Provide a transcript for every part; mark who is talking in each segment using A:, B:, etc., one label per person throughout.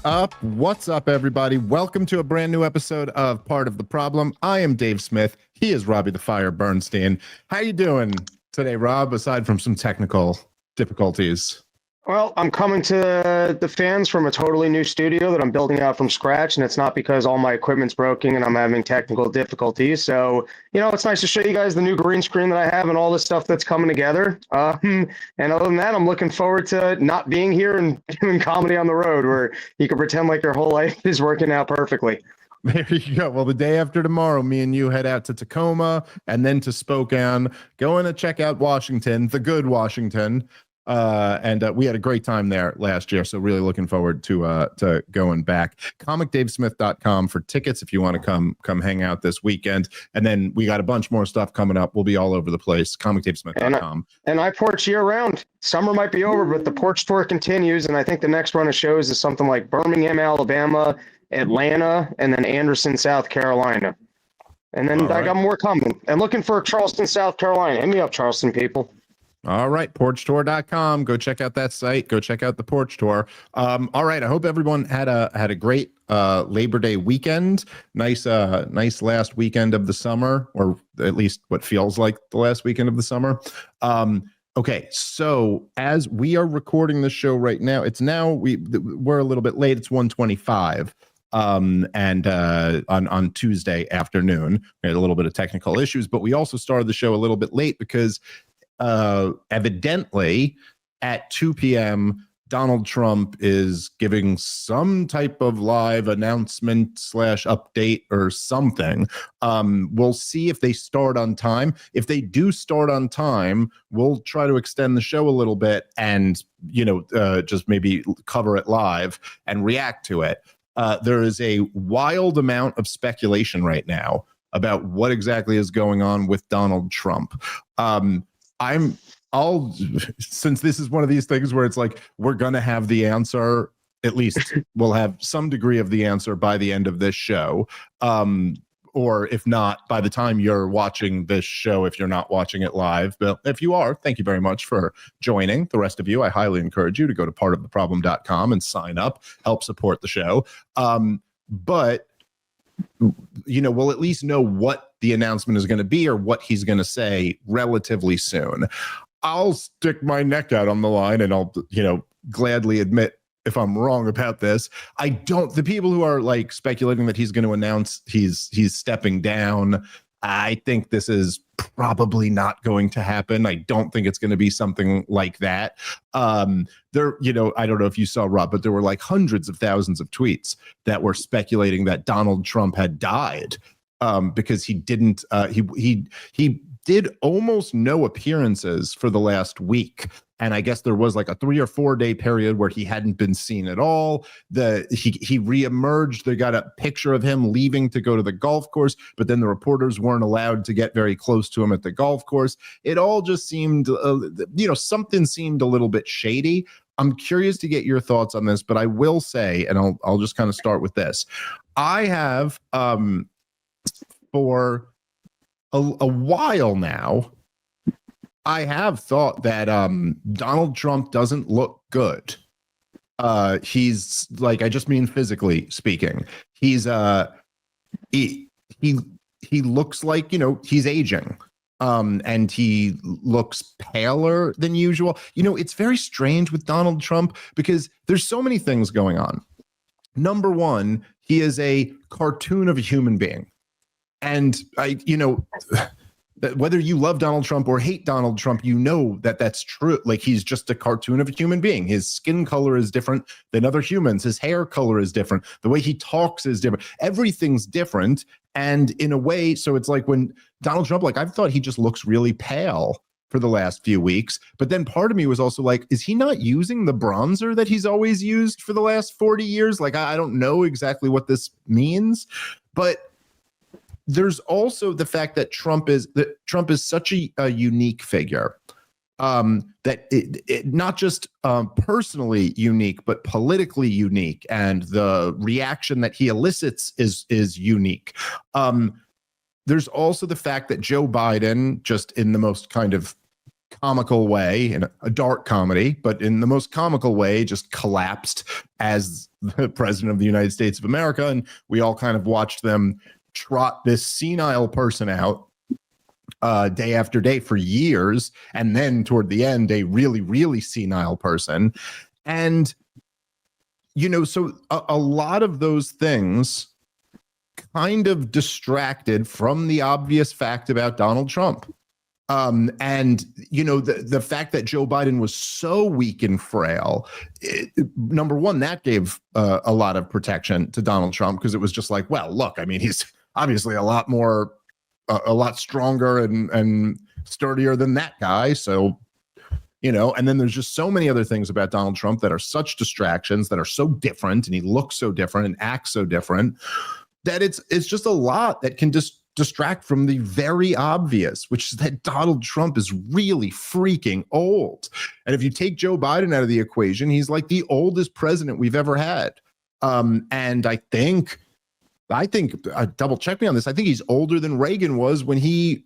A: up? What's up, everybody? Welcome to a brand new episode of Part of the Problem. I am Dave Smith. He is Robbie the Fire Bernstein. How you doing today, Rob, aside from some technical difficulties?
B: Well, I'm coming to the fans from a totally new studio that I'm building out from scratch, and it's not because all my equipment's broken and I'm having technical difficulties. So, it's nice to show you guys the new green screen that I have and all the stuff that's coming together. And other than that, I'm looking forward to not being here and doing comedy on the road where you can pretend like your whole life is working out perfectly.
A: There you go. Well, the day after tomorrow, me and you head out to Tacoma and then to Spokane, going to check out Washington, the good Washington. And we had a great time there last year, so really looking forward to going back. ComicDaveSmith.com for tickets if you want to come hang out this weekend. And then we got a bunch more stuff coming up. We'll be all over the place. ComicDaveSmith.com.
B: And I porch year round. Summer might be over, but the porch tour continues. And I think the next run of shows is something like Birmingham, Alabama, Atlanta, and then Anderson, South Carolina. And then I got more coming. And looking for Charleston, South Carolina. Hit me up, Charleston people.
A: All right, porchtour.com. Go check out that site. Go check out the Porch Tour. All right, I hope everyone had a great Labor Day weekend. Nice last weekend of the summer, or at least what feels like the last weekend of the summer. Okay, so as we are recording the show right now, we're a little bit late. It's 1:25. And on Tuesday afternoon, we had a little bit of technical issues, but we also started the show a little bit late because evidently at 2 p.m. Donald Trump is giving some type of live announcement / update or something. We'll see if they start on time. If they do start on time, we'll try to extend the show a little bit and just maybe cover it live and react to it. There is a wild amount of speculation right now about what exactly is going on with Donald Trump. Since this is one of these things where it's like, we're going to have the answer, at least we'll have some degree of the answer by the end of this show. Or if not, by the time you're watching this show, if you're not watching it live. But if you are, thank you very much for joining. The rest of you, I highly encourage you to go to partoftheproblem.com and sign up, help support the show. But we'll at least know what the announcement is going to be or what he's going to say relatively soon. I'll stick my neck out on the line and I'll, gladly admit if I'm wrong about this. The people who are like speculating that he's going to announce he's stepping down, I think this is probably not going to happen. I don't think it's going to be something like that. I don't know if you saw, Rob, but there were like hundreds of thousands of tweets that were speculating that Donald Trump had died because he didn't. He did almost no appearances for the last week. And I guess there was like a 3 or 4 day period where he hadn't been seen at all. He reemerged. They got a picture of him leaving to go to the golf course, but then the reporters weren't allowed to get very close to him at the golf course. It all just seemed, something seemed a little bit shady. I'm curious to get your thoughts on this, but I will say, and I'll just kind of start with this. I have, for a while now, I have thought that Donald Trump doesn't look good. He's like, I just mean physically speaking. He's he looks like, he's aging. And he looks paler than usual. It's very strange with Donald Trump because there's so many things going on. Number one, he is a cartoon of a human being. And whether you love Donald Trump or hate Donald Trump, that that's true. Like, he's just a cartoon of a human being. His skin color is different than other humans. His hair color is different. The way he talks is different. Everything's different. And in a way, so it's like when Donald Trump, like, I've thought he just looks really pale for the last few weeks. But then part of me was also like, is he not using the bronzer that he's always used for the last 40 years? Like, I don't know exactly what this means, but there's also the fact that Trump is such a unique figure, that it not just personally unique, but politically unique, and the reaction that he elicits is unique. There's also the fact that Joe Biden, just in the most kind of comical way, in a dark comedy, but in the most comical way, just collapsed as the president of the United States of America. And we all kind of watched them trot this senile person out day after day for years. And then toward the end, a really, really senile person. And, so a lot of those things kind of distracted from the obvious fact about Donald Trump. And the fact that Joe Biden was so weak and frail, number one, that gave a lot of protection to Donald Trump, because it was just like, well, look, I mean, he's obviously a lot stronger and sturdier than that guy. So, and then there's just so many other things about Donald Trump that are such distractions, that are so different, and he looks so different and acts so different, that it's just a lot that can just distract from the very obvious, which is that Donald Trump is really freaking old. And if you take Joe Biden out of the equation, he's like the oldest president we've ever had. And I think double check me on this. I think he's older than Reagan was when he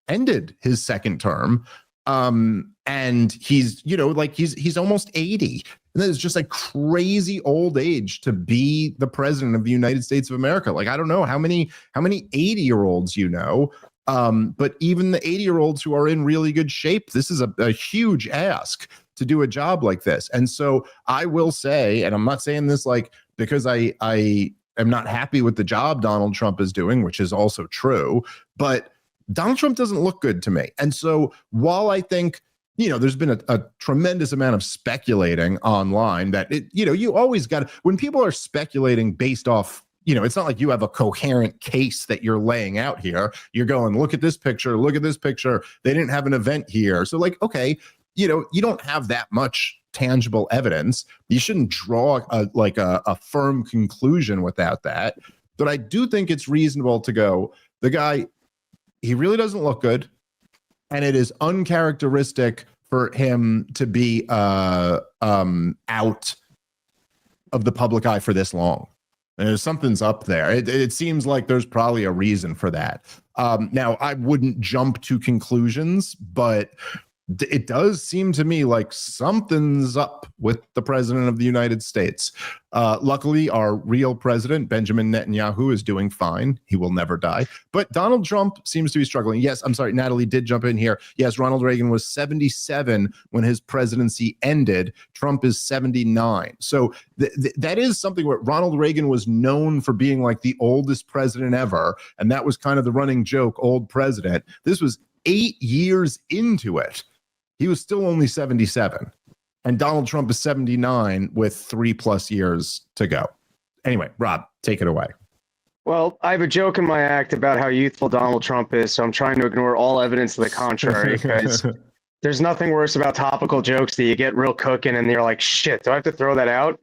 A: ended his second term. And he's, he's almost 80. And that is just a crazy old age to be the president of the United States of America. Like, I don't know how many 80-year-olds but even the 80-year-olds who are in really good shape, this is a huge ask to do a job like this. And so I will say, and I'm not saying this like because I am not happy with the job Donald Trump is doing, which is also true, but Donald Trump doesn't look good to me. And so while I think, there's been a tremendous amount of speculating online that you always got, when people are speculating based off, it's not like you have a coherent case that you're laying out here. You're going, look at this picture. They didn't have an event here. So like, okay, you don't have that much tangible evidence. You shouldn't draw a firm conclusion without that. But I do think it's reasonable to go, the guy, he really doesn't look good. And it is uncharacteristic for him to be out of the public eye for this long. And something's up there. It seems like there's probably a reason for that. Now, I wouldn't jump to conclusions, but it does seem to me like something's up with the president of the United States. Luckily, our real president, Benjamin Netanyahu, is doing fine. He will never die. But Donald Trump seems to be struggling. Yes, I'm sorry, Natalie did jump in here. Yes, Ronald Reagan was 77 when his presidency ended. Trump is 79. So that is something where Ronald Reagan was known for being like the oldest president ever. And that was kind of the running joke, old president. This was 8 years into it. He was still only 77, and Donald Trump is 79 with 3+ years to go. Anyway, Rob, take it away.
B: Well, I have a joke in my act about how youthful Donald Trump is, so I'm trying to ignore all evidence to the contrary, because there's nothing worse about topical jokes that you get real cooking and you're like, shit, do I have to throw that out?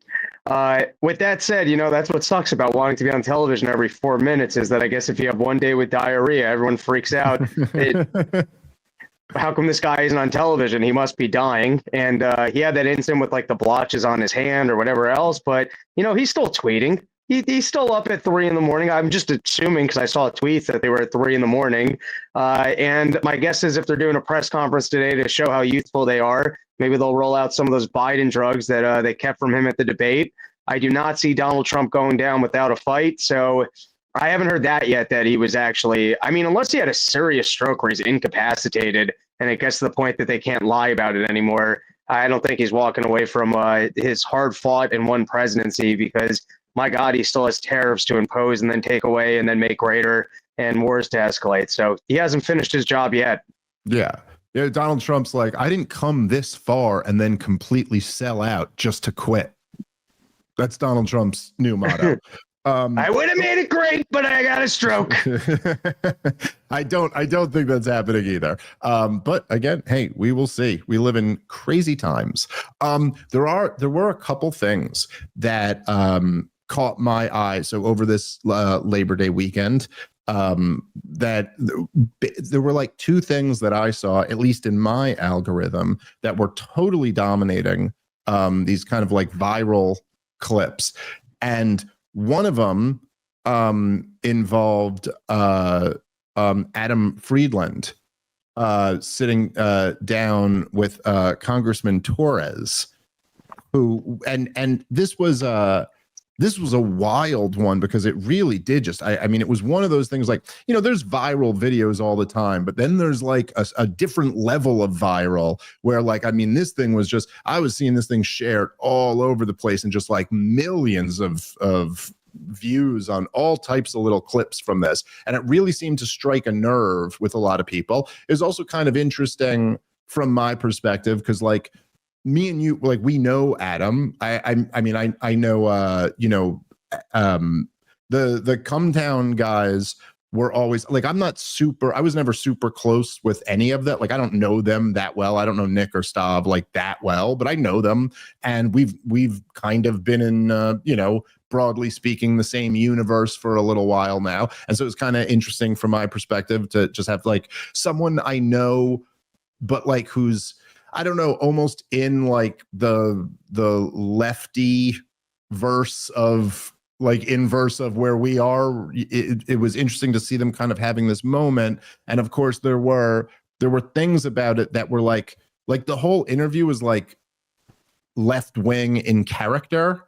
B: With that said, that's what sucks about wanting to be on television every 4 minutes, is that I guess if you have one day with diarrhea, everyone freaks out. How come this guy isn't on television? He must be dying. And he had that incident with like the blotches on his hand or whatever else. But, he's still tweeting. He's still up at 3 a.m. I'm just assuming, because I saw tweets that they were at 3 a.m. And my guess is if they're doing a press conference today to show how youthful they are, maybe they'll roll out some of those Biden drugs that they kept from him at the debate. I do not see Donald Trump going down without a fight. So I haven't heard that yet, that he was actually, unless he had a serious stroke where he's incapacitated and it gets to the point that they can't lie about it anymore. I don't think he's walking away from his hard fought and won presidency, because my God, he still has tariffs to impose and then take away and then make greater, and wars to escalate. So he hasn't finished his job yet.
A: Yeah. Donald Trump's like, I didn't come this far and then completely sell out just to quit. That's Donald Trump's new motto.
B: I would have made it great, but I got a stroke.
A: I don't think that's happening either. But again, hey, we will see. We live in crazy times. There were a couple things that caught my eye. So over this Labor Day weekend, that there were like two things that I saw, at least in my algorithm, that were totally dominating these kind of like viral clips. And one of them involved Adam Friedland, sitting down with Congressman Torres, who and this was a wild one because it really did just I mean it was one of those things like, you know, there's viral videos all the time, but then there's like a different level of viral where, like, I mean, this thing was just, I was seeing this thing shared all over the place and just like millions of views on all types of little clips from this, and it really seemed to strike a nerve with a lot of people. It was also kind of interesting from my perspective because, like, me and you, like, we know Adam. I mean, I know, you know, the Come Town guys were always like, I was never super close with any of that. Like, I don't know them that well. I don't know Nick or Stav like that well, but I know them. And we've kind of been in, you know, broadly speaking, the same universe for a little while now. And so it's kind of interesting from my perspective to just have like someone I know, but like who's, I don't know, almost in like the lefty verse of like inverse of where we are. It was interesting to see them kind of having this moment. And of course there were things about it that were like the whole interview was like left wing in character.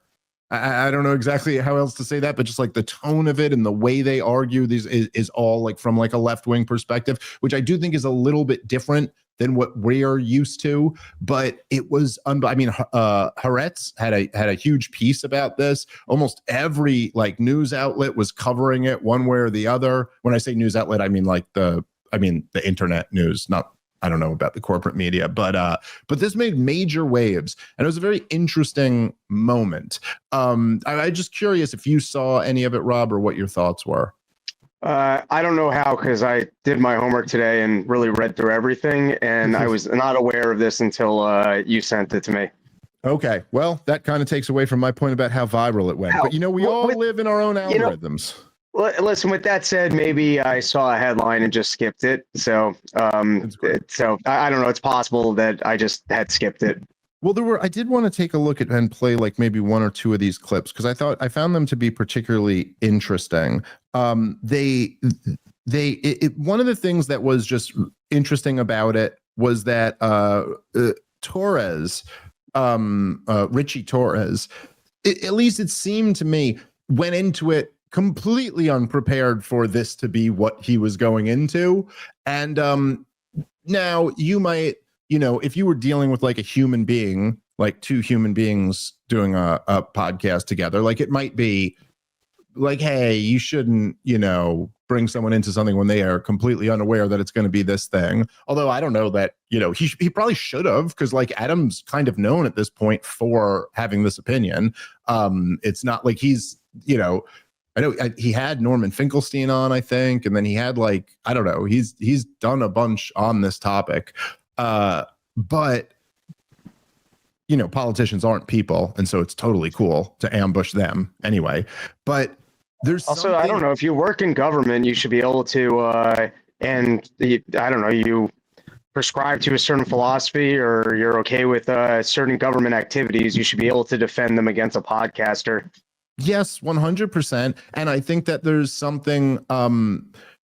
A: I don't know exactly how else to say that, but just like the tone of it and the way they argue these is all like from like a left wing perspective, which I do think is a little bit different than what we're used to. But it was, I mean, Haaretz had a huge piece about this. Almost every like news outlet was covering it one way or the other. When I say news outlet, I mean like the internet news, not, I don't know about the corporate media, but this made major waves, and it was a very interesting moment. I'm just curious if you saw any of it, Rob, or what your thoughts were.
B: I don't know how, because I did my homework today and really read through everything, and I was not aware of this until you sent it to me.
A: Okay, well, that kind of takes away from my point about how viral it went. But, you know, we all live in our own algorithms.
B: Listen, with that said, maybe I saw a headline and just skipped it. So, I don't know. It's possible that I just had skipped it.
A: Well, I did want to take a look at and play like maybe one or two of these clips because I found them to be particularly interesting. One of the things that was just interesting about it was that Torres, Richie Torres, at least it seemed to me, went into it completely unprepared for this to be what he was going into. And now you might, you know, if you were dealing with like a human being, like two human beings doing a podcast together, like it might be like, hey, you shouldn't, you know, bring someone into something when they are completely unaware that it's going to be this thing. Although I don't know that, you know, he probably should have, because like Adam's kind of known at this point for having this opinion. It's not like he's, you know, I know he had Norman Finkelstein on, I think, and then he had like, I don't know, he's done a bunch on this topic. But you know, politicians aren't people, and so it's totally cool to ambush them anyway. But there's
B: also, I don't know, if you work in government, you should be able to, you prescribe to a certain philosophy, or you're okay with certain government activities, you should be able to defend them against a podcaster.
A: Yes, 100%. And I think that there's something,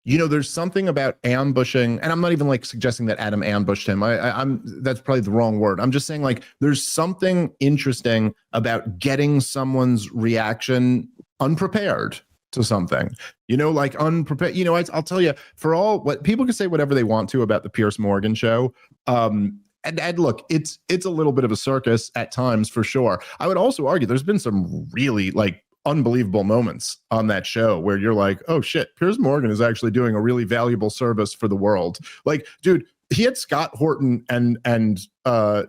A: you know, there's something about ambushing, and I'm not even like suggesting that Adam ambushed him. I'm that's probably the wrong word. I'm just saying like there's something interesting about getting someone's reaction unprepared to something, you know, like unprepared. You know, I'll tell you, for all what people can say whatever they want to about the Piers Morgan show. And look, it's a little bit of a circus at times for sure. I would also argue there's been some really like unbelievable moments on that show where you're like, oh shit, Piers Morgan is actually doing a really valuable service for the world. Like, dude, he had Scott Horton and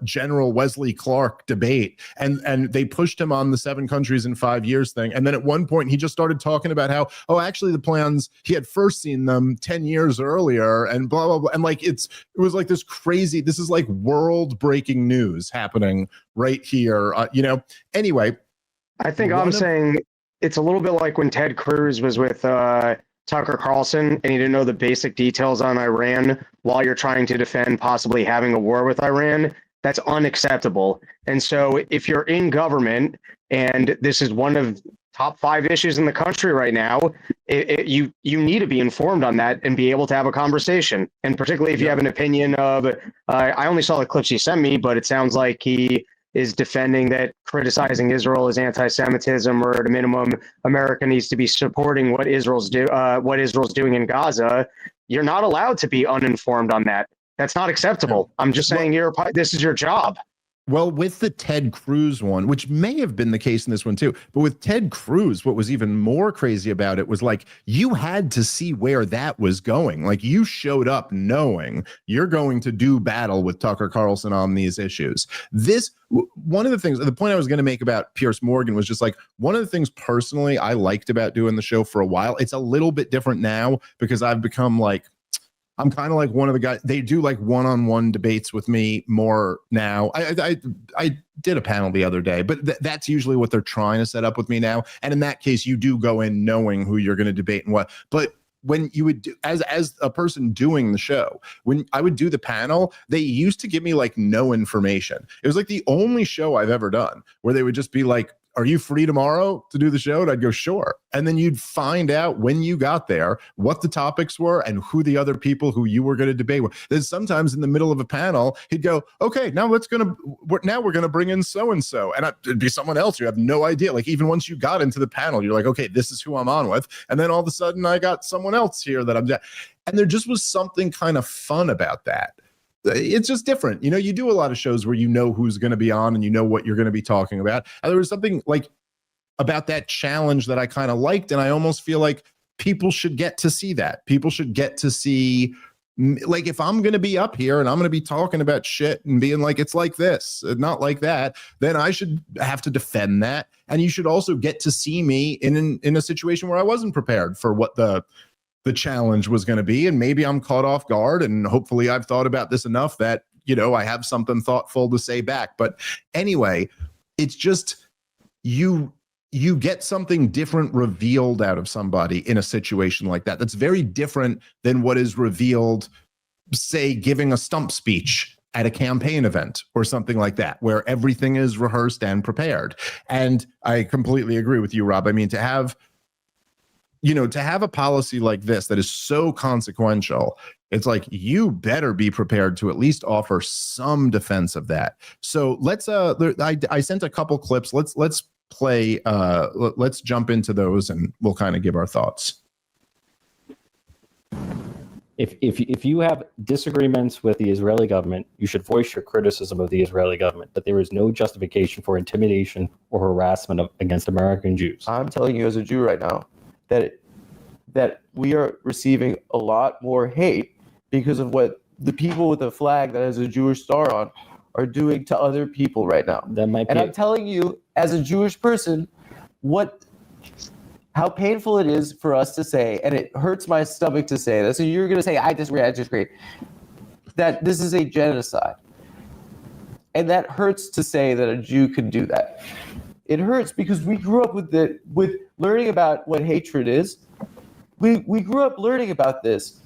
A: General Wesley Clark debate, and they pushed him on the 7 countries in 5 years thing. And then at one point he just started talking about how, oh, actually the plans, he had first seen them 10 years earlier and blah, blah, blah. And like, it was like this crazy, this is like world breaking news happening right here. You know, anyway.
B: I think I'm saying it's a little bit like when Ted Cruz was with Tucker Carlson and he didn't know the basic details on Iran while you're trying to defend possibly having a war with Iran. That's unacceptable. And so if you're in government and this is one of top 5 issues in the country right now. You need to be informed on that and be able to have a conversation. And particularly if you have an opinion of, I only saw the clips he sent me, but it sounds like he is defending that criticizing Israel is anti-Semitism, or at a minimum, America needs to be supporting what Israel's doing in Gaza. You're not allowed to be uninformed on that. That's not acceptable. I'm just saying, this is your job.
A: Well, with the Ted Cruz one, which may have been the case in this one too, but with Ted Cruz, what was even more crazy about it was like, you had to see where that was going. Like, you showed up knowing you're going to do battle with Tucker Carlson on these issues. One of the things, the point I was going to make about Piers Morgan was just like, one of the things personally I liked about doing the show for a while. It's a little bit different now because I've become like, I'm kind of like one of the guys. They do like one-on-one debates with me more now. I did a panel the other day, but that's usually what they're trying to set up with me now. And in that case, you do go in knowing who you're going to debate and what. But when you would do, as a person doing the show, when I would do the panel, they used to give me like no information. It was like the only show I've ever done where they would just be like, "Are you free tomorrow to do the show?" And I'd go, "Sure." And then you'd find out when you got there what the topics were and who the other people who you were going to debate were. Then sometimes in the middle of a panel, he'd go, "Okay, now we're going to bring in so-and-so." And it'd be someone else. You have no idea. Like, even once you got into the panel, you're like, "Okay, this is who I'm on with." And then all of a sudden I got someone else here that I'm, and there just was something kind of fun about that. It's just different. You know, you do a lot of shows where you know who's going to be on and you know what you're going to be talking about. And there was something like about that challenge that I kind of liked. And I almost feel like people should get to see that. People should get to see, like, if I'm going to be up here and I'm going to be talking about shit and being like, it's like this, not like that, then I should have to defend that. And you should also get to see me in a situation where I wasn't prepared for what the challenge was going to be, and maybe I'm caught off guard, and hopefully I've thought about this enough that, you know, I have something thoughtful to say back. But anyway, it's just you get something different revealed out of somebody in a situation like that. That's very different than what is revealed, say, giving a stump speech at a campaign event or something like that, where everything is rehearsed and prepared. And I completely agree with you, Rob. I mean, to have a policy like this that is so consequential, it's like, you better be prepared to at least offer some defense of that. So let's I sent a couple clips. Let's play, let's jump into those and we'll kind of give our thoughts.
C: If you have disagreements with the Israeli government, you should voice your criticism of the Israeli government, but there is no justification for intimidation or harassment against American Jews.
D: I'm telling you as a Jew right now, that we are receiving a lot more hate because of what the people with a flag that has a Jewish star on are doing to other people right now.
C: That might be.
D: And I'm telling you, as a Jewish person, how painful it is for us to say, and it hurts my stomach to say this. So you're going to say, I disagree, that this is a genocide. And that hurts to say that a Jew can do that. It hurts because we grew up with learning about what hatred is. We grew up learning about this.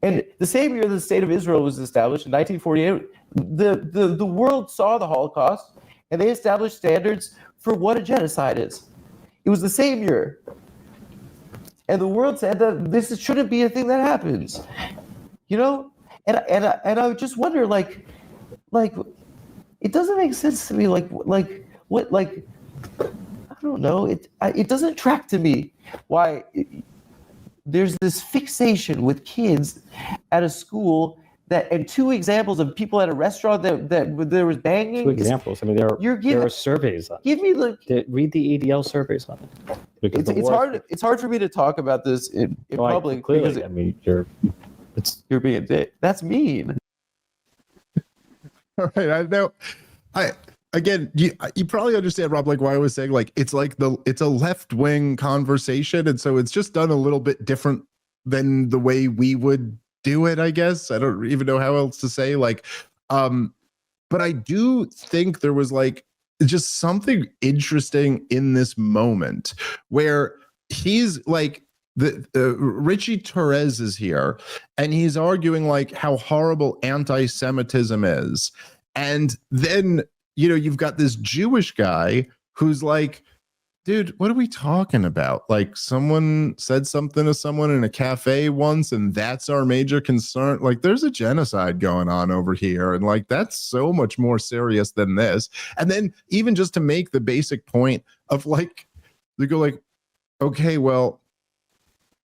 D: And the same year the state of Israel was established in 1948, the world saw the Holocaust and they established standards for what a genocide is. It was the same year. And the world said that this shouldn't be a thing that happens. You know? And I would just wonder, like it doesn't make sense to me, what, like, I don't know. It doesn't track to me why there's this fixation with kids at a school and 2 examples of people at a restaurant that there was banging.
C: 2 examples. I mean, there are surveys on it. Read the ADL surveys on it.
D: It's hard for me to talk about this in public.
C: Clearly,
D: because
C: I mean,
D: you're being a dick. That's mean.
A: All right, I know. Again, you probably understand, Rob, like why I was saying, like, it's a left-wing conversation, and so it's just done a little bit different than the way we would do it, I guess. I don't even know how else to say, like, but I do think there was like just something interesting in this moment where he's like, Richie Torres is here and he's arguing like how horrible anti-Semitism is. And then, you know, you've got this Jewish guy who's like, dude, what are we talking about? Like, someone said something to someone in a cafe once, and that's our major concern. Like, there's a genocide going on over here, and like, that's so much more serious than this. And then even just to make the basic point of like, they go like, okay, well,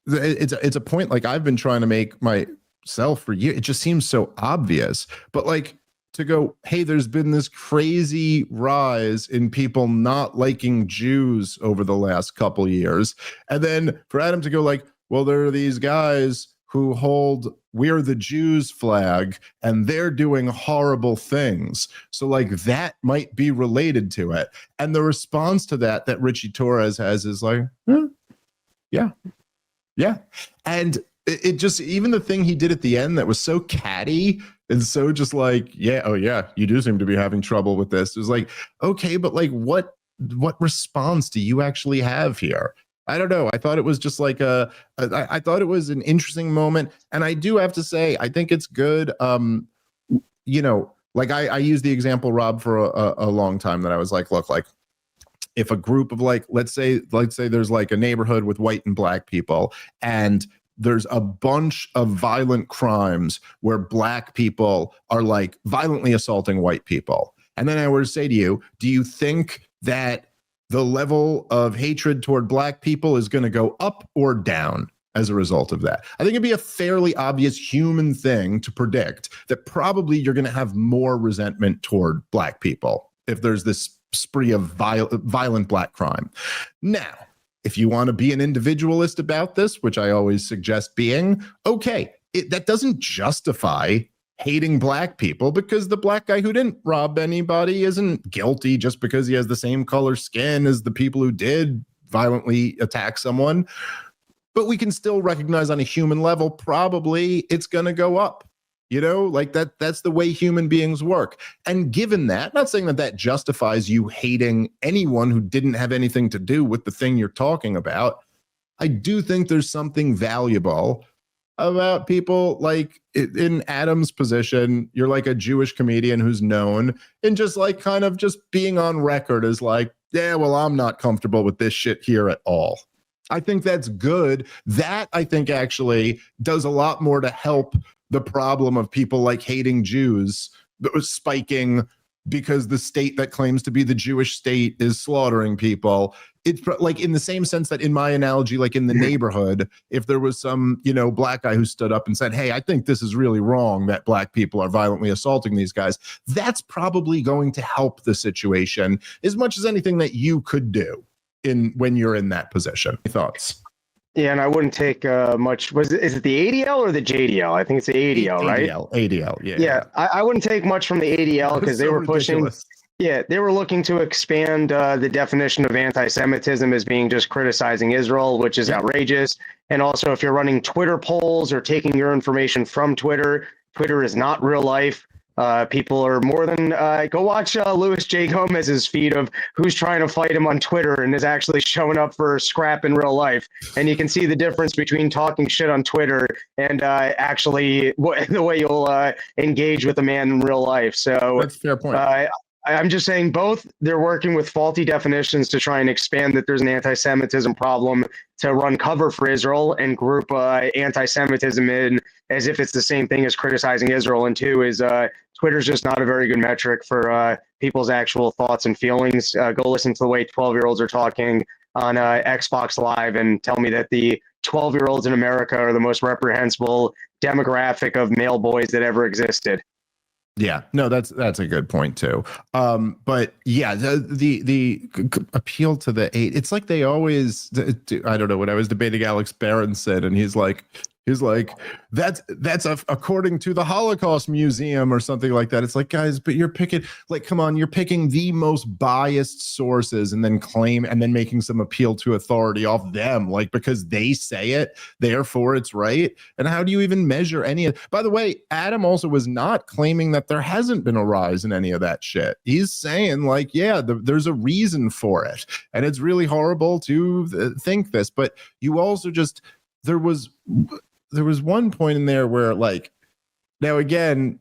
A: it's a point like I've been trying to make myself for years. It just seems so obvious, but like, to go, hey, there's been this crazy rise in people not liking Jews over the last couple years. And then for Adam to go like, well, there are these guys who hold "We're the Jews" flag and they're doing horrible things. So like that might be related to it. And the response to that Richie Torres has is like, yeah. And it just, even the thing he did at the end that was so catty and so just like, yeah, oh yeah, you do seem to be having trouble with this. It was like, okay, but like what response do you actually have here? I don't know. I thought it was just like I thought it was an interesting moment. And I do have to say, I think it's good. You know, like I used the example, Rob, for a long time that I was like, look, like if a group of like, let's say there's like a neighborhood with white and black people, and there's a bunch of violent crimes where black people are like violently assaulting white people. And then I were to say to you, do you think that the level of hatred toward black people is going to go up or down as a result of that? I think it'd be a fairly obvious human thing to predict that probably you're going to have more resentment toward black people if there's this spree of violent black crime. Now, if you want to be an individualist about this, which I always suggest being, okay, that doesn't justify hating black people, because the black guy who didn't rob anybody isn't guilty just because he has the same color skin as the people who did violently attack someone. But we can still recognize on a human level, probably it's going to go up. You know, like that's the way human beings work. And given that, not saying that justifies you hating anyone who didn't have anything to do with the thing you're talking about, I do think there's something valuable about people like in Adam's position. You're like a Jewish comedian who's known, and just like kind of just being on record as like, yeah, well, I'm not comfortable with this shit here at all. I think that's good. That I think actually does a lot more to help the problem of people like hating Jews that was spiking because the state that claims to be the Jewish state is slaughtering people. It's like in the same sense that in my analogy, like in the neighborhood, if there was some, you know, black guy who stood up and said, hey, I think this is really wrong that black people are violently assaulting these guys, that's probably going to help the situation as much as anything that you could do when you're in that position. Thoughts?
B: Yeah, and I wouldn't take much. Is it the ADL or the JDL? I think it's the ADL, right?
A: ADL, yeah.
B: Yeah, I wouldn't take much from the ADL because they were pushing. Yeah, they were looking to expand the definition of anti-Semitism as being just criticizing Israel, which is outrageous. And also, if you're running Twitter polls or taking your information from Twitter, Twitter is not real life. People are more than go watch Louis J. Gomez's feed of who's trying to fight him on Twitter and is actually showing up for scrap in real life. And you can see the difference between talking shit on Twitter and actually the way you'll engage with a man in real life. So
A: that's a fair point.
B: I'm just saying both they're working with faulty definitions to try and expand that there's an anti-Semitism problem to run cover for Israel and group anti-Semitism in as if it's the same thing as criticizing Israel. And two is Twitter's just not a very good metric for people's actual thoughts and feelings. Go listen to the way 12-year-olds are talking on Xbox Live and tell me that the 12-year-olds in America are the most reprehensible demographic of male boys that ever existed.
A: Yeah, no, that's a good point too. But yeah, the appeal to the eight, it's like they always do. I don't know, when I was debating Alex Berenson, and he's like that's according to the Holocaust Museum or something like that. It's like, guys, but you're picking, like, come on, you're picking the most biased sources and then making some appeal to authority off them, like, because they say it, therefore it's right. And how do you even measure any of? By the way, Adam also was not claiming that there hasn't been a rise in any of that shit. He's saying like, yeah, there's a reason for it, and it's really horrible to think this, but you also just there was one point in there where, like, now again,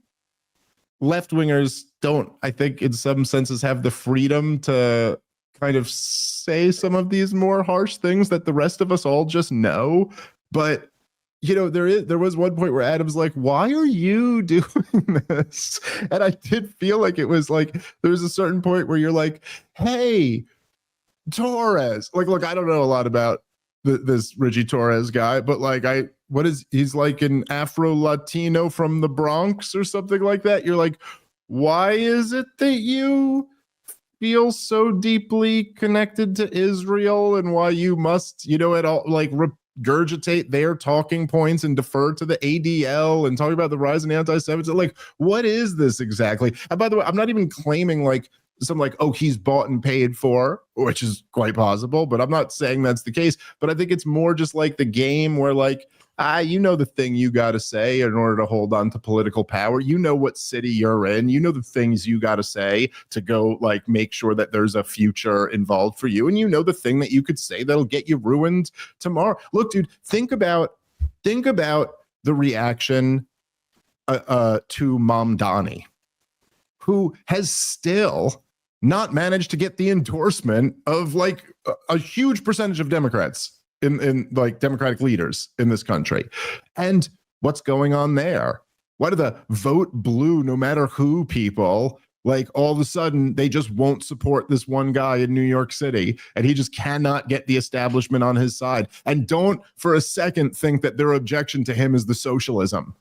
A: left-wingers don't, I think in some senses, have the freedom to kind of say some of these more harsh things that the rest of us all just know. But there was one point where Adam's like, why are you doing this? And I did feel like it was like there was a certain point where you're like, hey, Torres, like, look, I don't know a lot about this Richie Torres guy, but like, he's like an Afro Latino from the Bronx or something like that. You're like, why is it that you feel so deeply connected to Israel, and why you must, at all, like, regurgitate their talking points and defer to the ADL and talk about the rise in anti-Semitism? Like, what is this exactly? And by the way, I'm not even claiming like some like, oh, he's bought and paid for, which is quite possible, but I'm not saying that's the case. But I think it's more just like the game where like, the thing you got to say in order to hold on to political power. You know what city you're in. You know the things you got to say to go like make sure that there's a future involved for you. And you know the thing that you could say that'll get you ruined tomorrow. Look, dude, think about the reaction to Mamdani, who has still not managed to get the endorsement of like a huge percentage of Democrats in like Democratic leaders in this country. And what's going on there? Why do the vote blue no matter who people, like, all of a sudden they just won't support this one guy in New York City, and he just cannot get the establishment on his side? And don't for a second think that their objection to him is the socialism.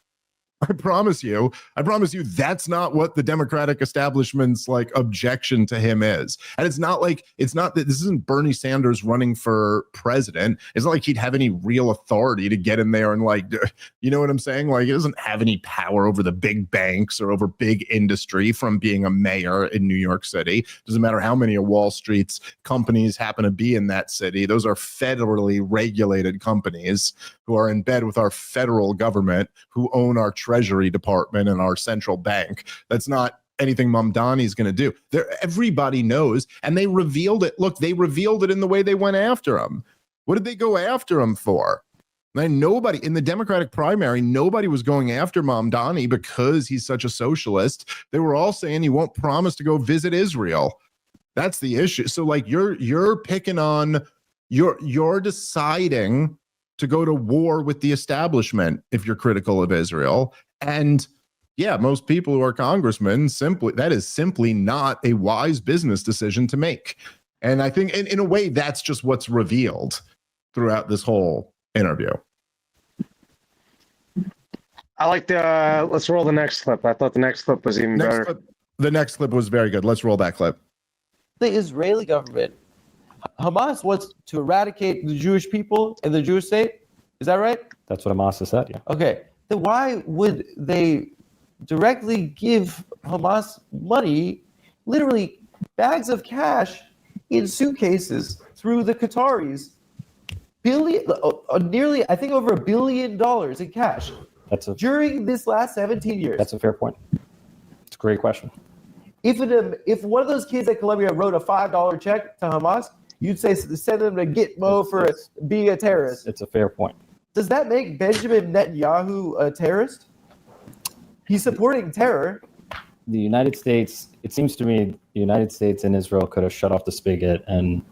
A: I promise you, that's not what the Democratic establishment's like objection to him is. And it's not that this isn't Bernie Sanders running for president. It's not like he'd have any real authority to get in there and like, you know what I'm saying? Like, he doesn't have any power over the big banks or over big industry from being a mayor in New York City. Doesn't matter how many of Wall Street's companies happen to be in that city. Those are federally regulated companies who are in bed with our federal government, who own our Treasury Department and our central bank. That's not anything Mamdani is going to do. Everybody knows, and they revealed it. Look, they revealed it in the way they went after him. What did they go after him for? And nobody in the Democratic primary, nobody was going after Mamdani because he's such a socialist. They were all saying he won't promise to go visit Israel. That's the issue. So like you're picking on, you're deciding to go to war with the establishment if you're critical of Israel. And yeah, most people who are congressmen, that is simply not a wise business decision to make. And I think in a way, that's just what's revealed throughout this whole interview.
B: I like let's roll the next clip. I thought the next clip was even better.
A: The next clip was very good. Let's roll that clip.
D: The Israeli government, Hamas wants to eradicate the Jewish people and the Jewish state. Is that right?
C: That's what Hamas has said, yeah.
D: Okay. Then why would they directly give Hamas money, literally bags of cash in suitcases through the Qataris? Nearly, I think, over $1 billion in cash during this last 17 years.
C: That's a fair point. It's a great question.
D: If one of those kids at Columbia wrote a $5 check to Hamas, you'd say send them to Gitmo for being a terrorist.
C: It's a fair point.
D: Does that make Benjamin Netanyahu a terrorist? He's supporting terror.
C: The United States, it seems to me, the United States and Israel could have shut off the spigot and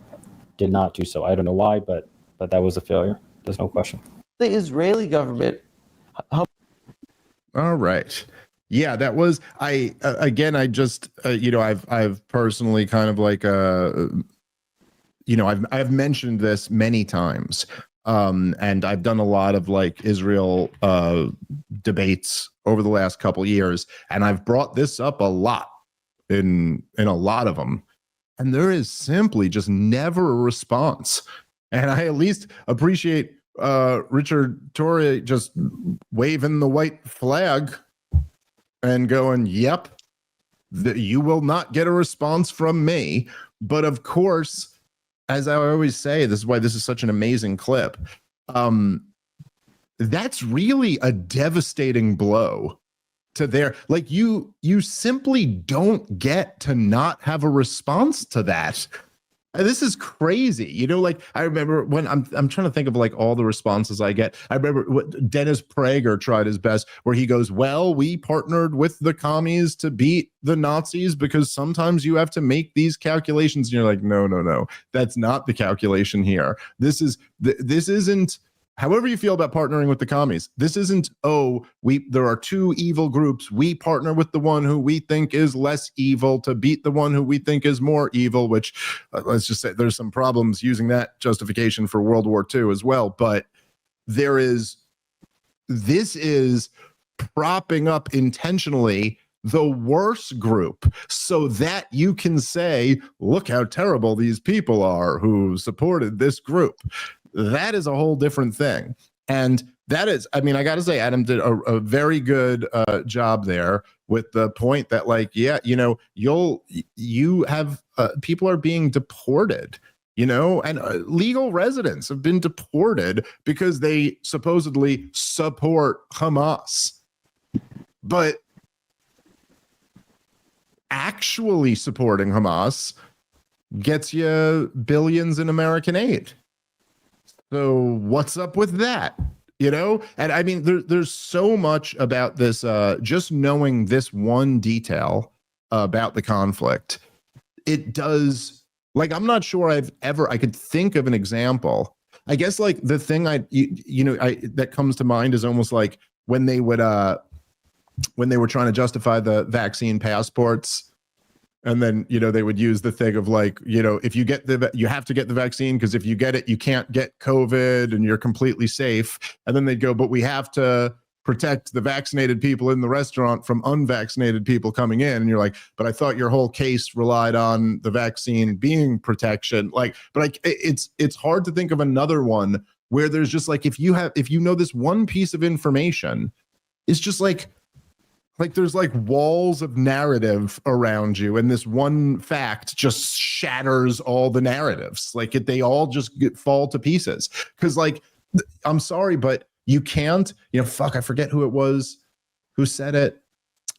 C: did not do so. I don't know why, but that was a failure. There's no question.
D: The Israeli government.
A: All right. Yeah, that was I've personally kind of like I've mentioned this many times. And I've done a lot of like Israel debates over the last couple years, and I've brought this up a lot in a lot of them, and there is simply just never a response. And I at least appreciate Richard Torre just waving the white flag and going, "Yep, you will not get a response from me." But of course, as I always say, this is why this is such an amazing clip. That's really a devastating blow to their, like, you simply don't get to not have a response to that. This is crazy. Like I remember when I'm trying to think of like all the responses I get. I remember what Dennis Prager tried his best, where he goes, well, we partnered with the commies to beat the Nazis because sometimes you have to make these calculations. And you're like, no, that's not the calculation here. This isn't. However you feel about partnering with the commies, this isn't, there are two evil groups. We partner with the one who we think is less evil to beat the one who we think is more evil, which let's just say there's some problems using that justification for World War II as well. But this is propping up intentionally the worst group so that you can say, look how terrible these people are who supported this group. That is a whole different thing. And that is, I got to say, Adam did a very good job there with the point that like, yeah, you have people are being deported, and legal residents have been deported because they supposedly support Hamas. But actually supporting Hamas gets you billions in American aid. So what's up with that? And there's so much about this, just knowing this one detail about the conflict. It does, like, I'm not sure I could think of an example. I guess like the thing that comes to mind is almost like when they were trying to justify the vaccine passports. And then, they would use the thing of like, if you you have to get the vaccine because if you get it, you can't get COVID and you're completely safe. And then they'd go, but we have to protect the vaccinated people in the restaurant from unvaccinated people coming in. And you're like, but I thought your whole case relied on the vaccine being protection. It's hard to think of another one where there's just like, if you know this one piece of information, it's just like there's like walls of narrative around you, and this one fact just shatters all the narratives. Like they all just fall to pieces. Because like, I'm sorry, but you can't. I forget who it was who said it.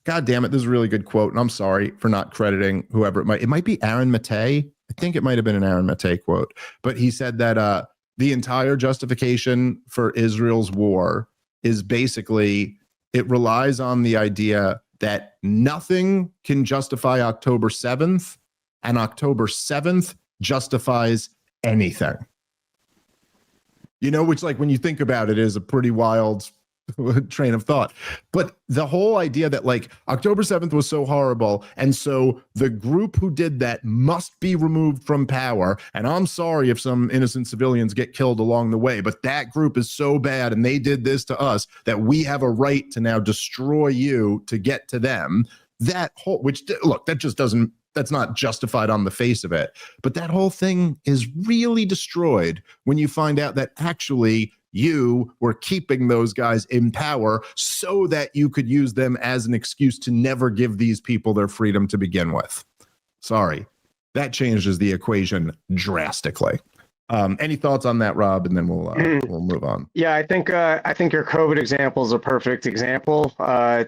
A: God damn it, this is a really good quote, and I'm sorry for not crediting whoever it might. It might be Aaron Mattei. I think it might have been an Aaron Mattei quote, but he said that the entire justification for Israel's war is basically, it relies on the idea that nothing can justify October 7th, and October 7th justifies anything. Which, like, when you think about it, is a pretty wild train of thought. But the whole idea that like October 7th was so horrible, and so the group who did that must be removed from power, and I'm sorry if some innocent civilians get killed along the way, but that group is so bad and they did this to us that we have a right to now destroy you to get to them. That whole, which, look, that just doesn't, that's not justified on the face of it, but that whole thing is really destroyed when you find out that actually you were keeping those guys in power so that you could use them as an excuse to never give these people their freedom to begin with. Sorry, that changes the equation drastically. Any thoughts on that, Rob? And then we'll move on.
B: Yeah, I think your COVID example is a perfect example.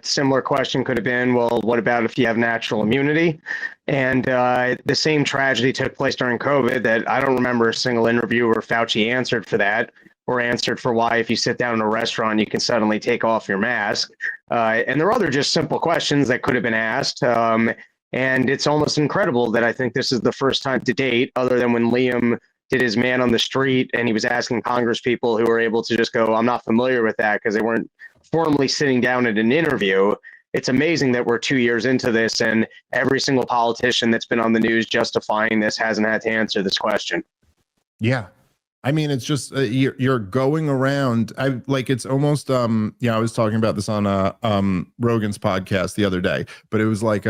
B: Similar question could have been, well, what about if you have natural immunity? And the same tragedy took place during COVID that I don't remember a single interview where Fauci answered for that, or answered for why if you sit down in a restaurant, you can suddenly take off your mask. And there are other just simple questions that could have been asked. And it's almost incredible that I think this is the first time to date, other than when Liam did his man on the street and he was asking Congress people who were able to just go, I'm not familiar with that, because they weren't formally sitting down at an interview. It's amazing that we're 2 years into this and every single politician that's been on the news justifying this hasn't had to answer this question.
A: Yeah. I mean, it's just you're going around. It's almost I was talking about this on Rogan's podcast the other day, but it was like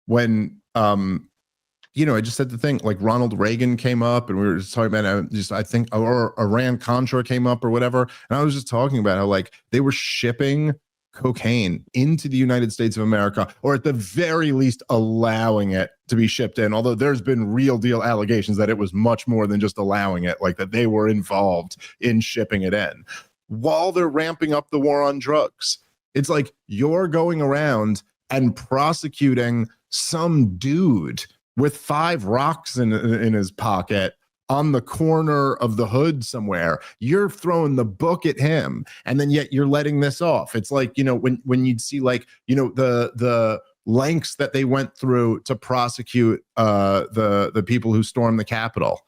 A: when I just said the thing, like Ronald Reagan came up and we were just talking about I think or Iran Contra came up or whatever, and I was just talking about how like they were shipping cocaine into the United States of America, or at the very least allowing it to be shipped in, although there's been real deal allegations that it was much more than just allowing it, like that they were involved in shipping it in while they're ramping up the war on drugs. It's like you're going around and prosecuting some dude with 5 rocks in his pocket on the corner of the hood somewhere. You're throwing the book at him, and then yet you're letting this off. It's like, you know, when you'd see, like, you know, the lengths that they went through to prosecute the people who stormed the Capitol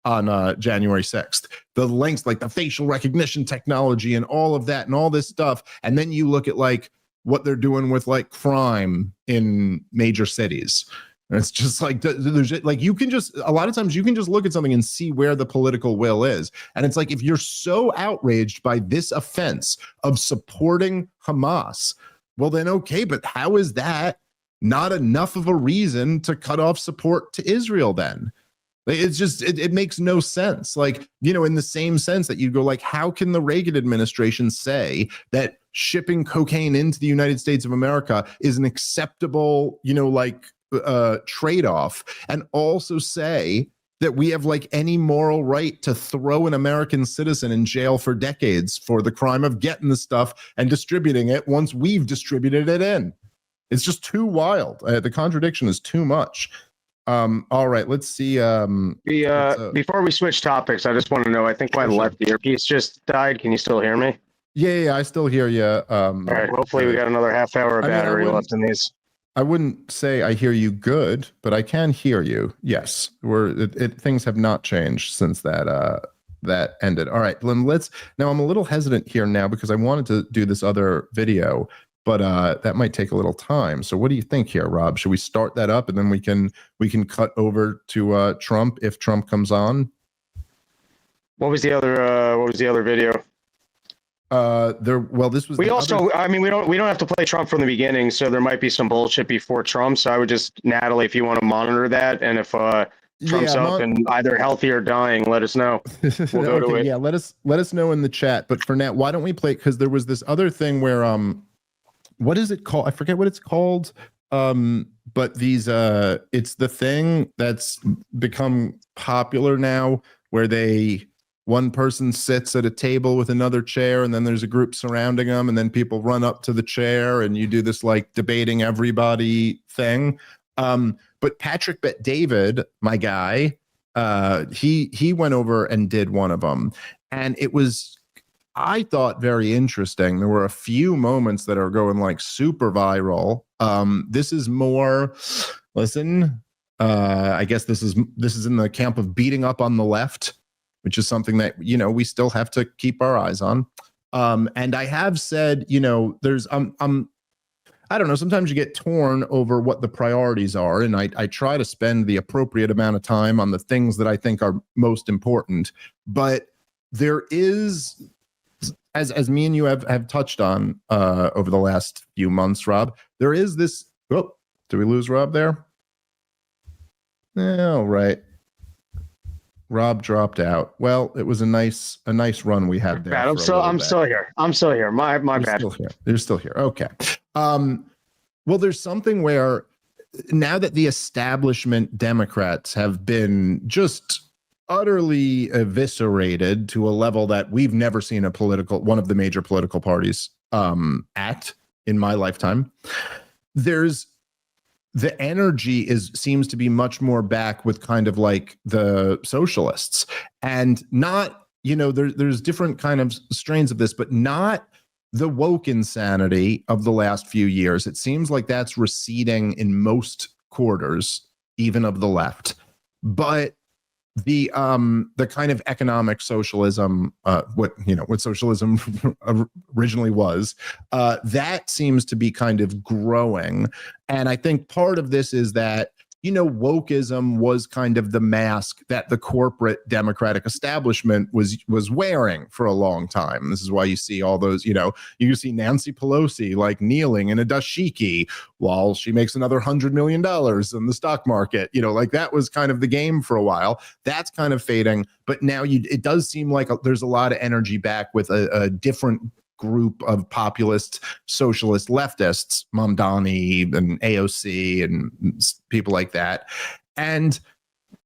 A: on January 6th, the lengths, like the facial recognition technology and all of that and all this stuff. And then you look at like what they're doing with like crime in major cities. And it's just like, there's like, you can just, a lot of times you can just look at something and see where the political will is. And it's like, if you're so outraged by this offense of supporting Hamas, well then, okay, but how is that not enough of a reason to cut off support to Israel then? It's just, it makes no sense. Like, you know, in the same sense that you go like, how can the Reagan administration say that shipping cocaine into the United States of America is an acceptable, you know, like trade-off, and also say that we have like any moral right to throw an American citizen in jail for decades for the crime of getting the stuff and distributing it once we've distributed it in? It's just too wild. The contradiction is too much. All right, let's see.
B: Before we switch topics, I just want to know, I think my left earpiece just died. Can you still hear me?
A: Yeah, I still hear you.
B: All right, hopefully we got another half hour of battery left in these.
A: I wouldn't say I hear you good, but I can hear you. Yes, things have not changed since that ended. All right, Lynn, now I'm a little hesitant here now because I wanted to do this other video, but that might take a little time. So what do you think here, Rob? Should we start that up and then we can cut over to Trump if Trump comes on?
B: What was the other video?
A: This was.
B: We also, I mean, we don't have to play Trump from the beginning, so there might be some bullshit before Trump. So I would just, Natalie, if you want to monitor that, and if Trump's up and either healthy or dying, let us know. We'll go to it.
A: Yeah, let us know in the chat. But for now, why don't we play? Because there was this other thing where what is it called? I forget what it's called. But these it's the thing that's become popular now, where one person sits at a table with another chair, and then there's a group surrounding them, and then people run up to the chair, and you do this like debating everybody thing. But Patrick Bet David, my guy, he went over and did one of them, and it was, I thought, very interesting. There were a few moments that are going like super viral. This is more, listen, I guess this is in the camp of beating up on the left, which is something that, you know, we still have to keep our eyes on. And I have said, you know, there's, I don't know, sometimes you get torn over what the priorities are. And I try to spend the appropriate amount of time on the things that I think are most important. But there is, as me and you have touched on over the last few months, Rob, there is this, oh, did we lose Rob there? All right. Rob dropped out. Well, it was a nice run we had there.
B: I'm still here. My bad.
A: You're still here. Okay. Well, there's something where now that the establishment Democrats have been just utterly eviscerated to a level that we've never seen one of the major political parties at in my lifetime, the energy seems to be much more back with kind of like the socialists, and not, you know, there's different kind of strains of this, but not the woke insanity of the last few years. It seems like that's receding in most quarters, even of the left. But the kind of economic socialism, what socialism originally was, that seems to be kind of growing. And I think part of this is that, you know, wokeism was kind of the mask that the corporate Democratic establishment was wearing for a long time. This is why you see all those, you know, you see Nancy Pelosi like kneeling in a dashiki while she makes another $100 million in the stock market. You know, like that was kind of the game for a while. That's kind of fading. But now it does seem like there's a lot of energy back with a different group of populist socialist leftists, Mamdani and AOC and people like that. And,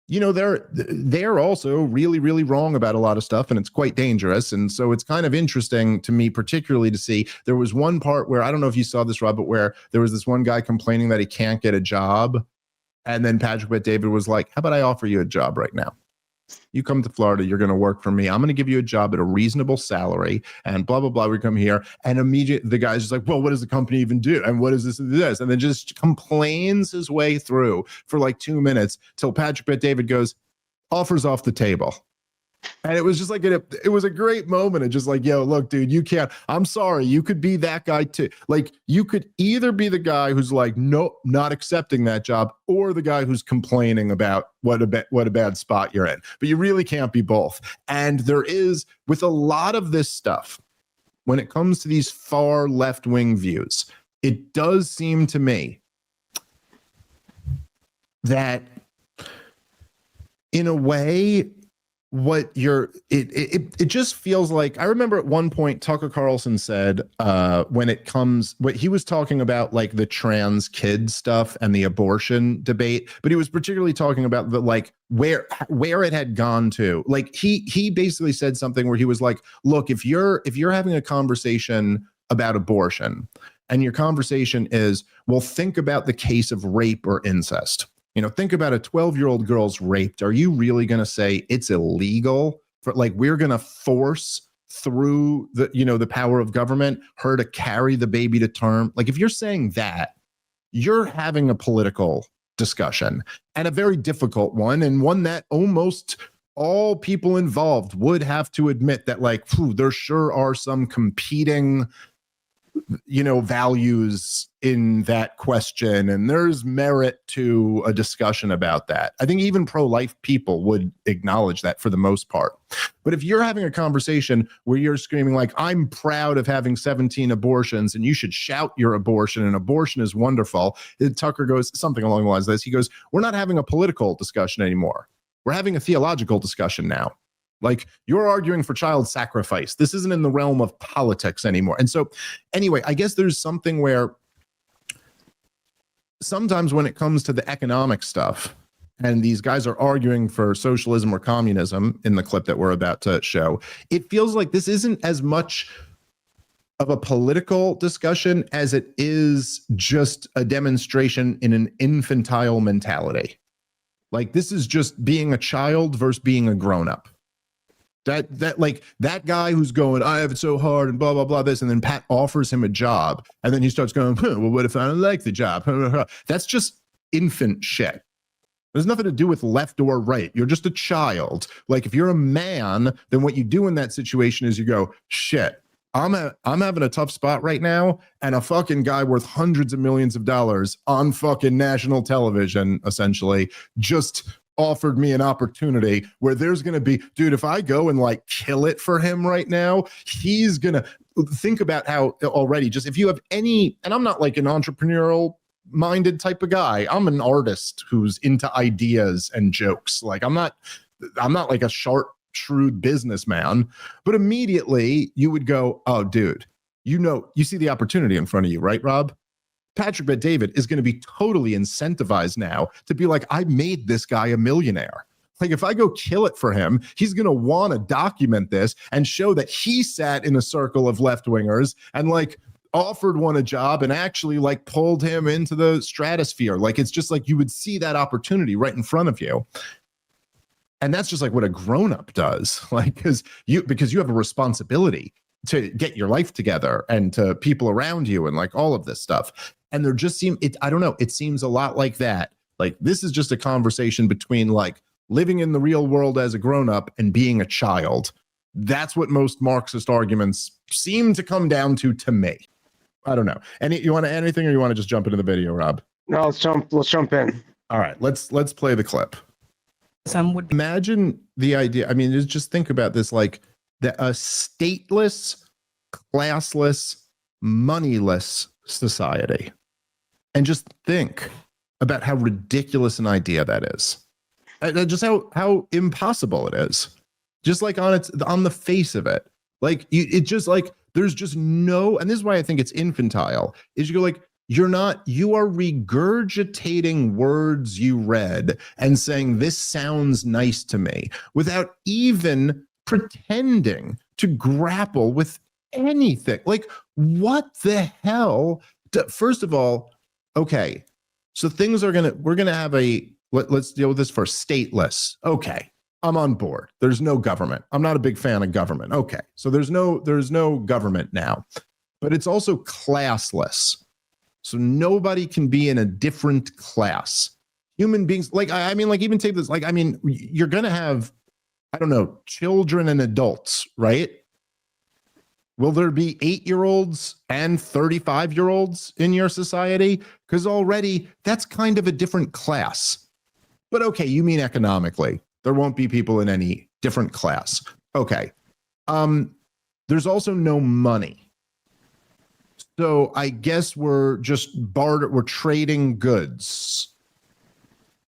A: you know, they're also really, really wrong about a lot of stuff, and it's quite dangerous. And so it's kind of interesting to me, particularly to see, there was one part where, I don't know if you saw this, Rob, but where there was this one guy complaining that he can't get a job. And then Patrick Bet-David was like, how about I offer you a job right now? You come to Florida, you're going to work for me. I'm going to give you a job at a reasonable salary and blah, blah, blah. We come here and immediately the guy's just like, well, what does the company even do? And what is this and this? And then just complains his way through for like 2 minutes till Patrick Bet-David goes, offers off the table. And it was just like, it was a great moment. It's just like, yo, look, dude, you can't, I'm sorry. You could be that guy too. Like you could either be the guy who's like, nope, not accepting that job, or the guy who's complaining about what a bad spot you're in. But you really can't be both. And there is, with a lot of this stuff, when it comes to these far left-wing views, it does seem to me that in a way, it just feels like, I remember at one point Tucker Carlson said what he was talking about, like the trans kid stuff and the abortion debate, but he was particularly talking about the like where it had gone to. Like he basically said something where he was like, look, if you're having a conversation about abortion and your conversation is, well, think about the case of rape or incest. You know, think about a 12-year-old girl's raped. Are you really going to say it's illegal for, like, we're going to force through the power of government her to carry the baby to term? Like, if you're saying that, you're having a political discussion, and a very difficult one, and one that almost all people involved would have to admit that, like, there sure are some competing values in that question, and there's merit to a discussion about that. I think even pro-life people would acknowledge that for the most part. But if you're having a conversation where you're screaming like, I'm proud of having 17 abortions and you should shout your abortion and abortion is wonderful, Tucker goes something along the lines of this. He goes, we're not having a political discussion anymore. We're having a theological discussion now. Like, you're arguing for child sacrifice. This isn't in the realm of politics anymore. And so anyway, I guess there's something where sometimes when it comes to the economic stuff, and these guys are arguing for socialism or communism in the clip that we're about to show, it feels like this isn't as much of a political discussion as it is just a demonstration in an infantile mentality. Like, this is just being a child versus being a grown-up. That guy who's going, I have it so hard and blah, blah, blah, this, and then Pat offers him a job, and then he starts going, well, what if I don't like the job? That's just infant shit. There's nothing to do with left or right. You're just a child. Like, if you're a man, then what you do in that situation is you go, shit, I'm having a tough spot right now, and a fucking guy worth hundreds of millions of dollars on fucking national television, essentially, just offered me an opportunity where there's going to be, dude, if I go and like kill it for him right now, he's going to think about how already, just if you have any, and I'm not like an entrepreneurial minded type of guy. I'm an artist who's into ideas and jokes. Like I'm not like a sharp, shrewd businessman, but immediately you would go, oh, dude, you see the opportunity in front of you, right, Rob? Patrick Bet-David is going to be totally incentivized now to be like, I made this guy a millionaire. Like, if I go kill it for him, he's going to want to document this and show that he sat in a circle of left-wingers and like offered one a job and actually like pulled him into the stratosphere. Like, it's just like you would see that opportunity right in front of you. And that's just like what a grown-up does. Like, because you have a responsibility to get your life together and to people around you and like all of this stuff. And there just I don't know, it seems a lot like that. Like, this is just a conversation between like living in the real world as a grown-up and being a child. That's what most Marxist arguments seem to come down to me. I don't know. You want to add anything, or you want to just jump into the video, Rob?
B: No, let's jump in.
A: All right, let's play the clip. Imagine the idea. I mean, just think about this, like a stateless, classless, moneyless society. And just think about how ridiculous an idea that is. And just how impossible it is. Just like on the face of it. Like, it just like, there's just no, and this is why I think it's infantile, is you go like, you are regurgitating words you read and saying, this sounds nice to me, without even pretending to grapple with anything. Like, what the hell? First of all, okay, So we're gonna have let's deal with this first, stateless. Okay, I'm on board. There's no government. I'm not a big fan of government. Okay, so there's no government now, but it's also classless. So nobody can be in a different class. Human beings, like I mean, like even take this, like I mean, you're gonna have, I don't know, children and adults, right? Will there be 8-year-olds and 35-year-olds in your society? Because already that's kind of a different class. But okay, you mean economically. There won't be people in any different class. Okay. There's also no money. So I guess we're trading goods,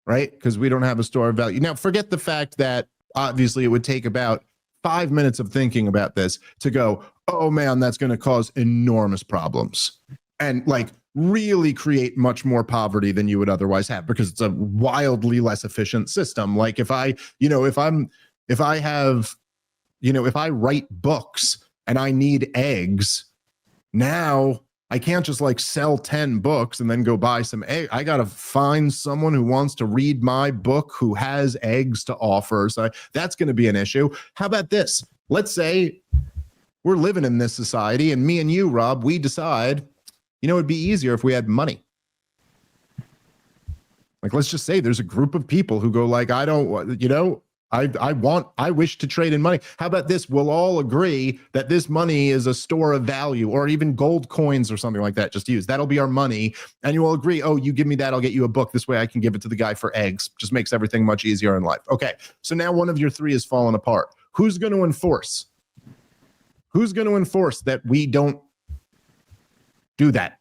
A: right? Because we don't have a store of value. Now, forget the fact that obviously it would take about 5 minutes of thinking about this to go, oh man, that's going to cause enormous problems and like really create much more poverty than you would otherwise have because it's a wildly less efficient system. Like if I write books and I need eggs, now I can't just like sell 10 books and then go buy some egg. I got to find someone who wants to read my book who has eggs to offer. So that's going to be an issue. How about this? Let's say we're living in this society and me and you, Rob, we decide, it'd be easier if we had money. Like, let's just say there's a group of people who go like, I wish to trade in money. How about this? We'll all agree that this money is a store of value or even gold coins or something like that. Just use that'll be our money. And you all agree, oh, you give me that, I'll get you a book. This way I can give it to the guy for eggs. Just makes everything much easier in life. Okay. So now one of your three has fallen apart. Who's going to enforce? Who's going to enforce that we don't do that?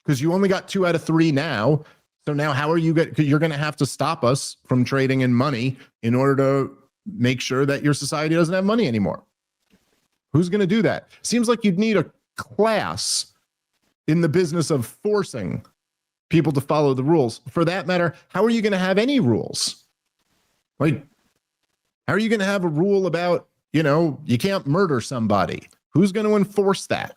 A: Because you only got 2 out of 3 now. So now how are you're going to have to stop us from trading in money in order to make sure that your society doesn't have money anymore. Who's going to do that? Seems like you'd need a class in the business of forcing people to follow the rules. For that matter, how are you going to have any rules? Like, how are you going to have a rule about, you can't murder somebody? Who's going to enforce that?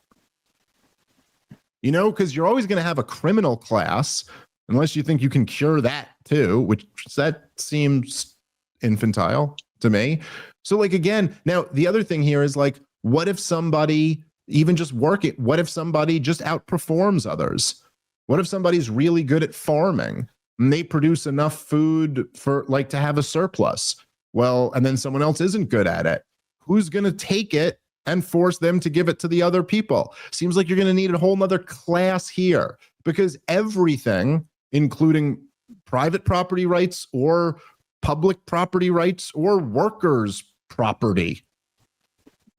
A: Because you're always going to have a criminal class unless you think you can cure that too, which that seems infantile to me. So like, again, now the other thing here is like, what if somebody what if somebody just outperforms others? What if somebody's really good at farming and they produce enough food for like to have a surplus? Well, and then someone else isn't good at it. Who's going to take it and force them to give it to the other people? Seems like you're going to need a whole nother class here because everything, including private property rights or public property rights or workers' property,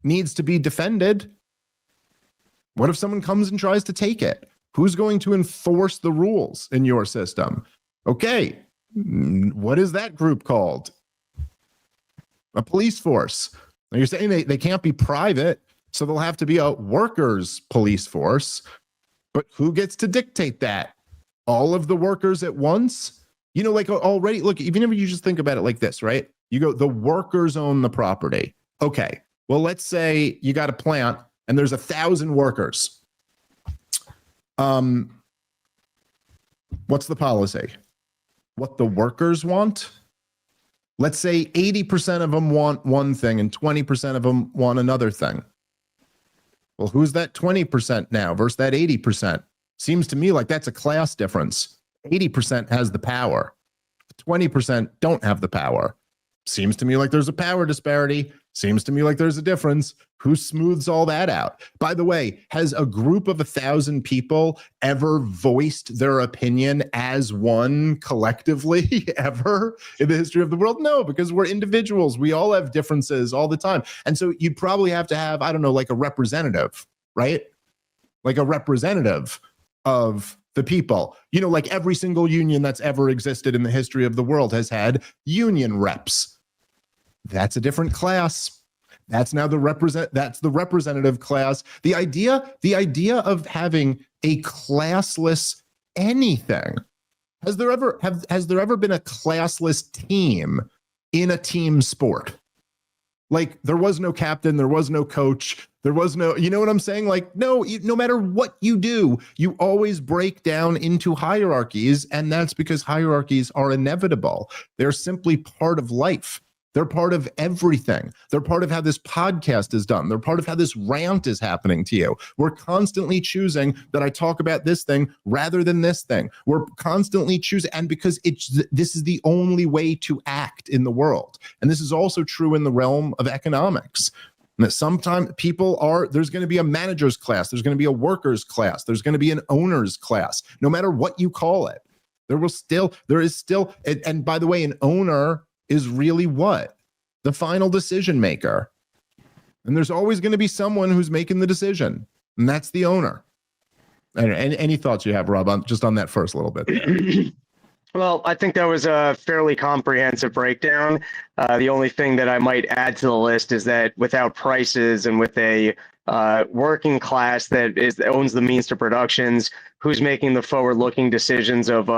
A: needs to be defended. What if someone comes and tries to take it? Who's going to enforce the rules in your system? Okay, what is that group called? A police force. Now you're saying they can't be private, so there'll have to be a workers' police force. But who gets to dictate that? All of the workers at once? Like already, look, even if you just think about it like this, right? You go, the workers own the property. Okay, well, let's say you got a plant and there's 1,000 workers. What's the policy? What the workers want? Let's say 80% of them want one thing and 20% of them want another thing. Well, who's that 20% now versus that 80%? Seems to me like that's a class difference. 80% has the power. 20% don't have the power. Seems to me like there's a power disparity. Seems to me like there's a difference. Who smooths all that out? By the way, has a group of 1,000 people ever voiced their opinion as one collectively ever in the history of the world? No, because we're individuals. We all have differences all the time. And so you'd probably have to have, I don't know, like a representative, right? Like a representative of the people. Like every single union that's ever existed in the history of the world has had union reps. That's a different class. That's now the representative class. The idea of having a classless anything. Has there ever been a classless team in a team sport? Like there was no captain, there was no coach, there was no, you know what I'm saying? Like, no, no matter what you do, you always break down into hierarchies. And that's because hierarchies are inevitable. They're simply part of life. They're part of everything. They're part of how this podcast is done. They're part of how this rant is happening to you. We're constantly choosing that I talk about this thing rather than this thing. We're constantly choosing, and because this is the only way to act in the world. And this is also true in the realm of economics. That sometimes there's going to be a manager's class, there's going to be a worker's class, there's going to be an owner's class. No matter what you call it, there is still, and by the way, an owner is really what? The final decision maker. And there's always going to be someone who's making the decision, and that's the owner. And any thoughts you have, Rob, on that first little bit there?
B: Well, I think that was a fairly comprehensive breakdown. The only thing that I might add to the list is that without prices and with a working class that owns the means to productions, who's making the forward-looking decisions of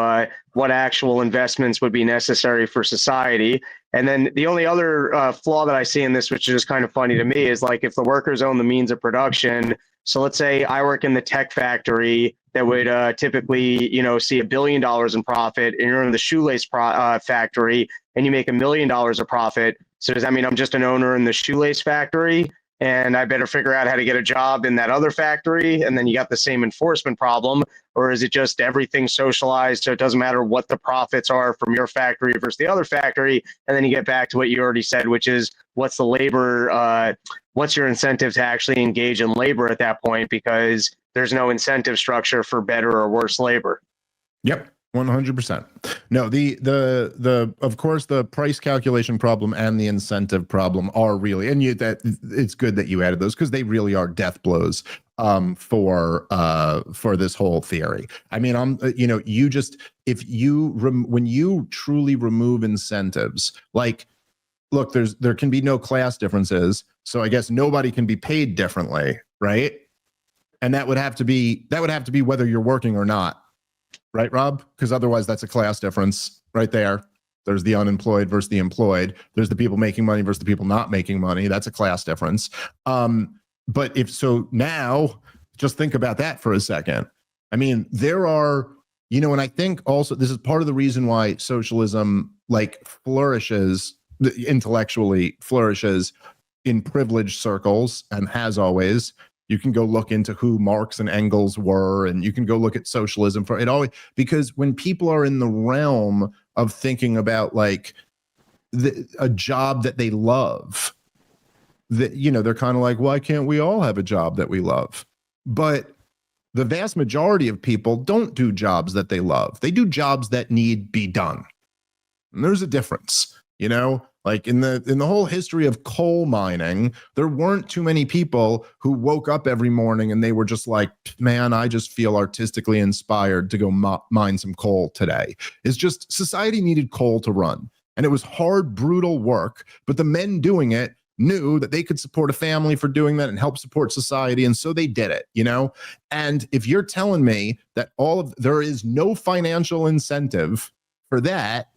B: what actual investments would be necessary for society. And then the only other flaw that I see in this, which is just kind of funny to me, is like if the workers own the means of production. So let's say I work in the tech factory that would typically, see $1 billion in profit, and you're in the shoelace factory and you make $1 million of profit. So does that mean I'm just an owner in the shoelace factory, and I better figure out how to get a job in that other factory, and then you got the same enforcement problem? Or is it just everything socialized, so it doesn't matter what the profits are from your factory versus the other factory? And then you get back to what you already said, which is what's the labor, what's your incentive to actually engage in labor at that point, because there's no incentive structure for better or worse labor.
A: Yep. 100%. No, the of course the price calculation problem and the incentive problem are really, and that it's good that you added those, because they really are death blows for this whole theory. I mean, when you truly remove incentives, like, look, there can be no class differences, so I guess nobody can be paid differently, right? And that would have to be whether you're working or not. Right, Rob? Because otherwise that's a class difference right there. There's the unemployed versus the employed. There's the people making money versus the people not making money. That's a class difference. But if so, now just think about that for a second. I mean, there are, and I think also this is part of the reason why socialism flourishes, intellectually flourishes in privileged circles, and has always. You can go look into who Marx and Engels were, and you can go look at socialism for it always, because when people are in the realm of thinking about a job that they love, they're kind of like, why can't we all have a job that we love? But the vast majority of people don't do jobs that they love. They do jobs that need be done. And there's a difference, Like in the whole history of coal mining, there weren't too many people who woke up every morning and they were just like, man, I just feel artistically inspired to go mine some coal today. It's just society needed coal to run. And it was hard, brutal work. But the men doing it knew that they could support a family for doing that and help support society. And so they did it, And if you're telling me that there is no financial incentive for that,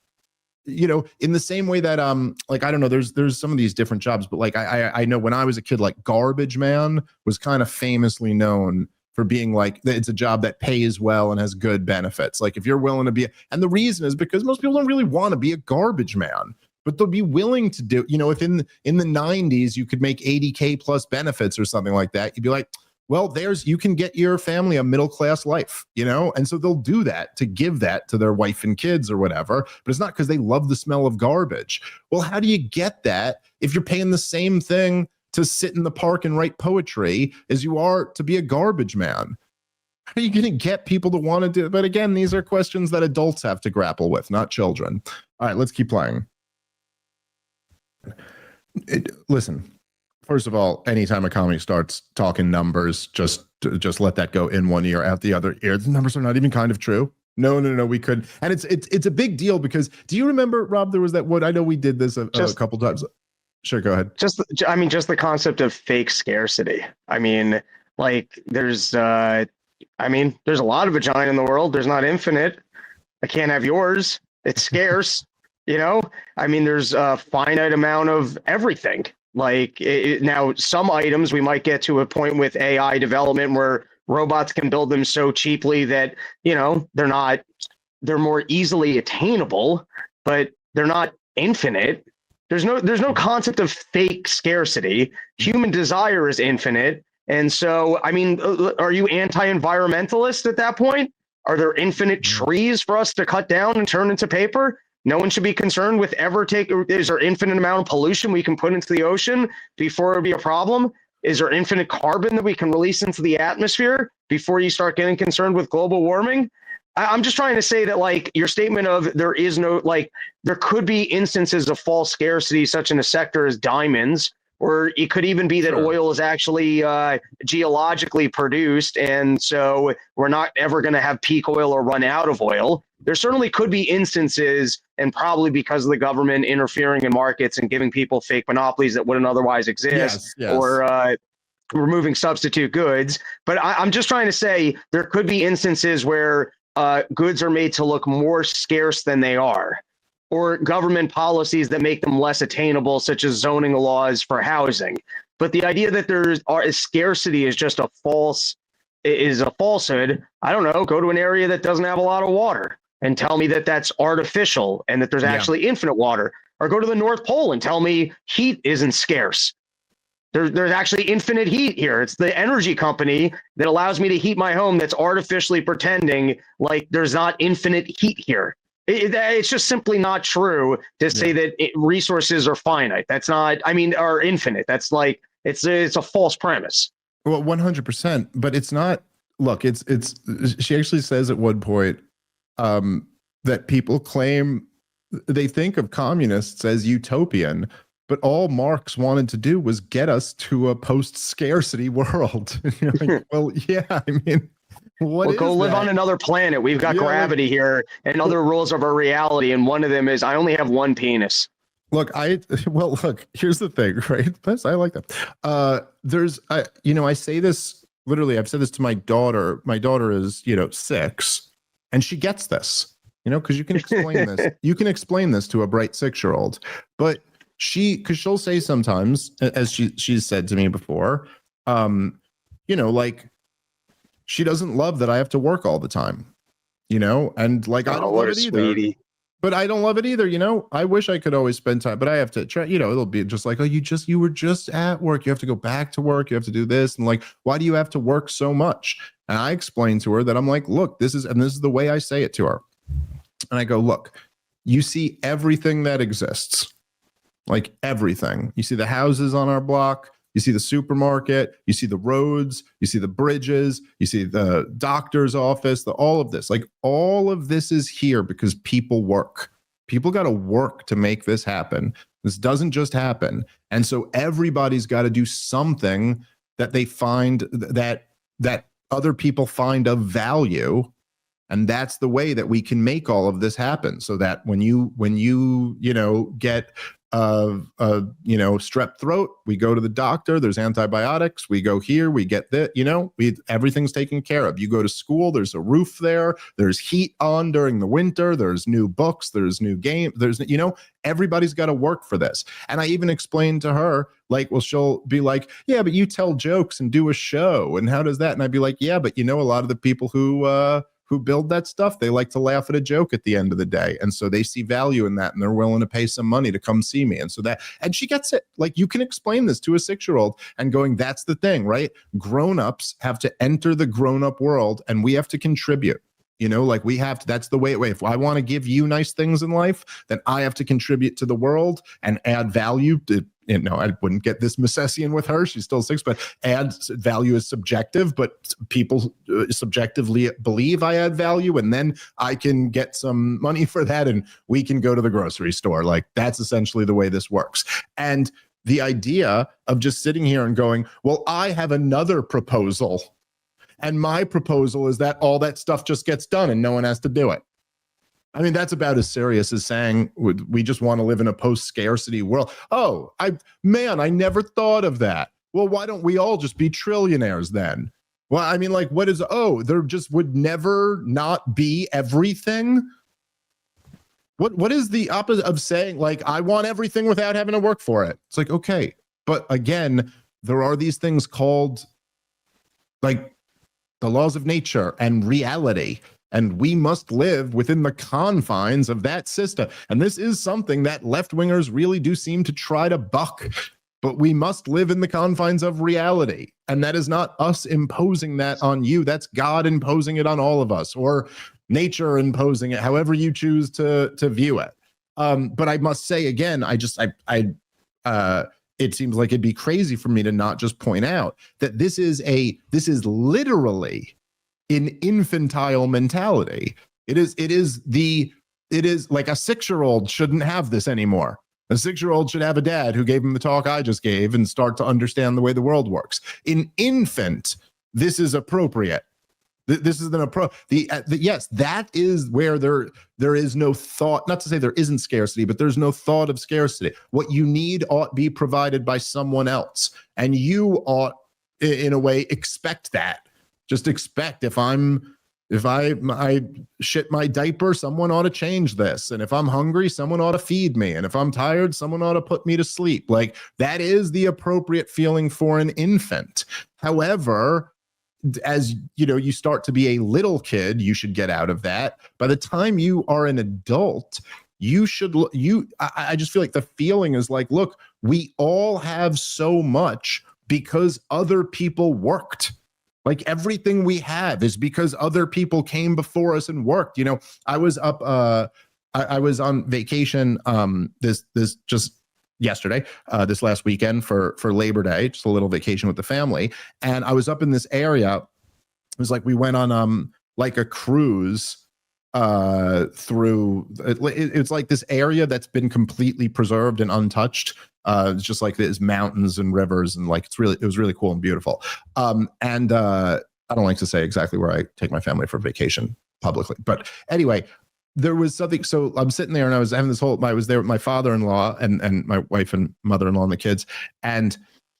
A: in the same way that I don't know, there's some of these different jobs, but I know when I was a kid, garbage man was kind of famously known for being it's a job that pays well and has good benefits. If you're willing to be, and the reason is because most people don't really want to be a garbage man, but they'll be willing to do, if in the 90s you could make 80K plus benefits or something like that, you'd be like, well, you can get your family a middle-class life, And so they'll do that to give that to their wife and kids or whatever, but it's not because they love the smell of garbage. Well, how do you get that if you're paying the same thing to sit in the park and write poetry as you are to be a garbage man? How are you going to get people to want to do it? But again, these are questions that adults have to grapple with, not children. All right, let's keep playing. Listen. First of all, anytime a comic starts talking numbers, just let that go in one ear, out the other ear. The numbers are not even kind of true. No, we could. And it's a big deal because, do you remember, Rob, there was that one, I know we did this a couple times. Sure, go ahead. Just
B: the concept of fake scarcity. There's a lot of vagina in the world. There's not infinite. I can't have yours. It's scarce. There's a finite amount of everything. Like now, some items we might get to a point with AI development where robots can build them so cheaply that, they're more easily attainable, but they're not infinite. There's no concept of fake scarcity. Human desire is infinite. And so, I mean, are you anti-environmentalist at that point? Are there infinite trees for us to cut down and turn into paper? No one should be concerned with is there infinite amount of pollution we can put into the ocean before it would be a problem? Is there infinite carbon that we can release into the atmosphere before you start getting concerned with global warming? I'm just trying to say that, like, your statement of there could be instances of false scarcity, such in a sector as diamonds, or it could even be that oil is actually geologically produced, and so we're not ever going to have peak oil or run out of oil. There certainly could be instances, and probably because of the government interfering in markets and giving people fake monopolies that wouldn't otherwise exist, or removing substitute goods. But I'm just trying to say there could be instances where goods are made to look more scarce than they are, or government policies that make them less attainable, such as zoning laws for housing. But the idea that scarcity is just a falsehood. I don't know. Go to an area that doesn't have a lot of water and tell me that that's artificial and that there's actually infinite water. Or go to the North Pole and tell me heat isn't scarce. There's actually infinite heat here. It's the energy company that allows me to heat my home that's artificially pretending like there's not infinite heat here. It's just simply not true to say that resources are finite. That's not, are infinite. That's like, it's a false premise.
A: Well, 100%, but it's not, look, she actually says at one point that people claim, they think of communists as utopian, but all Marx wanted to do was get us to a post-scarcity world. Well, yeah, we'll
B: go live on another planet. We've got gravity here and other rules of our reality. And one of them is I only have one penis.
A: Look, here's the thing, right? I like that. I say this, literally, I've said this to my daughter. My daughter is, 6, and she gets this, because you can explain this. You can explain this to a bright 6-year-old, but because she'll say sometimes, as she's said to me before, like, she doesn't love that I have to work all the time, and like, I don't love it either. Sweetie. But I don't love it either, I wish I could always spend time, but I have to try, it'll be just like, you were just at work. You have to go back to work. You have to do this. And like, why do you have to work so much? And I explained to her that I'm like, look, this is the way I say it to her. And I go, look, you see everything that exists, like everything. You see the houses on our block. You see the supermarket, you see the roads, you see the bridges, you see the doctor's office, all of this. Like, all of this is here because people work. People got to work to make this happen. This doesn't just happen. And so everybody's got to do something that they find that other people find of value. And that's the way that we can make all of this happen. So that when you get strep throat, we go to the doctor, there's antibiotics, we go here, we get that, everything's taken care of. You go to school, there's a roof there, there's heat on during the winter, there's new books, there's new game, there's, everybody's got to work for this. And I even explained to her, like, well, she'll be like, yeah, but you tell jokes and do a show, and how does that? And I'd be like, yeah, but a lot of the people who build that stuff, they like to laugh at a joke at the end of the day. And so they see value in that, and they're willing to pay some money to come see me. And so and she gets it. Like, you can explain this to a 6-year-old and going, that's the thing, right? Grown-ups have to enter the grown-up world, and we have to contribute. We have to, that's the way. If I want to give you nice things in life, then I have to contribute to the world and add value to, I wouldn't get this Misesian with her. She's still 6, but value is subjective, but people subjectively believe I add value, and then I can get some money for that, and we can go to the grocery store. Like, that's essentially the way this works. And the idea of just sitting here and going, well, I have another proposal, and my proposal is that all that stuff just gets done and no one has to do it. That's about as serious as saying we just want to live in a post-scarcity world. Oh, I never thought of that. Well, why don't we all just be trillionaires then? Well, there just would never not be everything? What is the opposite of saying, like, I want everything without having to work for it? It's like, okay, But again, there are these things called like the laws of nature and reality. And we must live within the confines of that system. And this is something that left-wingers really do seem to try to buck. But we must live in the confines of reality. And that is not us imposing that on you. That's God imposing it on all of us, or nature imposing it, however you choose to view it. But I must say again, it seems like it'd be crazy for me to not just point out that this is literally an infantile mentality. It is like a 6-year-old shouldn't have this anymore. A 6-year-old should have a dad who gave him the talk I just gave and start to understand the way the world works. An infant, this is appropriate. This is an approach. Yes, that is where there is no thought. Not to say there isn't scarcity, but there's no thought of scarcity. What you need ought be provided by someone else, and you ought, in a way, expect that. Just expect if I shit my diaper, someone ought to change this. And if I'm hungry, someone ought to feed me. And if I'm tired, someone ought to put me to sleep. Like, that is the appropriate feeling for an infant. However, as you start to be a little kid, you should get out of that. By the time you are an adult, I just feel like the feeling is like, look, we all have so much because other people worked. Like, everything we have is because other people came before us and worked. I was up, I was on vacation this just yesterday, this last weekend for Labor Day, just a little vacation with the family. And I was up in this area. It was like we went on like a cruise through, it's like this area that's been completely preserved and untouched. It's just like there's mountains and rivers, and like it was really cool and beautiful. And I don't like to say exactly where I take my family for vacation publicly, but anyway, there was something. So I'm sitting there and I was having I was there with my father-in-law and my wife and mother-in-law and the kids, and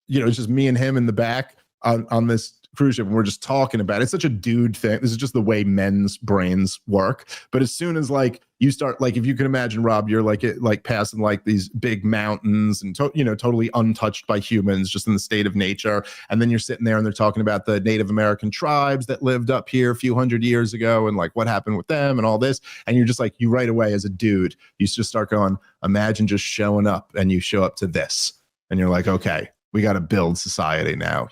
A: it's just me and him in the back on this cruise ship, and we're just talking about it. It's such a dude thing. This is just the way men's brains work. But as soon as like you start, like, if you can imagine, Rob, you're like passing like these big mountains and totally untouched by humans, just in the state of nature. And then you're sitting there and they're talking about the Native American tribes that lived up here a few hundred years ago and like what happened with them and all this. And you're just like, you right away as a dude, you just start going, imagine just showing up, and you show up to this and you're like, okay, we got to build society now,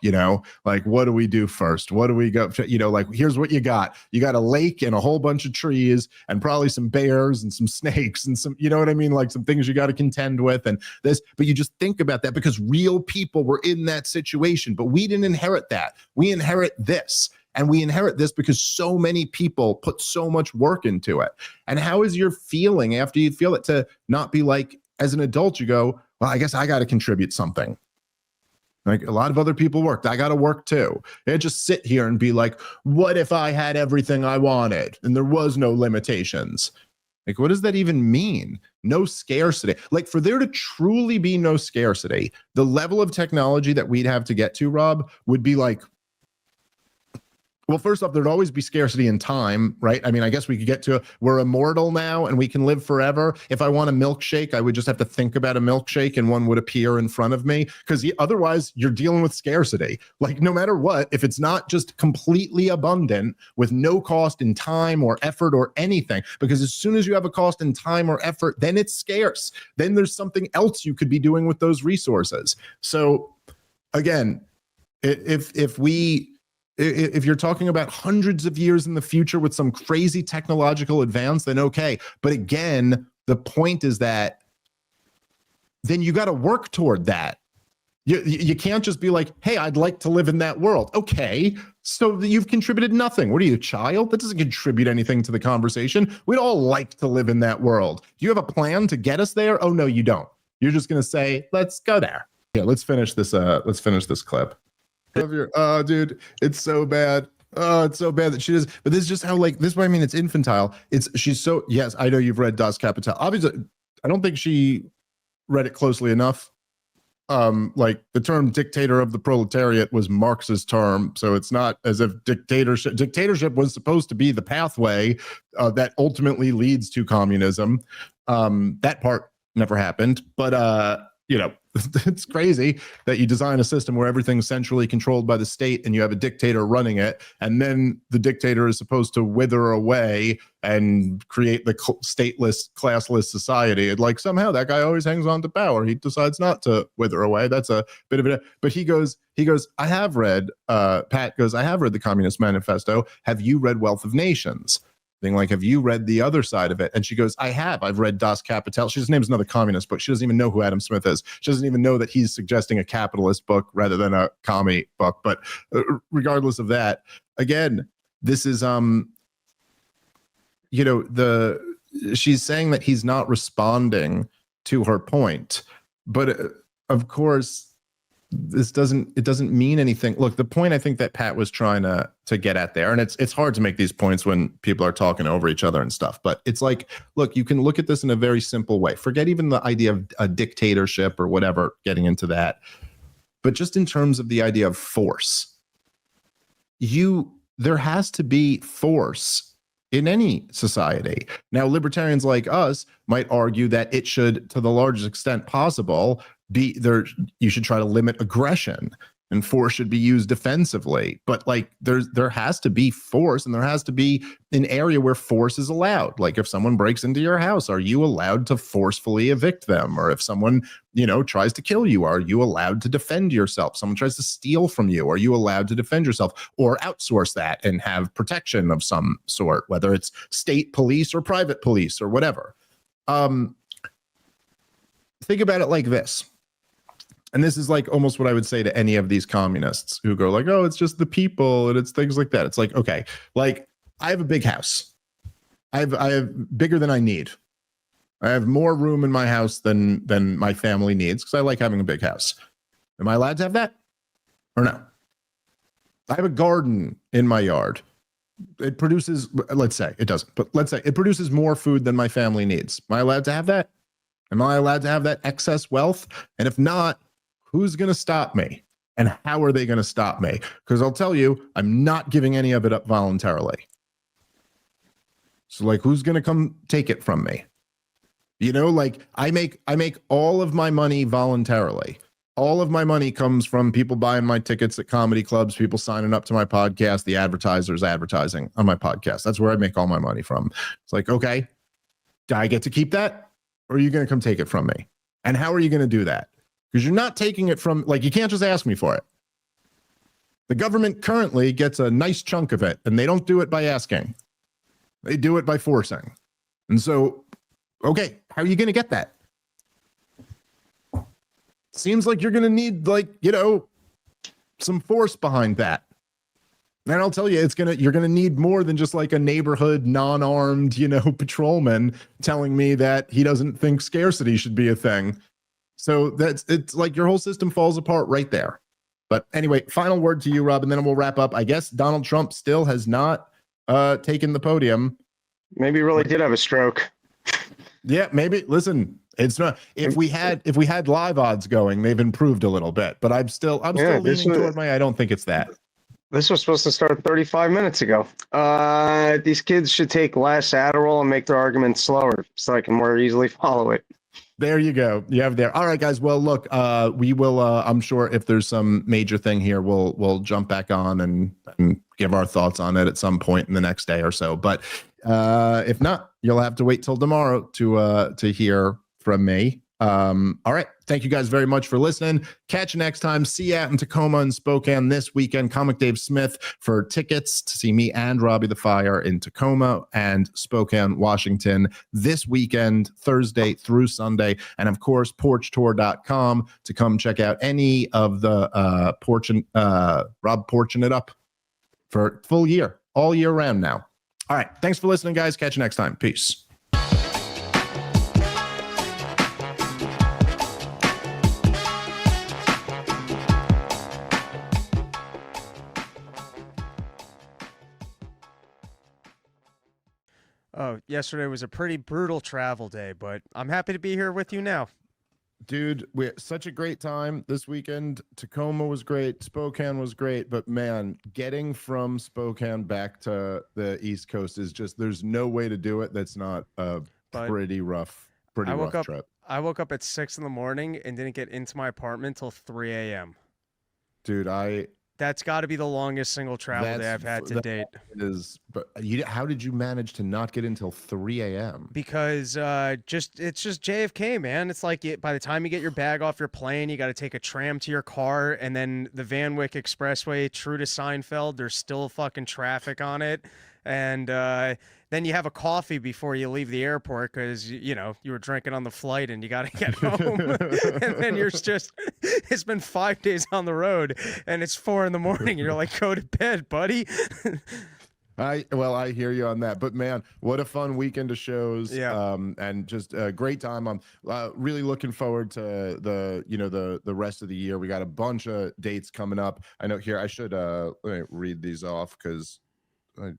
A: like, what do we do first? What do we go, like, here's what you got. You got a lake and a whole bunch of trees and probably some bears and some snakes and some, what I mean? Like some things you got to contend with and this, but you just think about that because real people were in that situation, but we didn't inherit that. We inherit this. And we inherit this because so many people put so much work into it. And how is your feeling after you feel it to not be like, as an adult, you go, well, I guess I got to contribute something. Like, a lot of other people worked. I got to work too. And just sit here and be like, what if I had everything I wanted and there was no limitations? Like, what does that even mean? No scarcity. Like, for there to truly be no scarcity, the level of technology that we'd have to get to, Rob, would be like, well, first off, there'd always be scarcity in time, right? I mean, I guess we could get to, we're immortal now and we can live forever. If I want a milkshake, I would just have to think about a milkshake and one would appear in front of me, because otherwise you're dealing with scarcity. Like, no matter what, if it's not just completely abundant with no cost in time or effort or anything, because as soon as you have a cost in time or effort, then it's scarce. Then there's something else you could be doing with those resources. So again, if you're talking about hundreds of years in the future with some crazy technological advance, then okay. But again, the point is that then you got to work toward that. You can't just be like, hey, I'd like to live in that world. Okay, so you've contributed nothing. What are you, a child? That doesn't contribute anything to the conversation. We'd all like to live in that world. Do you have a plan to get us there? Oh, no, you don't. You're just going to say, let's go there. Yeah, let's finish this clip. Dude, it's so bad. Oh, it's so bad that she does. But this is just how, like, this is what I mean. It's infantile. She's so, yes, I know you've read Das Kapital. Obviously, I don't think she read it closely enough. Like, the term dictator of the proletariat was Marx's term. So it's not as if dictatorship was supposed to be the pathway that ultimately leads to communism. That part never happened. But, it's crazy that you design a system where everything's centrally controlled by the state and you have a dictator running it, and then the dictator is supposed to wither away and create the stateless, classless society. And like somehow that guy always hangs on to power. He decides not to wither away. That's a bit of it. But he goes, I have read, Pat goes, I have read the Communist Manifesto. Have you read Wealth of Nations? Thing like, have you read the other side of it? And she goes, I have. I've read Das Kapital. She just names another communist book. She doesn't even know who Adam Smith is. She doesn't even know that he's suggesting a capitalist book rather than a commie book. But regardless of that, again, this is she's saying that he's not responding to her point. But of course, it doesn't mean anything. Look, the point I think that Pat was trying to get at there, and it's hard to make these points when people are talking over each other and stuff, but it's like, look, you can look at this in a very simple way. Forget even the idea of a dictatorship or whatever, getting into that. But just in terms of the idea of force, there has to be force in any society. Now, libertarians like us might argue that it should, to the largest extent possible, be there. You should try to limit aggression, and force should be used defensively. But like, there has to be force, and there has to be an area where force is allowed. Like, if someone breaks into your house, are you allowed to forcefully evict them? Or if someone, tries to kill you, are you allowed to defend yourself? Someone tries to steal from you, are you allowed to defend yourself or outsource that and have protection of some sort, whether it's state police or private police or whatever? Think about it like this. And this is like almost what I would say to any of these communists who go like, oh, it's just the people and it's things like that. It's like, okay, like I have a big house. I have bigger than I need. I have more room in my house than my family needs because I like having a big house. Am I allowed to have that or no? I have a garden in my yard. It produces, let's say it doesn't, but let's say it produces more food than my family needs. Am I allowed to have that? Am I allowed to have that excess wealth? And if not, who's going to stop me? And how are they going to stop me? Because I'll tell you, I'm not giving any of it up voluntarily. So like, who's going to come take it from me? Like I make all of my money voluntarily. All of my money comes from people buying my tickets at comedy clubs, people signing up to my podcast, the advertisers advertising on my podcast. That's where I make all my money from. It's like, okay, do I get to keep that? Or are you going to come take it from me? And how are you going to do that? Because you're not taking it from, like, you can't just ask me for it. The government currently gets a nice chunk of it, and they don't do it by asking. They do it by forcing. And so, okay, how are you going to get that? Seems like you're going to need, like, some force behind that. And I'll tell you, you're going to need more than just like a neighborhood non-armed, patrolman telling me that he doesn't think scarcity should be a thing. So it's like your whole system falls apart right there. But anyway, final word to you, Rob, and then we'll wrap up. I guess Donald Trump still has not taken the podium. Maybe he really
B: did have a stroke.
A: Yeah, maybe. Listen, it's not. If we had live odds going, they've improved a little bit. But I'm still leaning toward I don't think it's that.
B: This was supposed to start 35 minutes ago. These kids should take less Adderall and make their arguments slower so I can more easily follow it.
A: There you go. You have there. All right, guys. Well, look, we will, I'm sure if there's some major thing here, we'll jump back on and give our thoughts on it at some point in the next day or so. But if not, you'll have to wait till tomorrow to hear from me. All right. Thank you guys very much for listening. Catch you next time. See you out in Tacoma and Spokane this weekend. Comic Dave Smith for tickets to see me and Robbie the Fire in Tacoma and Spokane, Washington this weekend, Thursday through Sunday. And of course, porchtour.com to come check out any of the Rob porching it up for full year, all year round now. All right. Thanks for listening, guys. Catch you next time. Peace.
E: Oh, yesterday was a pretty brutal travel day, but I'm happy to be here with you now.
A: Dude, we had such a great time this weekend. Tacoma was great. Spokane was great. But man, getting from Spokane back to the East Coast is just, there's no way to do it that's not a pretty rough trip.
E: I woke up at 6 in the morning and didn't get into my apartment till 3 a.m.
A: Dude,
E: That's got to be the longest single travel day I've had to date.
A: but how did you manage to not get until 3 a.m.?
E: Because it's just JFK, man. It's like by the time you get your bag off your plane, you got to take a tram to your car, and then the Van Wyck Expressway, true to Seinfeld, there's still fucking traffic on it. And then you have a coffee before you leave the airport because, you were drinking on the flight and you got to get home. And then it's been 5 days on the road and it's 4 in the morning. And you're like, go to bed, buddy.
A: I hear you on that, but man, what a fun weekend of shows.
E: Yeah.
A: And just a great time. I'm really looking forward to the rest of the year. We got a bunch of dates coming up. I know here, I should let me read these off because I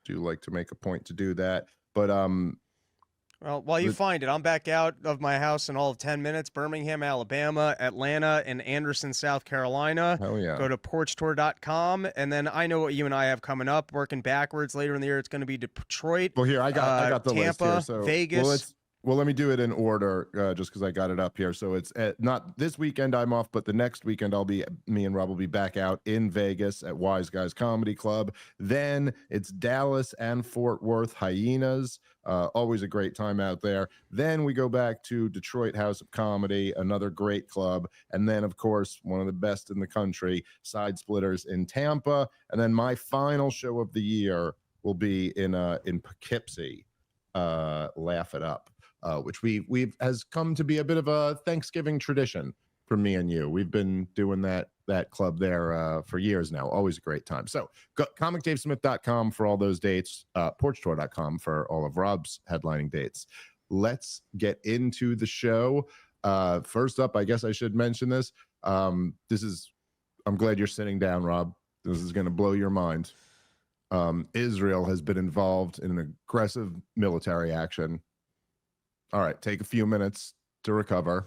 A: do like to make a point to do that. But
E: well, while you find it, I'm back out of my house in all of 10 minutes. Birmingham, Alabama, Atlanta, and Anderson, South Carolina.
A: Hell yeah.
E: Go to porchtour.com. And then I know what you and I have coming up. Working backwards later in the year, it's going to be Detroit.
A: Well, here, I got the
E: Tampa,
A: list here. So,
E: Vegas.
A: Well, let me do it in order, just because I got it up here. So it's not this weekend I'm off, but the next weekend me and Rob will be back out in Vegas at Wise Guys Comedy Club. Then it's Dallas and Fort Worth Hyenas. Always a great time out there. Then we go back to Detroit House of Comedy, another great club. And then, of course, one of the best in the country, Side Splitters in Tampa. And then my final show of the year will be in Poughkeepsie, Laugh It Up. Which we've has come to be a bit of a Thanksgiving tradition for me and you. We've been doing that club there for years now. Always a great time. So go comicdavesmith.com for all those dates, porchtour.com for all of Rob's headlining dates. Let's get into the show. First up, I guess I should mention this. I'm glad you're sitting down, Rob. This is going to blow your mind. Israel has been involved in an aggressive military action. All right, take a few minutes to recover.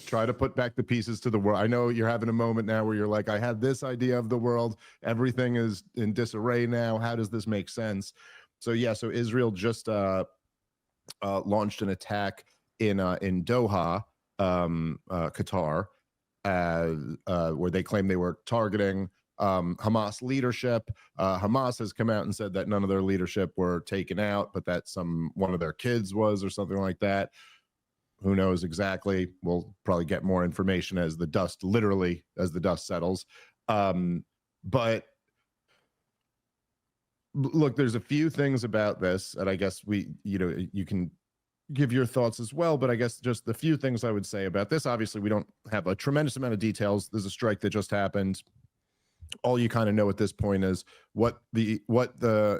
A: Try to put back the pieces to the world. I know you're having a moment now where you're like, I had this idea of the world. Everything is in disarray now. How does this make sense? So Israel just launched an attack in Doha, Qatar, where they claim they were targeting Hamas leadership. Hamas has come out and said that none of their leadership were taken out, but that one of their kids was, or something like that. Who knows exactly? We'll probably get more information as the dust settles. But look, there's a few things about this, and I guess you can give your thoughts as well, but I guess just the few things I would say about this. Obviously, we don't have a tremendous amount of details. There's a strike that just happened. All you kind of know at this point is what the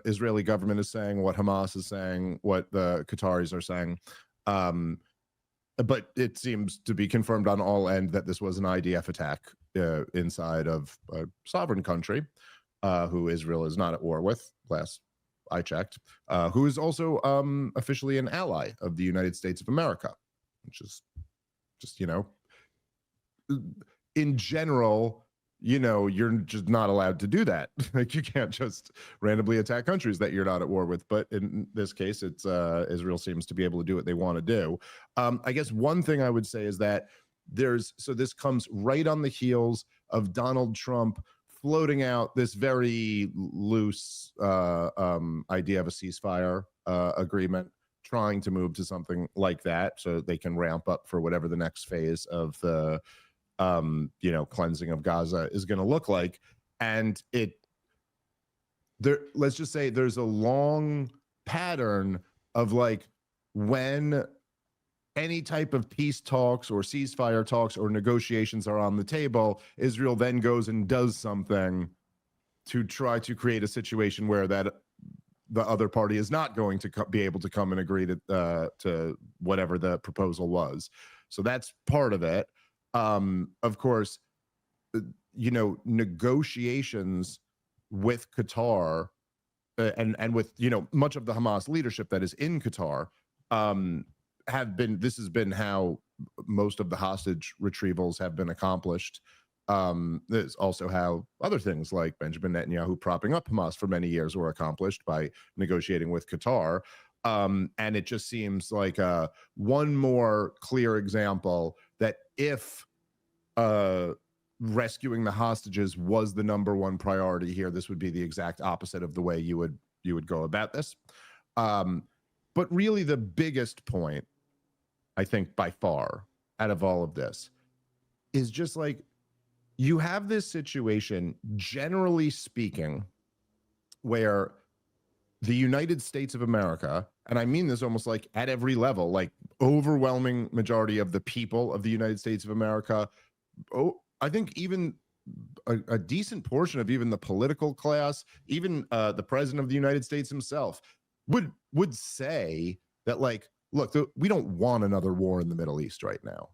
A: Israeli government is saying, what Hamas is saying, what the Qataris are saying. But it seems to be confirmed on all ends that this was an IDF attack inside of a sovereign country who Israel is not at war with, last I checked, who is also officially an ally of the United States of America, which is just, in general, you're just not allowed to do that. Like, you can't just randomly attack countries that you're not at war with. But in this case, it's Israel seems to be able to do what they want to do. I guess one thing I would say is that this comes right on the heels of Donald Trump floating out this very loose idea of a ceasefire agreement, trying to move to something like that so they can ramp up for whatever the next phase of the cleansing of Gaza is going to look like. And let's just say there's a long pattern of, like, when any type of peace talks or ceasefire talks or negotiations are on the table, Israel then goes and does something to try to create a situation where that the other party is not going to be able to come and agree to whatever the proposal was. So that's part of it. Of course, negotiations with Qatar and with, much of the Hamas leadership that is in Qatar this has been how most of the hostage retrievals have been accomplished. This is also how other things like Benjamin Netanyahu propping up Hamas for many years were accomplished, by negotiating with Qatar. And it just seems like one more clear example that if rescuing the hostages was the number one priority here, this would be the exact opposite of the way you would go about this. But really the biggest point, I think by far out of all of this, is just like, you have this situation, generally speaking, where the United States of America, and I mean this almost like at every level, like overwhelming majority of the people of the United States of America, I think even a decent portion of even the political class, even the president of the United States himself would say that, like, look, we don't want another war in the Middle East right now.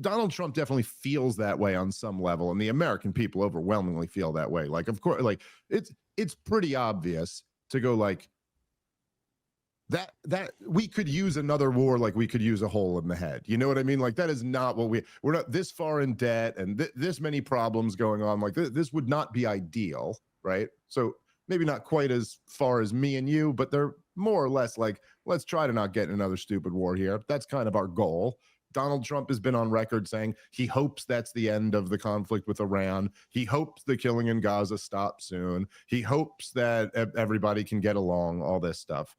A: Donald Trump definitely feels that way on some level, and the American people overwhelmingly feel that way. Like, of course, like it's pretty obvious to go like that we could use another war, like we could use a hole in the head. You know what I mean? Like, that is not what we're not this far in debt and this many problems going on. Like this would not be ideal, right? So maybe not quite as far as me and you, but they're more or less like, let's try to not get in another stupid war here. That's kind of our goal. Donald Trump has been on record saying he hopes that's the end of the conflict with Iran. He hopes the killing in Gaza stops soon. He hopes that everybody can get along, all this stuff.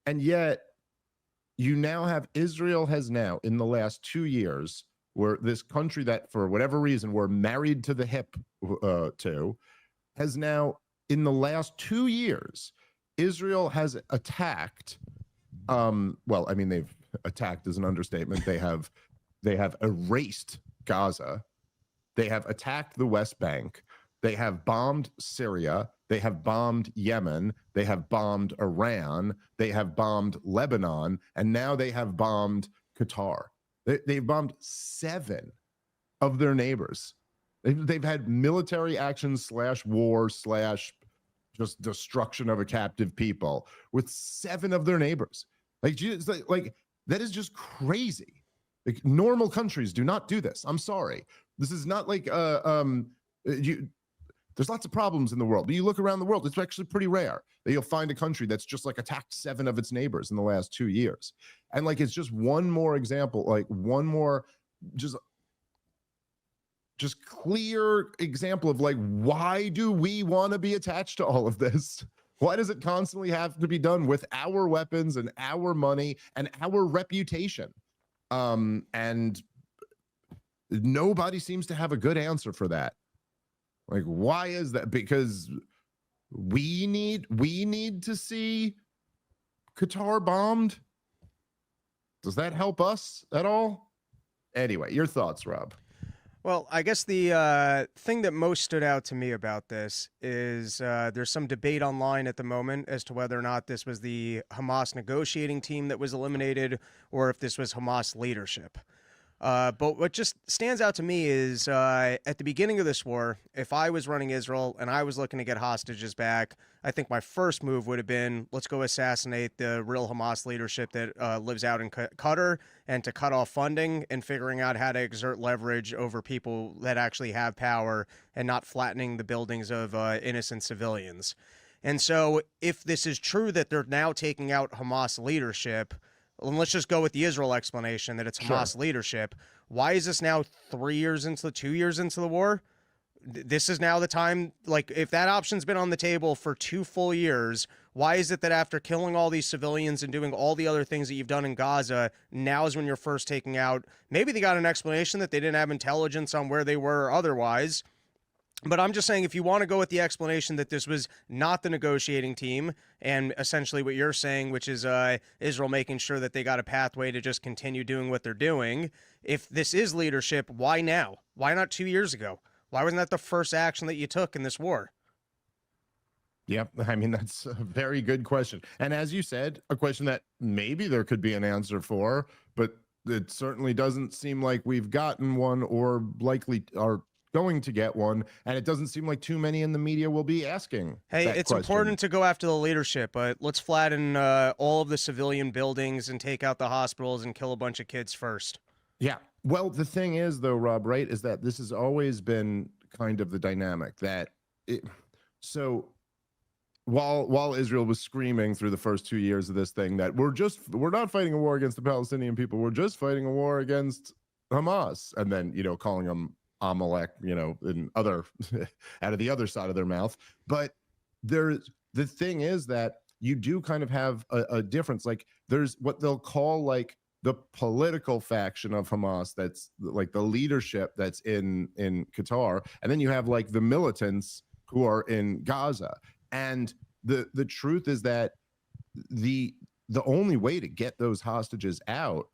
A: And yet you now have Israel has now, in the last 2 years, where this country that for whatever reason we're married to the hip to, has now, in the last 2 years, Israel has attacked, well, I mean, they've attacked is an understatement. They have erased Gaza. They have attacked the West Bank. They have bombed Syria. They have bombed Yemen. They have bombed Iran. They have bombed Lebanon. And now they have bombed Qatar. They've bombed 7 of their neighbors. They've had military actions / war / just destruction of a captive people with 7 of their neighbors. Like that is just crazy. Like, normal countries do not do this. I'm sorry. This is not like there's lots of problems in the world, but you look around the world, it's actually pretty rare that you'll find a country that's just like attacked 7 of its neighbors in the last 2 years. And like, it's just one more example, like one more just clear example of like, why do we want to be attached to all of this? Why does it constantly have to be done with our weapons and our money and our reputation? And nobody seems to have a good answer for that. Like, why is that? Because we need to see Qatar bombed. Does that help us at all? Anyway, your thoughts, Rob.
E: Well, I guess the thing that most stood out to me about this is there's some debate online at the moment as to whether or not this was the Hamas negotiating team that was eliminated or if this was Hamas leadership. But what just stands out to me is at the beginning of this war, if I was running Israel and I was looking to get hostages back, I think my first move would have been, let's go assassinate the real Hamas leadership that lives out in Qatar, and to cut off funding and figuring out how to exert leverage over people that actually have power and not flattening the buildings of innocent civilians. And so if this is true that they're now taking out Hamas leadership, and let's just go with the Israel explanation that it's Hamas leadership. Why is this now 2 years into the war? This is now the time, like, if that option's been on the table for 2 full years, why is it that after killing all these civilians and doing all the other things that you've done in Gaza, now is when you're first taking out? Maybe they got an explanation that they didn't have intelligence on where they were or otherwise. But I'm just saying, if you want to go with the explanation that this was not the negotiating team, and essentially what you're saying, which is Israel making sure that they got a pathway to just continue doing what they're doing, if this is leadership, why now? Why not 2 years ago? Why wasn't that the first action that you took in this war?
A: Yep. I mean, that's a very good question. And as you said, a question that maybe there could be an answer for, but it certainly doesn't seem like we've gotten one or likely are going to get one, and it doesn't seem like too many in the media will be asking.
E: Hey, it's important to go after the leadership, but let's flatten all of the civilian buildings and take out the hospitals and kill a bunch of kids first.
A: Yeah. Well, the thing is, though, Rob, right, is that this has always been kind of the dynamic that so while Israel was screaming through the first 2 years of this thing that we're not fighting a war against the Palestinian people, we're just fighting a war against Hamas, and then calling them Amalek, and other out of the other side of their mouth. But the thing is that you do kind of have a difference. Like there's what they'll call like the political faction of Hamas, that's like the leadership that's in Qatar, and then you have like the militants who are in Gaza. And the truth is that the only way to get those hostages out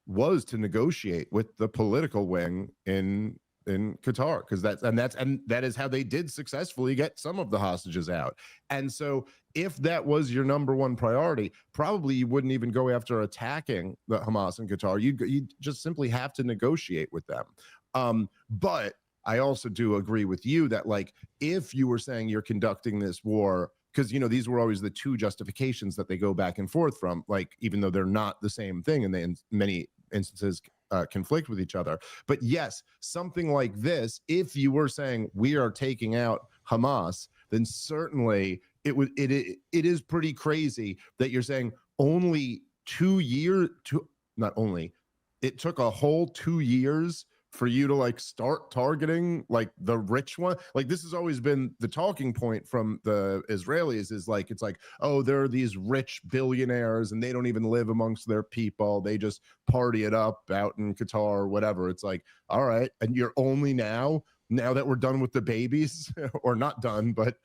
A: was to negotiate with the political wing in Qatar, because that is how they did successfully get some of the hostages out. And so if that was your number one priority, probably you wouldn't even go after attacking the Hamas in Qatar. You just simply have to negotiate with them. But I also do agree with you that, like, if you were saying you're conducting this war, because these were always the two justifications that they go back and forth from, like, even though they're not the same thing and they in many instances conflict with each other. But yes, something like this, if you were saying we are taking out Hamas, then certainly it is pretty crazy that you're saying only 2 years to not only it took a whole 2 years for you to like start targeting like the rich one. Like this has always been the talking point from the Israelis, is like, it's like, oh, there are these rich billionaires and they don't even live amongst their people. They just party it up out in Qatar or whatever. It's like, all right. And you're only now that we're done with the babies or not done, but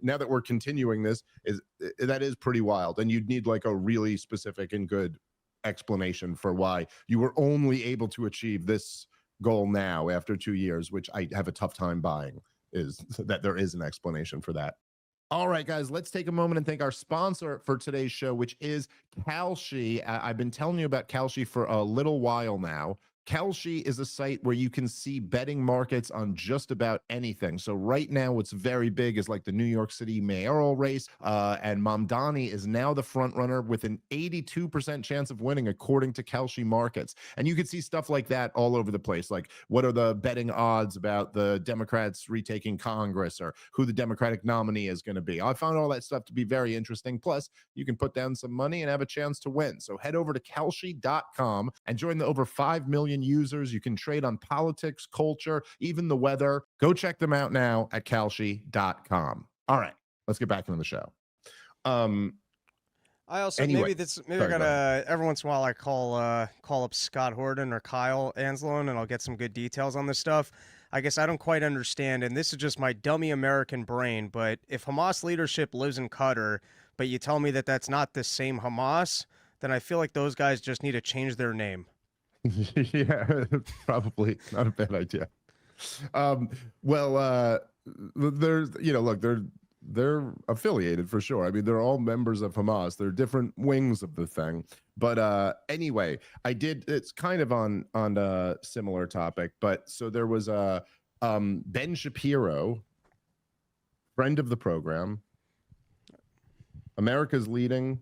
A: now that we're continuing this, that is pretty wild. And you'd need like a really specific and good explanation for why you were only able to achieve this goal now after 2 years, which I have a tough time buying, is that there is an explanation for that. All right, guys, let's take a moment and thank our sponsor for today's show, which is Kalshi. I've been telling you about Kalshi for a little while now. Kalshi is a site where you can see betting markets on just about anything. So right now, what's very big is like the New York City mayoral race, and Mamdani is now the front runner with an 82% chance of winning, according to Kalshi Markets. And you can see stuff like that all over the place. Like, what are the betting odds about the Democrats retaking Congress, or who the Democratic nominee is going to be? I found all that stuff to be very interesting. Plus, you can put down some money and have a chance to win. So head over to Kalshi.com and join the over 5 million users. You can trade on politics, culture, even the weather. Go check them out now at Kalshi.com. All right, let's get back into the show.
E: I also
A: Anyway,
E: maybe I gotta every once in a while I call up Scott Horton or Kyle Anslone, and I'll get some good details on this stuff. I guess I don't quite understand, and this is just my dummy American brain, but if Hamas leadership lives in Qatar, but you tell me that that's not the same Hamas, then I feel like those guys just need to change their name.
A: Yeah, probably not a bad idea. There's, look, they're affiliated for sure. I mean, they're all members of Hamas. They're different wings of the thing. But anyway, it's kind of on a similar topic. But so there was Ben Shapiro, friend of the program, America's leading,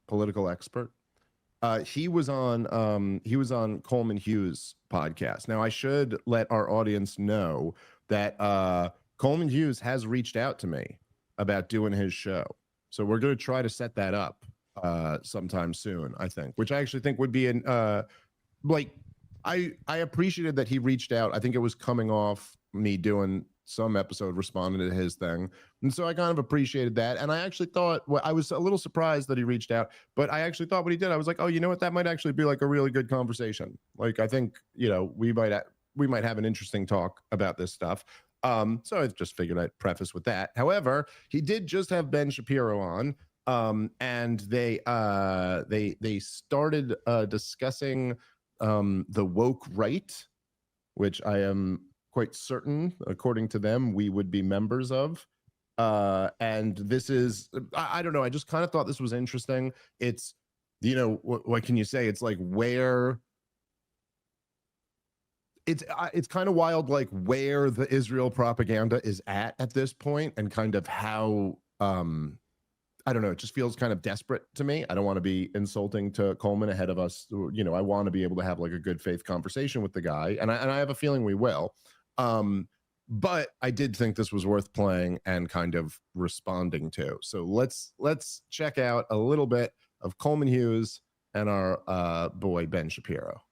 A: political expert. He was on Coleman Hughes' podcast. Now, I should let our audience know that Coleman Hughes has reached out to me about doing his show. So we're going to try to set that up sometime soon, I think, which I actually think would be I appreciated that he reached out. I think it was coming off me doing some episode responding to his thing. And so I kind of appreciated that. And I actually thought, I was a little surprised that he reached out, but I actually thought what he did, I was like, oh, you know what? That might actually be like a really good conversation. Like, I think, we might have an interesting talk about this stuff. So I just figured I'd preface with that. However, he did just have Ben Shapiro on, and they started discussing the woke right, which I am quite certain, according to them, we would be members of. And this is, I don't know, I just kind of thought this was interesting. It's, what can you say? It's like where, it's kind of wild, like where the Israel propaganda is at this point, and kind of how, I don't know, it just feels kind of desperate to me. I don't want to be insulting to Coleman ahead of us. I want to be able to have like a good faith conversation with the guy. And I have a feeling we will. But I did think this was worth playing and kind of responding to. So let's check out a little bit of Coleman Hughes and our boy Ben Shapiro.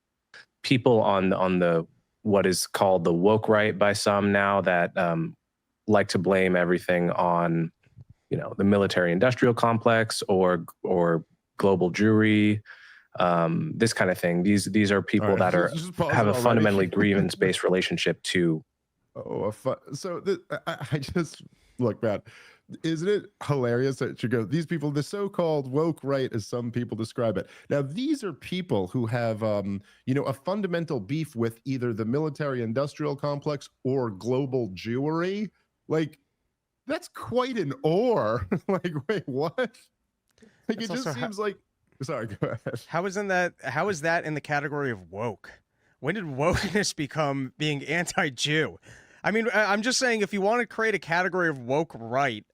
F: People on the what is called the woke right by some now that like to blame everything on, the military industrial complex or global Jewry, this kind of thing. These are people that are have a fundamentally grievance-based relationship to.
A: I just look, Matt. Isn't it hilarious that you go, these people, the so-called woke right, as some people describe it. Now, these are people who have, a fundamental beef with either the military-industrial complex or global Jewry. Like, that's quite an or. Like, wait, what? Like, it just seems like. Sorry, go ahead.
E: How is that in the category of woke? When did wokeness become being anti-Jew? I mean, I'm just saying, if you want to create a category of woke right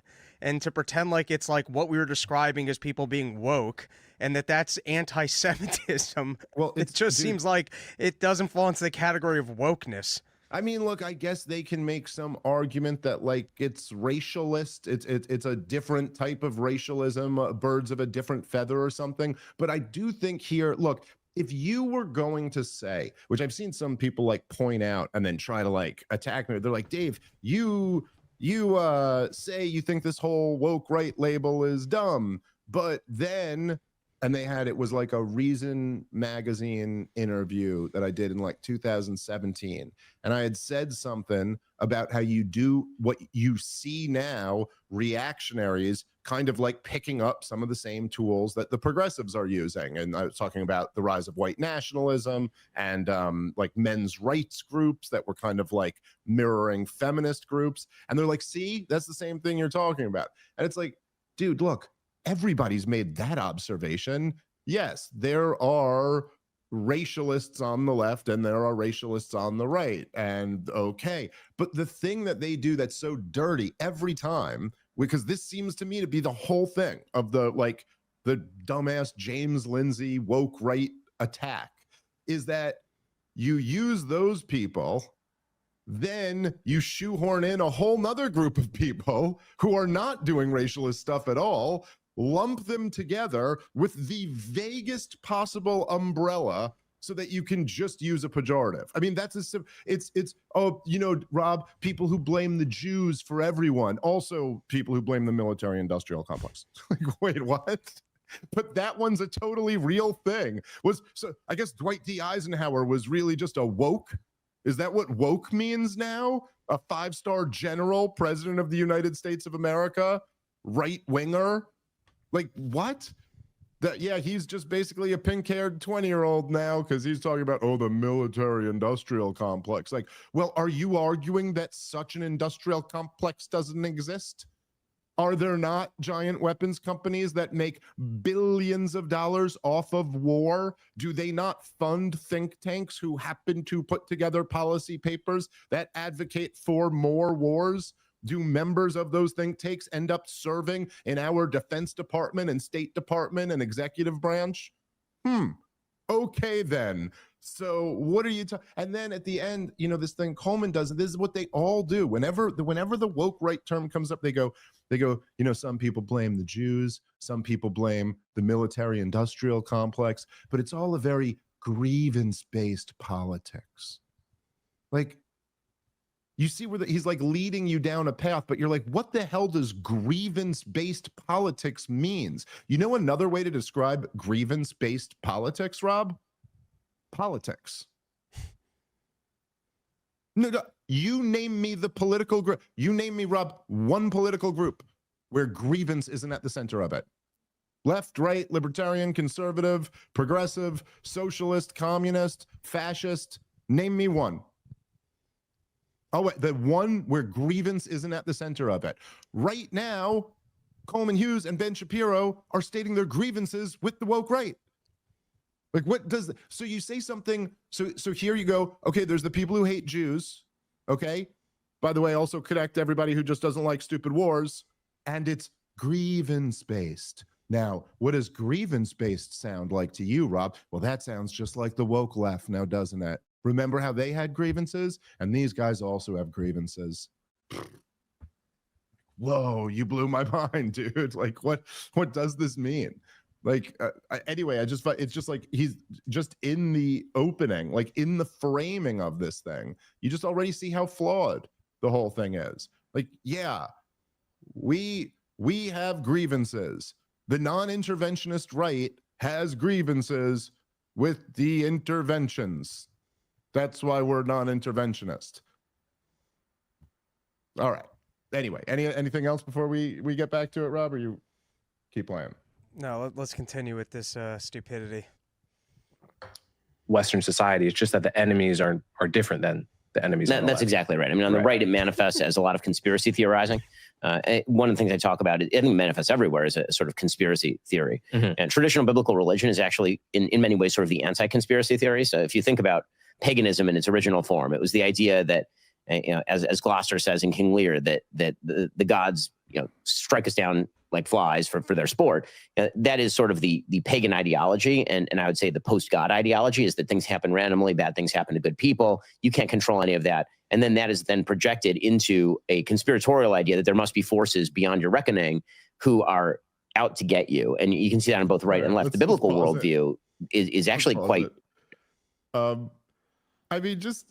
E: and to pretend like it's like what we were describing as people being woke and that's anti-Semitism, well, it just seems like it doesn't fall into the category of wokeness.
A: I mean, look, I guess they can make some argument that like it's racialist. It's a different type of racialism, birds of a different feather or something. But I do think here, look, if you were going to say, which I've seen some people like point out and then try to like attack me, they're like, Dave, you say you think this whole woke right label is dumb, but then, and it was like a Reason magazine interview that I did in like 2017. And I had said something about how you do what you see now, reactionaries kind of like picking up some of the same tools that the progressives are using. And I was talking about the rise of white nationalism and like men's rights groups that were kind of like mirroring feminist groups. And they're like, see, that's the same thing you're talking about. And it's like, dude, look, everybody's made that observation. Yes, there are racialists on the left and there are racialists on the right. And okay, but the thing that they do that's so dirty every time, because this seems to me to be the whole thing of the dumbass James Lindsay woke right attack, is that you use those people, then you shoehorn in a whole nother group of people who are not doing racialist stuff at all, lump them together with the vaguest possible umbrella so that you can just use a pejorative. I mean, Rob, people who blame the Jews for everyone, also people who blame the military industrial complex. Like, wait, what? But that one's a totally real thing. So I guess Dwight D. Eisenhower was really just a woke. Is that what woke means now? A 5-star general, president of the United States of America, right winger? Like, what? He's just basically a pink-haired 20-year-old now because he's talking about, the military-industrial complex. Like, well, are you arguing that such an industrial complex doesn't exist? Are there not giant weapons companies that make billions of dollars off of war? Do they not fund think tanks who happen to put together policy papers that advocate for more wars? Do members of those think tanks end up serving in our Defense Department and State Department and executive branch? Okay, then. So what are you talking? And then at the end, this thing Coleman does, and this is what they all do. Whenever the woke right term comes up, they go, some people blame the Jews, some people blame the military industrial complex, but it's all a very grievance-based politics. Like, you see where he's like leading you down a path, but you're like, what the hell does grievance-based politics means? You know another way to describe grievance-based politics, Rob? Politics. No, you name me the political group. You name me, Rob, one political group where grievance isn't at the center of it. Left, right, libertarian, conservative, progressive, socialist, communist, fascist. Name me one. Oh, wait, the one where grievance isn't at the center of it. Right now, Coleman Hughes and Ben Shapiro are stating their grievances with the woke right. Like, what does, so you say something, so here you go, okay, there's the people who hate Jews, okay? By the way, also connect everybody who just doesn't like stupid wars, and it's grievance-based. Now, what does grievance-based sound like to you, Rob? Well, that sounds just like the woke left now, doesn't it? Remember how they had grievances? And these guys also have grievances. Whoa, you blew my mind, dude. Like, what does this mean? Like, anyway, it's just like he's just in the opening, like in the framing of this thing, you just already see how flawed the whole thing is. Like, yeah, we have grievances. The non-interventionist right has grievances with the interventions. That's why we're non-interventionist. All right. Anyway, anything else before we get back to it, Rob, or you keep playing?
E: No, let's continue with this stupidity.
F: Western society. It's just that the enemies are different than the enemies.
G: That's exactly right. I mean, on the right, it manifests as a lot of conspiracy theorizing. One of the things I talk about, I think it manifests everywhere, is a sort of conspiracy theory. And traditional biblical religion is actually, in many ways, sort of the anti-conspiracy theory. So if you think about paganism in its original form, it was the idea that, as Gloucester says in King Lear, that the gods, strike us down like flies for their sport. That is sort of the pagan ideology. And I would say the post-God ideology is that things happen randomly, bad things happen to good people. You can't control any of that. And then that is then projected into a conspiratorial idea that there must be forces beyond your reckoning who are out to get you. And you can see that on both right and left. The biblical worldview is actually quite...
A: I mean, just...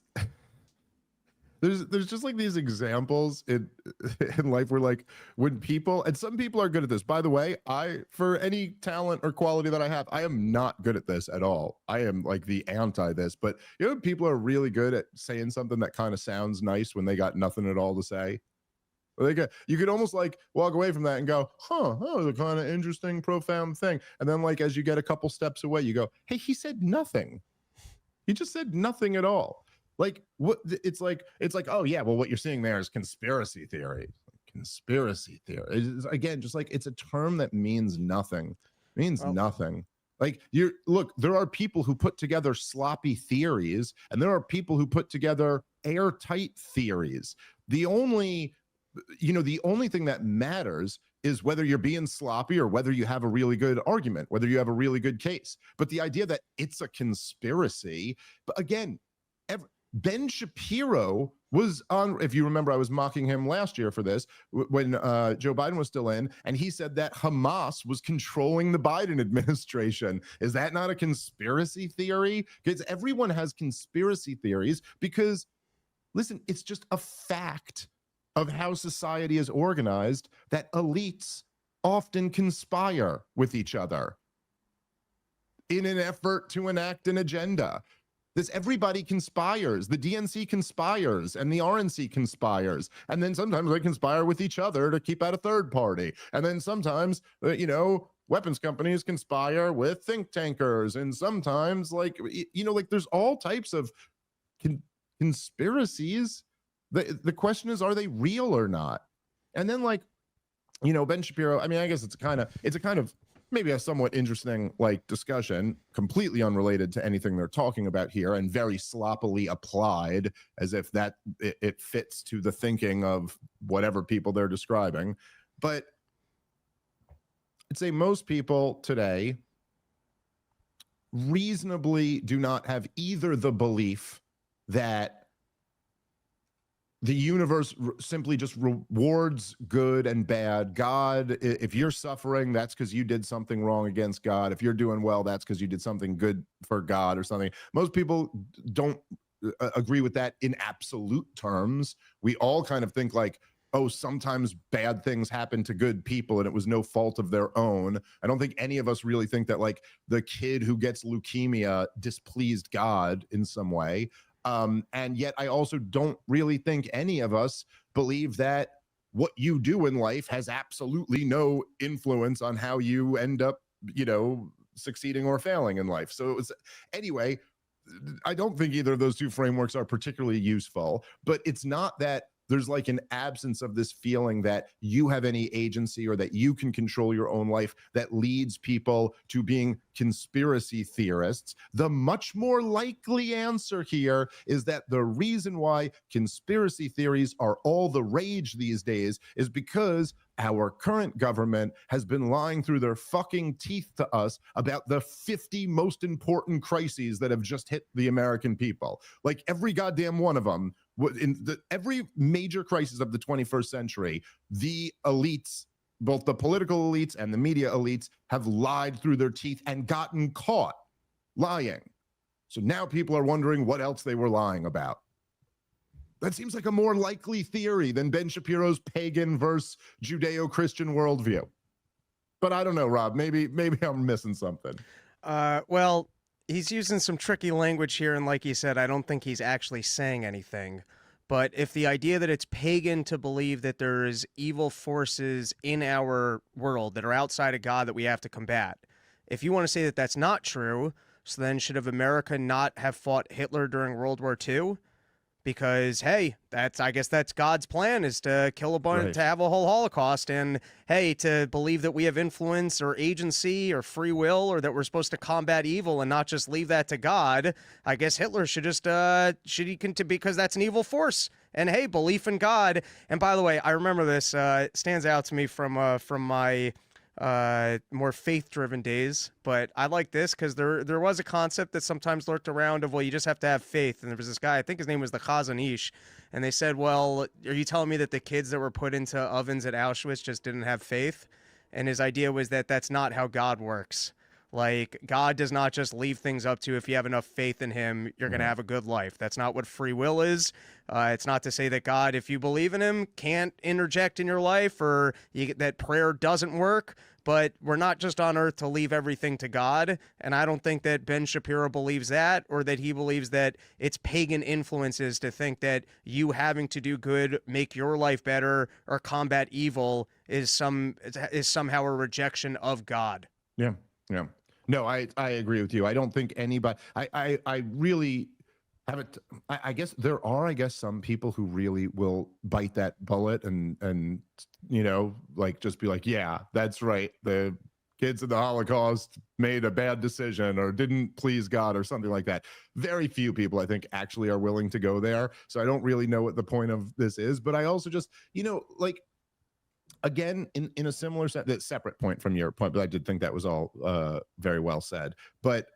A: There's just like these examples in life where, like, when people, and some people are good at this, by the way, for any talent or quality that I have, I am not good at this at all. I am like the anti this, but people are really good at saying something that kind of sounds nice when they got nothing at all to say. You could almost like walk away from that and go, that was a kind of interesting, profound thing. And then, like, as you get a couple steps away, you go, hey, he said nothing. He just said nothing at all. Like, what? It's like, oh yeah, well, what you're seeing there is conspiracy theory. Conspiracy theory. It's, again, just like, it's a term that means nothing. It means nothing. Like, look, there are people who put together sloppy theories, and there are people who put together airtight theories. The only thing that matters is whether you're being sloppy or whether you have a really good argument, whether you have a really good case. But the idea that it's a conspiracy, but again, Ben Shapiro was on, if you remember, I was mocking him last year for this when Joe Biden was still in, and he said that Hamas was controlling the Biden administration. Is that not a conspiracy theory? Because everyone has conspiracy theories because, listen, it's just a fact of how society is organized that elites often conspire with each other in an effort to enact an agenda. Everybody conspires. The DNC conspires and the RNC conspires. And then sometimes they conspire with each other to keep out a third party. And then sometimes, weapons companies conspire with think tankers. And sometimes, like there's all types of conspiracies. The question is, are they real or not? And then, like, Ben Shapiro, I mean, I guess it's a kind of maybe a somewhat interesting, like, discussion, completely unrelated to anything they're talking about here and very sloppily applied as if that it fits to the thinking of whatever people they're describing. But I'd say most people today reasonably do not have either the belief that the universe simply just rewards good and bad. God, if you're suffering, that's because you did something wrong against God. If you're doing well, that's because you did something good for God or something. Most people don't agree with that in absolute terms. We all kind of think like, oh, sometimes bad things happen to good people and it was no fault of their own. I don't think any of us really think that, like, the kid who gets leukemia displeased God in some way. And yet I also don't really think any of us believe that what you do in life has absolutely no influence on how you end up, succeeding or failing in life. So anyway, I don't think either of those two frameworks are particularly useful, but it's not that there's like an absence of this feeling that you have any agency or that you can control your own life that leads people to being conspiracy theorists. The much more likely answer here is that the reason why conspiracy theories are all the rage these days is because our current government has been lying through their fucking teeth to us about the 50 most important crises that have just hit the American people. Like every goddamn one of them, every major crisis of the 21st century, the elites, both the political elites and the media elites, have lied through their teeth and gotten caught lying. So now people are wondering what else they were lying about. That seems like a more likely theory than Ben Shapiro's pagan versus Judeo-Christian worldview. But I don't know, Rob. Maybe I'm missing something.
E: Well, he's using some tricky language here, and like you said, I don't think he's actually saying anything. But if the idea that it's pagan to believe that there's evil forces in our world that are outside of God that we have to combat, if you want to say that that's not true, so then should have America not have fought Hitler during World War II? Because, hey, I guess that's God's plan, is to kill a bunch,
A: Right.
E: to have a whole Holocaust, and hey, to believe that we have influence or agency or free will, or that we're supposed to combat evil and not just leave that to God. I guess Hitler should just because that's an evil force. And hey, belief in God. And by the way, I remember this. It stands out to me from my more faith-driven days, but I like this because there was a concept that sometimes lurked around of, well, you just have to have faith. And there was this guy, I think his name was the Chazon Ish, and they said, well, are you telling me that the kids that were put into ovens at Auschwitz just didn't have faith? And his idea was that that's not how God works. Like, God does not just leave things up to, if you have enough faith in him, you're going to have a good life. That's not what free will is. It's not to say that God, if you believe in him, can't interject in your life, or that prayer doesn't work. But we're not just on earth to leave everything to God. And I don't think that Ben Shapiro believes that, or that he believes that it's pagan influences to think that you having to do good, make your life better, or combat evil is somehow a rejection of God.
A: Yeah. No, I agree with you. I don't think anybody, I really haven't, I guess there are, some people who really will bite that bullet and, like just be like, yeah, that's right. The kids in the Holocaust made a bad decision or didn't please God or something like that. Very few people, I think, actually are willing to go there. So I don't really know what the point of this is, but I also just, again, in a similar separate point from your point, but I did think that was all very well said. But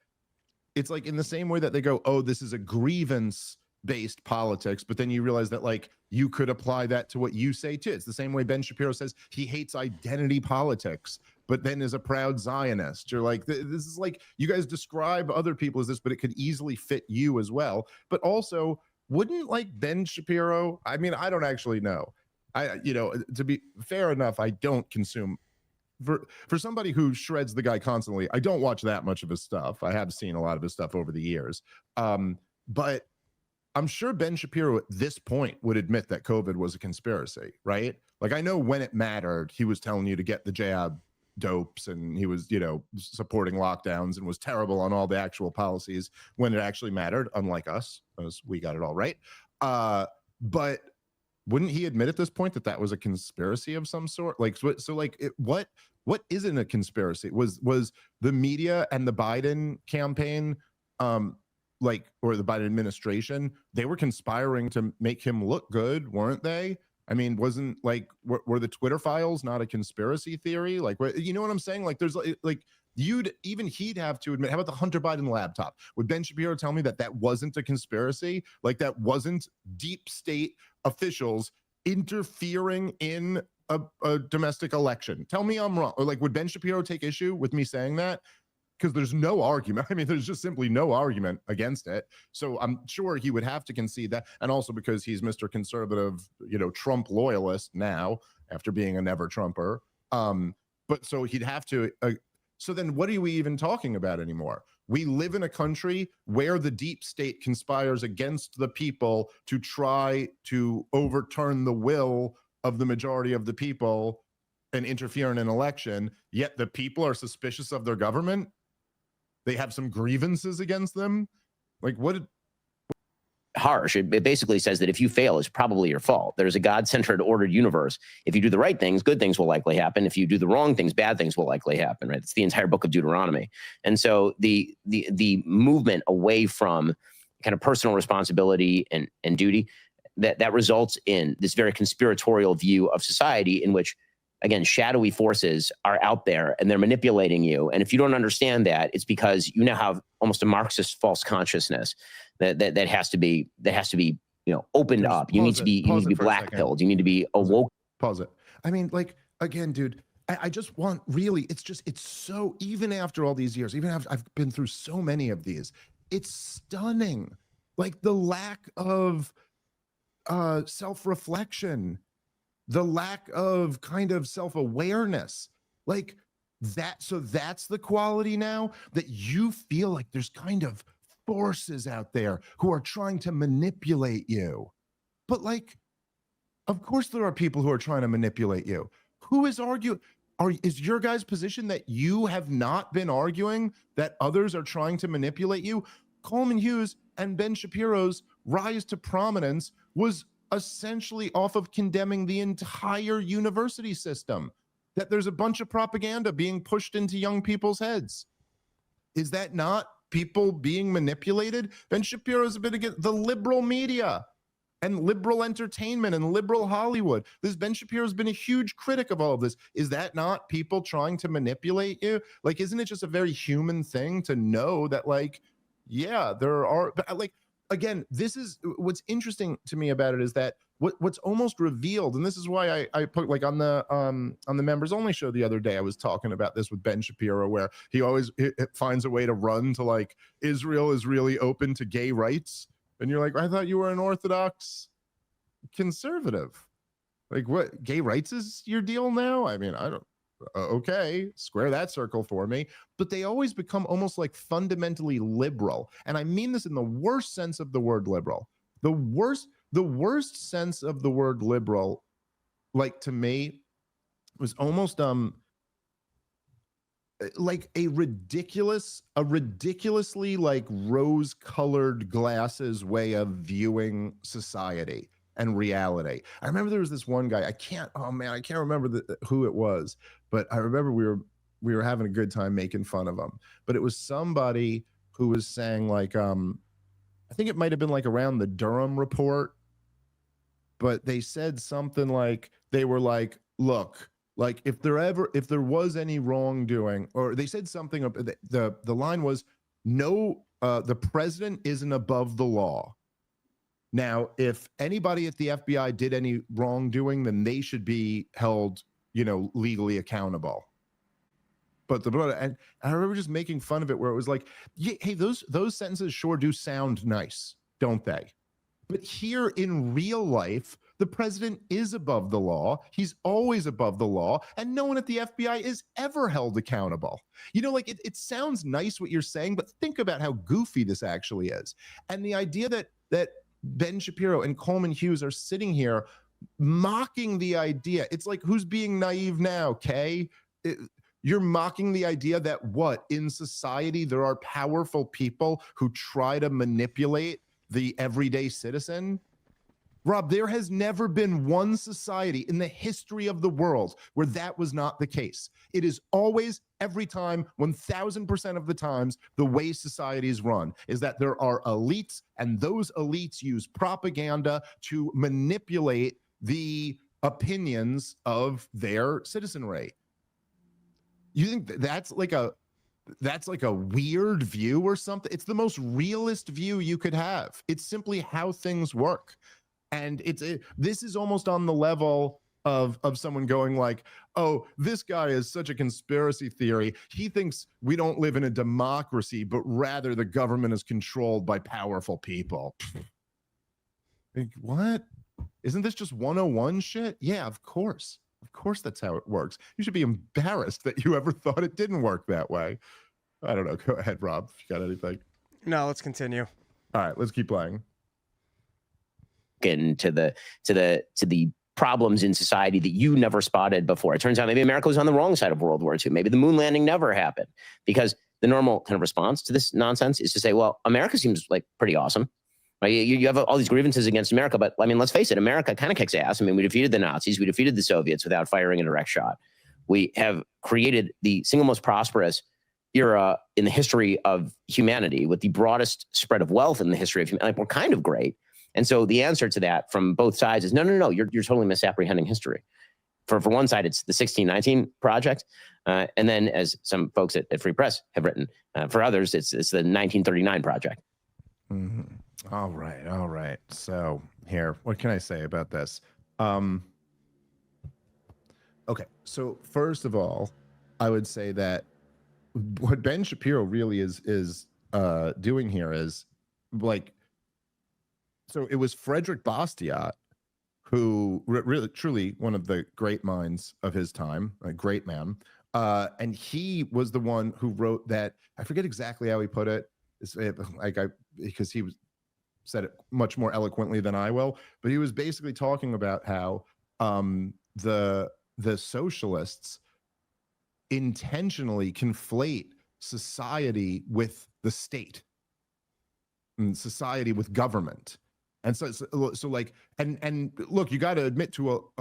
A: it's like in the same way that they go, oh, this is a grievance-based politics, but then you realize that like you could apply that to what you say too. It's the same way Ben Shapiro says he hates identity politics, but then is a proud Zionist. You're like, this is like, you guys describe other people as this, but it could easily fit you as well. But also, wouldn't like Ben Shapiro, I mean, I don't actually know. To be fair enough, I don't consume for somebody who shreds the guy constantly. I don't watch that much of his stuff. I have seen a lot of his stuff over the years. But I'm sure Ben Shapiro at this point would admit that COVID was a conspiracy, right? Like, I know when it mattered, he was telling you to get the jab dopes, and he was, supporting lockdowns and was terrible on all the actual policies when it actually mattered, unlike us, as we got it all right. But wouldn't he admit at this point that that was a conspiracy of some sort? Like, what isn't a conspiracy? Was the media and the Biden campaign, or the Biden administration, they were conspiring to make him look good, weren't they? I mean, wasn't were the Twitter files not a conspiracy theory? Like, you know what I'm saying? Like, there's he'd have to admit. How about the Hunter Biden laptop? Would Ben Shapiro tell me that wasn't a conspiracy? Like, that wasn't deep state officials interfering in a domestic election? Tell me I'm wrong. Or like, would Ben Shapiro take issue with me saying that? Because there's no argument. I mean, there's just simply no argument against it. So I'm sure he would have to concede that. And also because he's Mr. Conservative, Trump loyalist now, after being a never Trumper. But so he'd have to. So then what are we even talking about anymore? We live in a country where the deep state conspires against the people to try to overturn the will of the majority of the people and interfere in an election. Yet the people are suspicious of their government. They have some grievances against them. Like, what?
G: harsh. It basically says that if you fail, it's probably your fault. There's a God-centered, ordered universe. If you do the right things, good things will likely happen. If you do the wrong things, bad things will likely happen, right? It's the entire book of Deuteronomy. And so the movement away from kind of personal responsibility and duty, that results in this very conspiratorial view of society in which, again, shadowy forces are out there and they're manipulating you. And if you don't understand that, it's because you now have almost a Marxist false consciousness that has to be opened up. You need to be black pilled. You need to be awoke.
A: Pause it. I mean, like, again, dude, I just want really, it's so, even after all these years, even after I've been through so many of these, it's stunning. Like the lack of self-reflection, the lack of kind of self-awareness, like that. So that's the quality now, that you feel like there's kind of forces out there who are trying to manipulate you. But like, of course there are people who are trying to manipulate you. Who is arguing? Is your guys' position that you have not been arguing that others are trying to manipulate you? Coleman Hughes and Ben Shapiro's rise to prominence was essentially off of condemning the entire university system, that there's a bunch of propaganda being pushed into young people's heads. Is that not people being manipulated? Ben Shapiro's been against the liberal media and liberal entertainment and liberal Hollywood. This Ben Shapiro's been a huge critic of all of this. Is that not people trying to manipulate you? Like, isn't it just a very human thing to know that, like, yeah, there are, but like, again, this is what's interesting to me about it, is that what's almost revealed, and this is why I put, like, on the members only show the other day, I was talking about this with Ben Shapiro, where he always finds a way to run to, like, Israel is really open to gay rights. And you're like, I thought you were an Orthodox conservative. Like, what, gay rights is your deal now? I mean, I don't, okay, square that circle for me. But they always become almost like fundamentally liberal. And I mean this in the worst sense of the word liberal. The worst sense of the word liberal, like, to me, was almost like a ridiculously like rose-colored glasses way of viewing society and reality. I remember there was this one guy, I can't remember who it was, but I remember we were having a good time making fun of him. But it was somebody who was saying, like, I think it might have been like around the Durham report, but they said something like, they were like, look, like, if there was any wrongdoing, or they said something, the line was, no, the president isn't above the law. Now, if anybody at the FBI did any wrongdoing, then they should be held, legally accountable. And I remember just making fun of it, where it was like, yeah, hey, those sentences sure do sound nice, don't they? But here in real life, the president is above the law. He's always above the law, and no one at the FBI is ever held accountable. Like, it sounds nice what you're saying, but think about how goofy this actually is. And the idea that Ben Shapiro and Coleman Hughes are sitting here mocking the idea. It's like, who's being naive now, Kay? You're mocking the idea that in society there are powerful people who try to manipulate the everyday citizen? Rob, there has never been one society in the history of the world where that was not the case. It is always, every time, 1000% of the times, the way societies run is that there are elites, and those elites use propaganda to manipulate the opinions of their citizenry. You think that's like a weird view or something? It's the most realist view you could have. It's simply how things work. And this is almost on the level of someone going like, oh, this guy is such a conspiracy theory. He thinks we don't live in a democracy, but rather the government is controlled by powerful people. Like, what? Isn't this just 101 shit? Yeah, of course. Of course that's how it works. You should be embarrassed that you ever thought it didn't work that way. I don't know. Go ahead, Rob, if you got anything.
E: No, let's continue.
A: All right, let's keep playing.
G: Into the problems in society that you never spotted before. It turns out maybe America was on the wrong side of World War II. Maybe the moon landing never happened, because the normal kind of response to this nonsense is to say, well, America seems like pretty awesome. Right? You have all these grievances against America, but I mean, let's face it, America kind of kicks ass. I mean, we defeated the Nazis, we defeated the Soviets without firing a direct shot. We have created the single most prosperous era in the history of humanity with the broadest spread of wealth in the history of humanity. Like, we're kind of great. And so the answer to that from both sides is no, you're totally misapprehending history. For one side, it's the 1619 project. And then, as some folks at Free Press have written, for others, it's the 1939 project.
A: Mm-hmm. All right. So here, what can I say about this? Okay, so first of all, I would say that what Ben Shapiro really is doing here is like, so it was Frederick Bastiat, who really truly one of the great minds of his time, a great man, and he was the one who wrote that. I forget exactly how he put it. Because he said it much more eloquently than I will, but he was basically talking about how the socialists intentionally conflate society with the state and society with government. And so like, and look, you got to admit to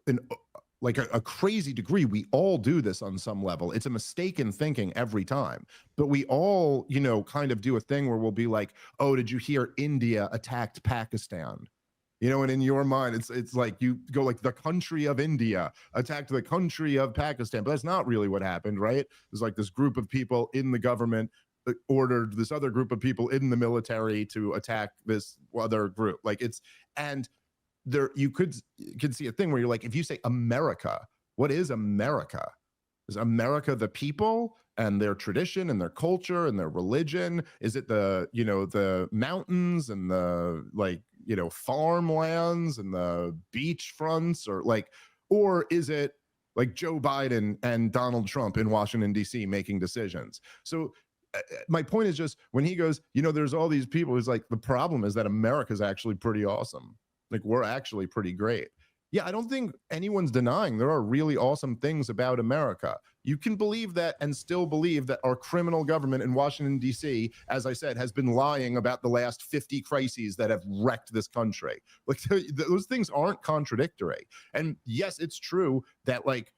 A: a crazy degree, we all do this on some level. It's a mistaken thinking every time, but we all, kind of do a thing where we'll be like, oh, did you hear India attacked Pakistan? And in your mind, it's like you go like the country of India attacked the country of Pakistan, but that's not really what happened, right? There's like this group of people in the government that ordered this other group of people in the military to attack this other group. Like and there you could see a thing where you're like, if you say America, what is America? Is America the people and their tradition and their culture and their religion? Is it the mountains and the farmlands and the beach fronts, or is it like Joe Biden and Donald Trump in Washington, D.C. making decisions? So my point is just when he goes, there's all these people who's like, the problem is that America's actually pretty awesome. Like, we're actually pretty great. Yeah, I don't think anyone's denying there are really awesome things about America. You can believe that and still believe that our criminal government in Washington, D.C., as I said, has been lying about the last 50 crises that have wrecked this country. Like, those things aren't contradictory. And yes, it's true that like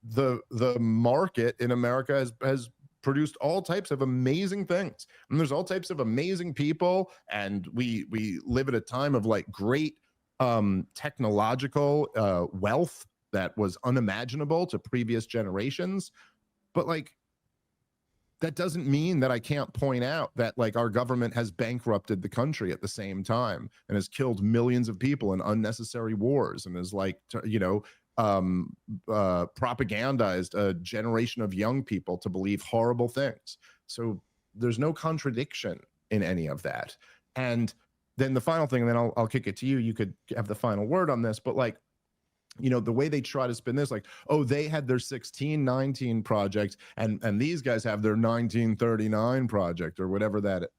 A: the market in America has produced all types of amazing things. And there's all types of amazing people. And we live at a time of like great technological wealth that was unimaginable to previous generations. But like, that doesn't mean that I can't point out that like our government has bankrupted the country at the same time and has killed millions of people in unnecessary wars and is like, propagandized a generation of young people to believe horrible things. So there's no contradiction in any of that. And then the final thing, and then I'll kick it to you. You could have the final word on this, but like, the way they try to spin this, like, oh, they had their 1619 project and these guys have their 1939 project or whatever that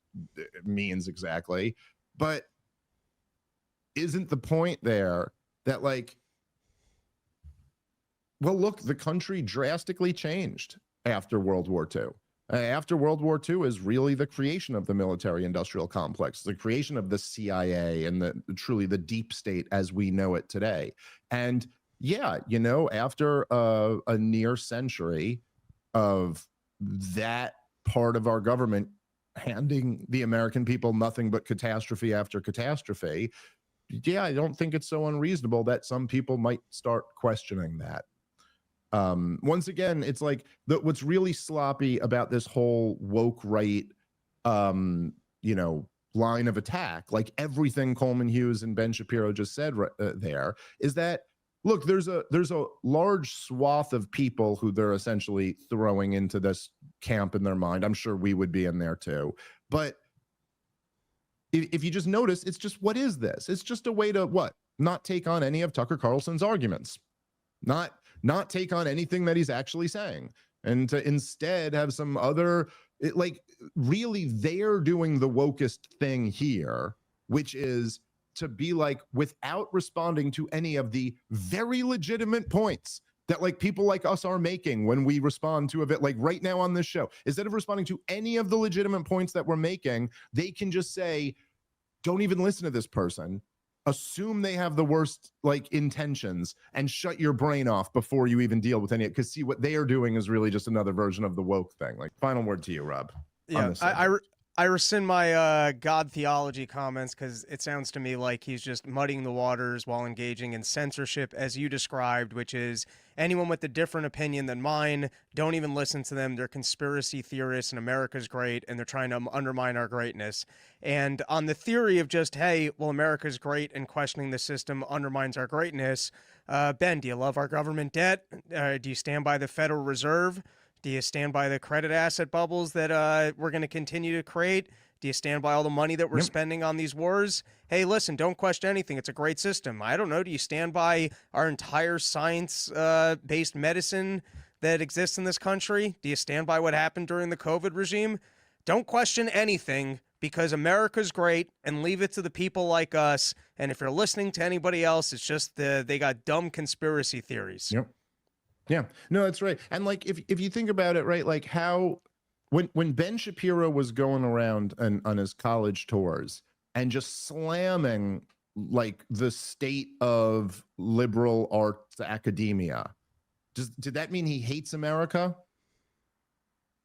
A: means exactly. But isn't the point there that like, well, look, the country drastically changed after World War II. After World War II is really the creation of the military-industrial complex, the creation of the CIA and truly the deep state as we know it today. And yeah, after a near century of that part of our government handing the American people nothing but catastrophe after catastrophe, yeah, I don't think it's so unreasonable that some people might start questioning that. Once again, it's like what's really sloppy about this whole woke right, line of attack, like everything Coleman Hughes and Ben Shapiro just said there, is that, look, there's a large swath of people who they're essentially throwing into this camp in their mind. I'm sure we would be in there too. But if you just notice, it's just, what is this? It's just a way to not take on any of Tucker Carlson's arguments, not take on anything that he's actually saying, and to instead have some other, really they're doing the wokest thing here, which is to be like, without responding to any of the very legitimate points that like people like us are making when we respond to a bit like right now on this show, instead of responding to any of the legitimate points that we're making, they can just say, don't even listen to this person. Assume they have the worst like intentions and shut your brain off before you even deal with any, because see what they are doing is really just another version of the woke thing. Like, final word to you, Rob.
E: Yeah, I rescind my God theology comments because it sounds to me like he's just muddying the waters while engaging in censorship, as you described, which is anyone with a different opinion than mine, don't even listen to them. They're conspiracy theorists and America's great, and they're trying to undermine our greatness. And on the theory of just, hey, well, America's great and questioning the system undermines our greatness, Ben, do you love our government debt? Do you stand by the Federal Reserve? Do you stand by the credit asset bubbles that we're going to continue to create? Do you stand by all the money that we're spending on these wars? Hey, listen, don't question anything. It's a great system. I don't know. Do you stand by our entire science-based medicine that exists in this country? Do you stand by what happened during the COVID regime? Don't question anything because America's great, and leave it to the people like us. And if you're listening to anybody else, it's just they got dumb conspiracy theories.
A: Yep. Yeah, no, that's right. And like, if you think about it, right, like how when Ben Shapiro was going around on his college tours and just slamming like the state of liberal arts academia, did that mean he hates America?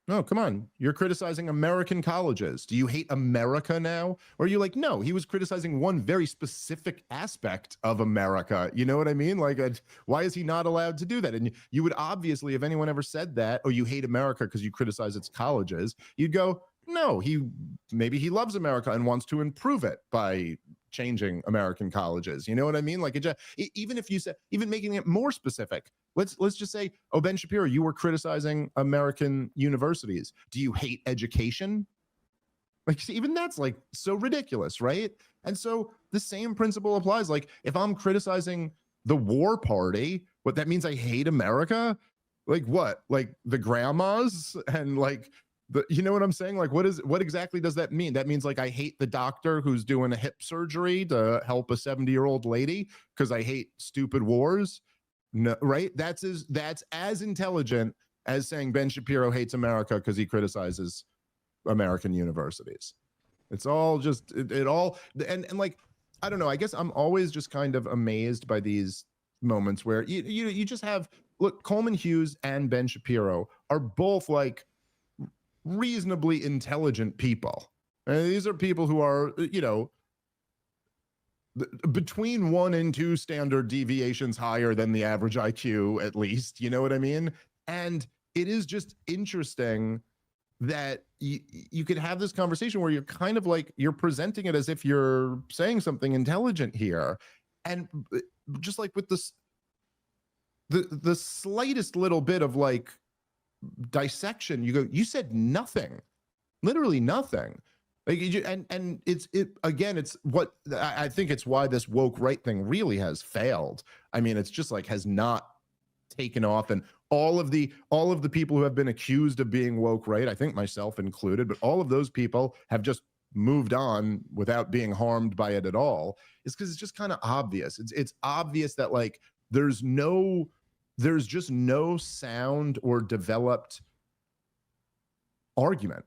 A: No, come on. You're criticizing American colleges. Do you hate America now? Or are you like, no, he was criticizing one very specific aspect of America. You know what I mean? Like, why is he not allowed to do that? And you would obviously, if anyone ever said that, oh, you hate America because you criticize its colleges, you'd go, no, maybe he loves America and wants to improve it by changing American colleges. You know what I mean? Like, even if you said, even making it more specific, let's just say, oh, Ben Shapiro, you were criticizing American universities. Do you hate education? Like, see, even that's like so ridiculous, right? And so the same principle applies. Like, if I'm criticizing the war party, what that means I hate America? Like what? Like the grandmas and like you know what I'm saying? Like, what exactly does that mean? That means like I hate the doctor who's doing a hip surgery to help a 70-year-old lady because I hate stupid wars. No, right? That's as intelligent as saying Ben Shapiro hates America because he criticizes American universities. It's all just it all and like, I don't know. I guess I'm always just kind of amazed by these moments where you just have, look, Coleman Hughes and Ben Shapiro are both like reasonably intelligent people. And these are people who are, you know, between 1 and 2 standard deviations higher than the average IQ, at least. You know what I mean? And it is just interesting that you could have this conversation where you're kind of like, you're presenting it as if you're saying something intelligent here. And just like with this, the slightest little bit of like dissection, you go, you said nothing, literally nothing. Like, and it's what I think it's why this woke right thing really has failed. I mean, it's just like has not taken off, and all of the people who have been accused of being woke right, I think myself included, but all of those people have just moved on without being harmed by it at all. Is because it's just kind of obvious. It's obvious that like there's just no sound or developed argument.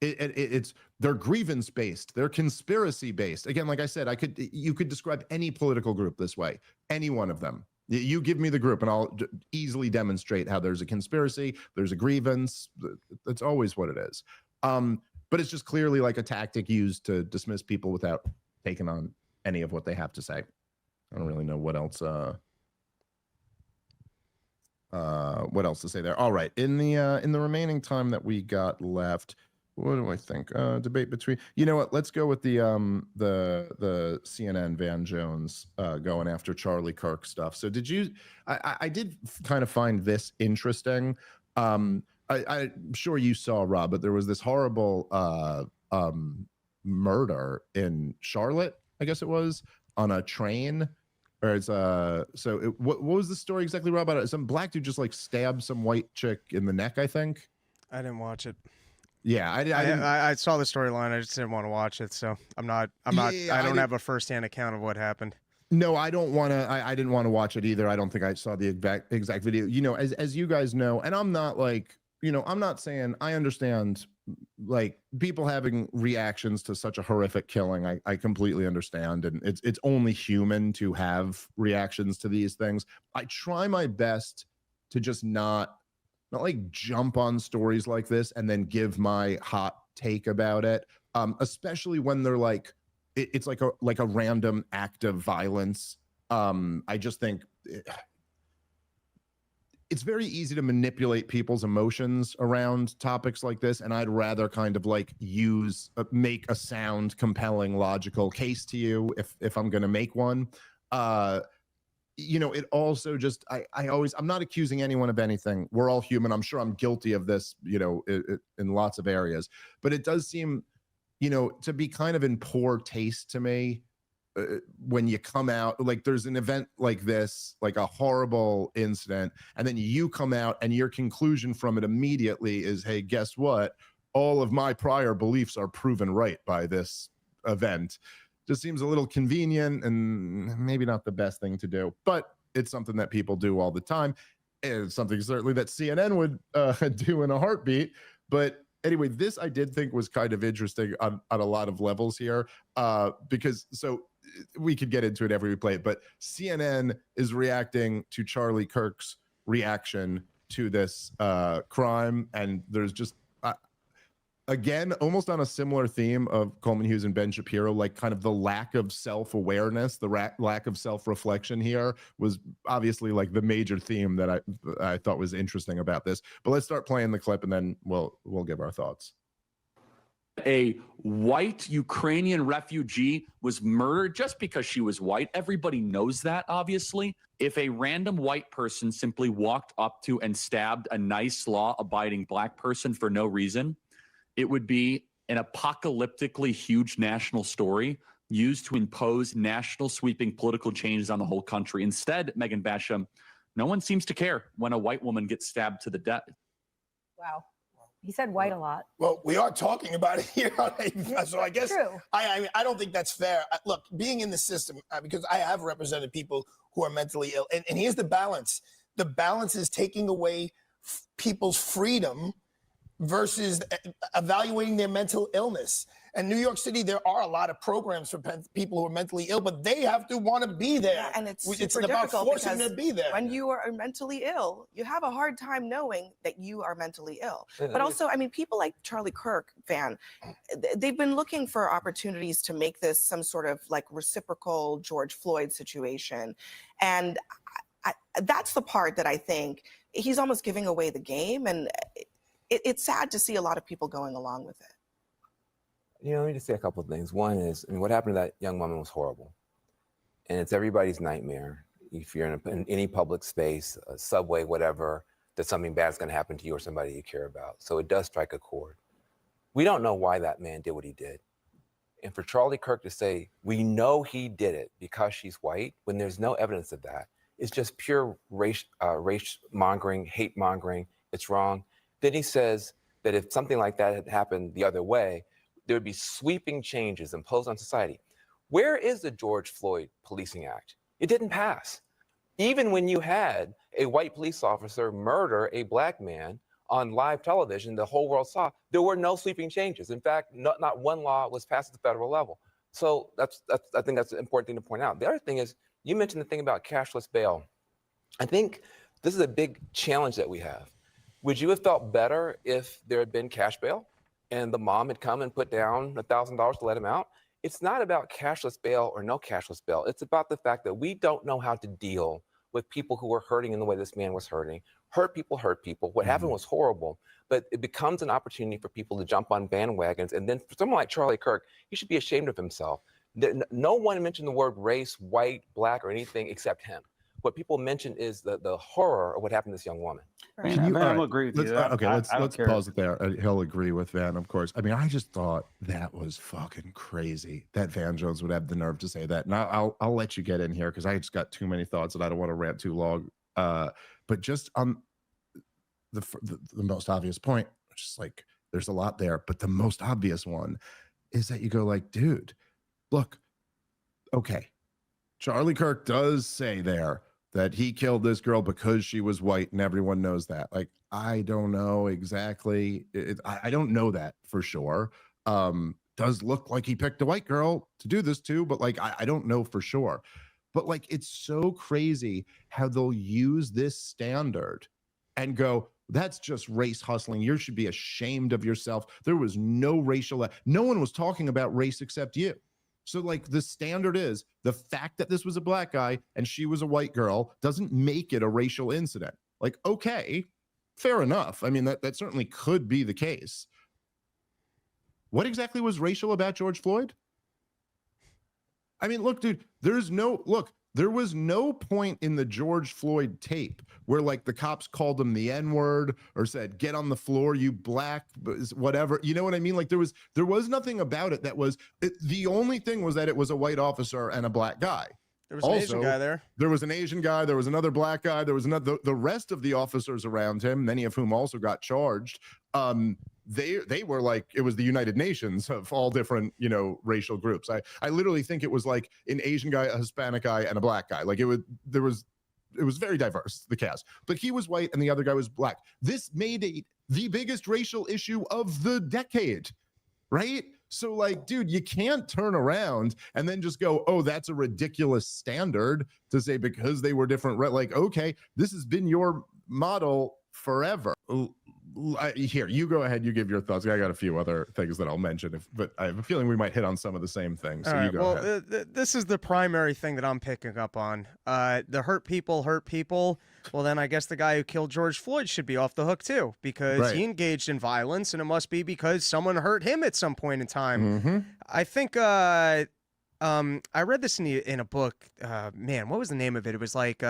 A: It's they're grievance based, they're conspiracy based. Again, like I said, you could describe any political group this way, any one of them. You give me the group and I'll easily demonstrate how there's a conspiracy, there's a grievance. That's always what it is. But it's just clearly like a tactic used to dismiss people without taking on any of what they have to say. I don't really know what else to say there. All right, in the remaining time that we got left, what do I think? Debate between, you know what? Let's go with the CNN Van Jones going after Charlie Kirk stuff. So I did kind of find this interesting. I'm sure you saw, Rob, but there was this horrible murder in Charlotte, I guess it was, on a train. Or it's what was the story exactly, Rob? About it? Some black dude just like stabbed some white chick in the neck, I think.
E: I didn't watch it.
A: Yeah,
E: I saw the storyline. I just didn't want to watch it, so I'm not. Yeah, I don't have a firsthand account of what happened.
A: No, I don't want to. I didn't want to watch it either. I don't think I saw the exact video. You know, as you guys know, and I'm not like I'm not saying I understand like people having reactions to such a horrific killing. I completely understand. And it's only human to have reactions to these things. I try my best to just not like jump on stories like this and then give my hot take about it. Especially when they're like, it's like a random act of violence. I just think it's very easy to manipulate people's emotions around topics like this. And I'd rather kind of like make a sound, compelling, logical case to you if I'm going to make one. It also just, I'm not accusing anyone of anything. We're all human. I'm sure I'm guilty of this, in lots of areas, but it does seem, to be kind of in poor taste to me. When you come out, like there's an event like this, like a horrible incident, and then you come out and your conclusion from it immediately is, hey, guess what? All of my prior beliefs are proven right by this event. Just seems a little convenient and maybe not the best thing to do, but it's something that people do all the time. And it's something certainly that CNN would do in a heartbeat. But anyway, this I did think was kind of interesting on a lot of levels here, because we could get into it every we play it, but CNN is reacting to Charlie Kirk's reaction to this crime, and there's just again, almost on a similar theme of Coleman Hughes and Ben Shapiro, like kind of the lack of self-awareness, the lack of self-reflection here was obviously like the major theme that I thought was interesting about this. But let's start playing the clip, and then we'll give our thoughts.
H: A white Ukrainian refugee was murdered just because she was white. Everybody knows that, obviously. If a random white person simply walked up to and stabbed a nice, law-abiding black person for no reason, it would be an apocalyptically huge national story used to impose national sweeping political changes on the whole country. Instead, Megan Basham, no one seems to care when a white woman gets stabbed to the death.
I: Wow. He said white a lot.
J: Well, we are talking about it here, so I guess
I: True.
J: I don't think that's fair. Look, being in the system, because I have represented people who are mentally ill, and here's the balance. The balance is taking away people's freedom versus evaluating their mental illness. And New York City, there are a lot of programs for people who are mentally ill, but they have to want to be there.
K: Yeah, and it's
J: about
K: difficult
J: forcing them to be there.
K: When you are mentally ill, you have a hard time knowing that you are mentally ill. But also, I mean, people like Charlie Kirk, Van, they've been looking for opportunities to make this some sort of like reciprocal George Floyd situation. And that's the part that I think he's almost giving away the game. And it's sad to see a lot of people going along with it.
L: Let me just say a couple of things. One is, what happened to that young woman was horrible. And it's everybody's nightmare. If you're in any public space, a subway, whatever, that something bad is going to happen to you or somebody you care about. So it does strike a chord. We don't know why that man did what he did. And for Charlie Kirk to say, we know he did it because she's white, when there's no evidence of that, it's just pure race mongering, hate mongering. It's wrong. Then he says that if something like that had happened the other way, there would be sweeping changes imposed on society. Where is the George Floyd Policing Act? It didn't pass. Even when you had a white police officer murder a black man on live television, the whole world saw, there were no sweeping changes. In fact, not one law was passed at the federal level. So I think that's an important thing to point out. The other thing is, you mentioned the thing about cashless bail. I think this is a big challenge that we have. Would you have felt better if there had been cash bail and the mom had come and put down $1,000 to let him out? It's not about cashless bail or no cashless bail. It's about the fact that we don't know how to deal with people who are hurting in the way this man was hurting. Hurt people. What happened was horrible, but it becomes an opportunity for people to jump on bandwagons. And then for someone like Charlie Kirk, he should be ashamed of himself. No one mentioned the word race, white, black, or anything except him. What people mention is the horror of what happened to this young woman.
M: Right. I'll agree with you.
A: Let's pause it there. He'll agree with Van, of course. I mean, I just thought that was fucking crazy that Van Jones would have the nerve to say that. Now I'll let you get in here because I just got too many thoughts and I don't want to rant too long. But just on the most obvious point, just like there's a lot there, but the most obvious one is that you go like, dude, look, okay, Charlie Kirk does say there, that he killed this girl because she was white, and everyone knows that. Like, I don't know exactly. I don't know that for sure. Does look like he picked a white girl to do this to, but like, I don't know for sure. But like, it's so crazy how they'll use this standard and go, that's just race hustling. You should be ashamed of yourself. There was no racial, no one was talking about race except you. So like, the standard is the fact that this was a black guy and she was a white girl doesn't make it a racial incident. Like, okay, fair enough. I mean, that certainly could be the case. What exactly was racial about George Floyd? I mean, look, dude, there was no point in the George Floyd tape where like the cops called him the N-word or said, get on the floor, you black, whatever. You know what I mean? Like there was nothing about it that was, the only thing was that it was a white officer and a black guy.
E: There was an Asian guy there.
A: There was an Asian guy. There was another black guy. There was another, the rest of the officers around him, many of whom also got charged. They were like, it was the United Nations of all different, racial groups. I literally think it was like an Asian guy, a Hispanic guy, and a black guy. Like it was very diverse, the cast, but he was white and the other guy was black. This made the biggest racial issue of the decade, right? So like, dude, you can't turn around and then just go, oh, that's a ridiculous standard to say because they were different. Like, okay, this has been your model forever. Here, you go ahead. You give your thoughts. I got a few other things that I'll mention, but I have a feeling we might hit on some of the same things. So you go ahead.
E: This is the primary thing that I'm picking up on. The hurt people. Well, then I guess the guy who killed George Floyd should be off the hook too, because he engaged in violence, and it must be because someone hurt him at some point in time.
A: Mm-hmm.
E: I think I read this in a book. Man, what was the name of it? It was like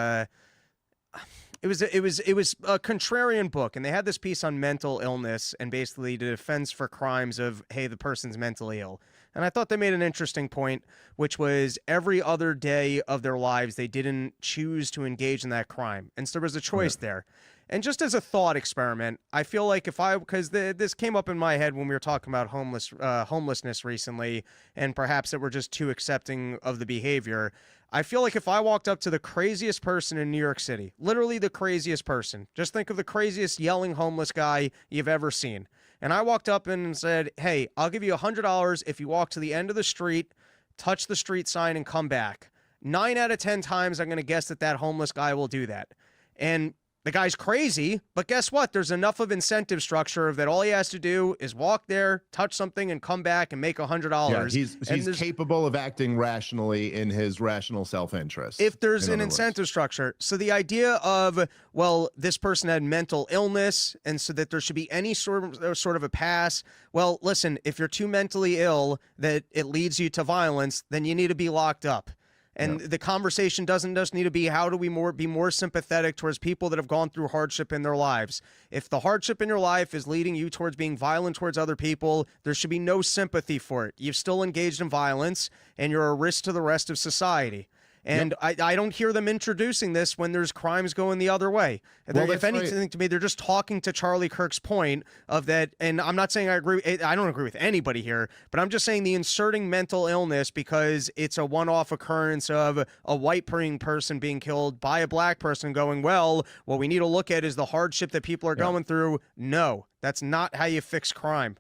E: it was a contrarian book, and they had this piece on mental illness and basically the defense for crimes of, hey, the person's mentally ill. And I thought they made an interesting point, which was every other day of their lives, they didn't choose to engage in that crime. And so there was a choice there. And just as a thought experiment, I feel like because this came up in my head when we were talking about homelessness recently, and perhaps that we're just too accepting of the behavior. I feel like if I walked up to the craziest person in New York City, literally the craziest person, just think of the craziest yelling homeless guy you've ever seen. And I walked up and said, hey, I'll give you $100 if you walk to the end of the street, touch the street sign, and come back. 9 out of 10 times, I'm going to guess that homeless guy will do that. And the guy's crazy, but guess what? There's enough of incentive structure that all he has to do is walk there, touch something, and come back and make $100.
A: Yeah, he's capable of acting rationally in his rational self-interest.
E: If there's an incentive structure. So the idea of, well, this person had mental illness, and so that there should be any sort of a pass. Well, listen, if you're too mentally ill that it leads you to violence, then you need to be locked up. And the conversation doesn't just need to be how do we be more sympathetic towards people that have gone through hardship in their lives. If the hardship in your life is leading you towards being violent towards other people, there should be no sympathy for it. You've still engaged in violence, and you're a risk to the rest of society. And I don't hear them introducing this when there's crimes going the other way.
A: Well,
E: if anything, to me, they're just talking to Charlie Kirk's point of that. And I'm not saying I don't agree with anybody here, but I'm just saying the inserting mental illness because it's a one-off occurrence of a white person being killed by a black person going, well, what we need to look at is the hardship that people are going through. No, that's not how you fix crime.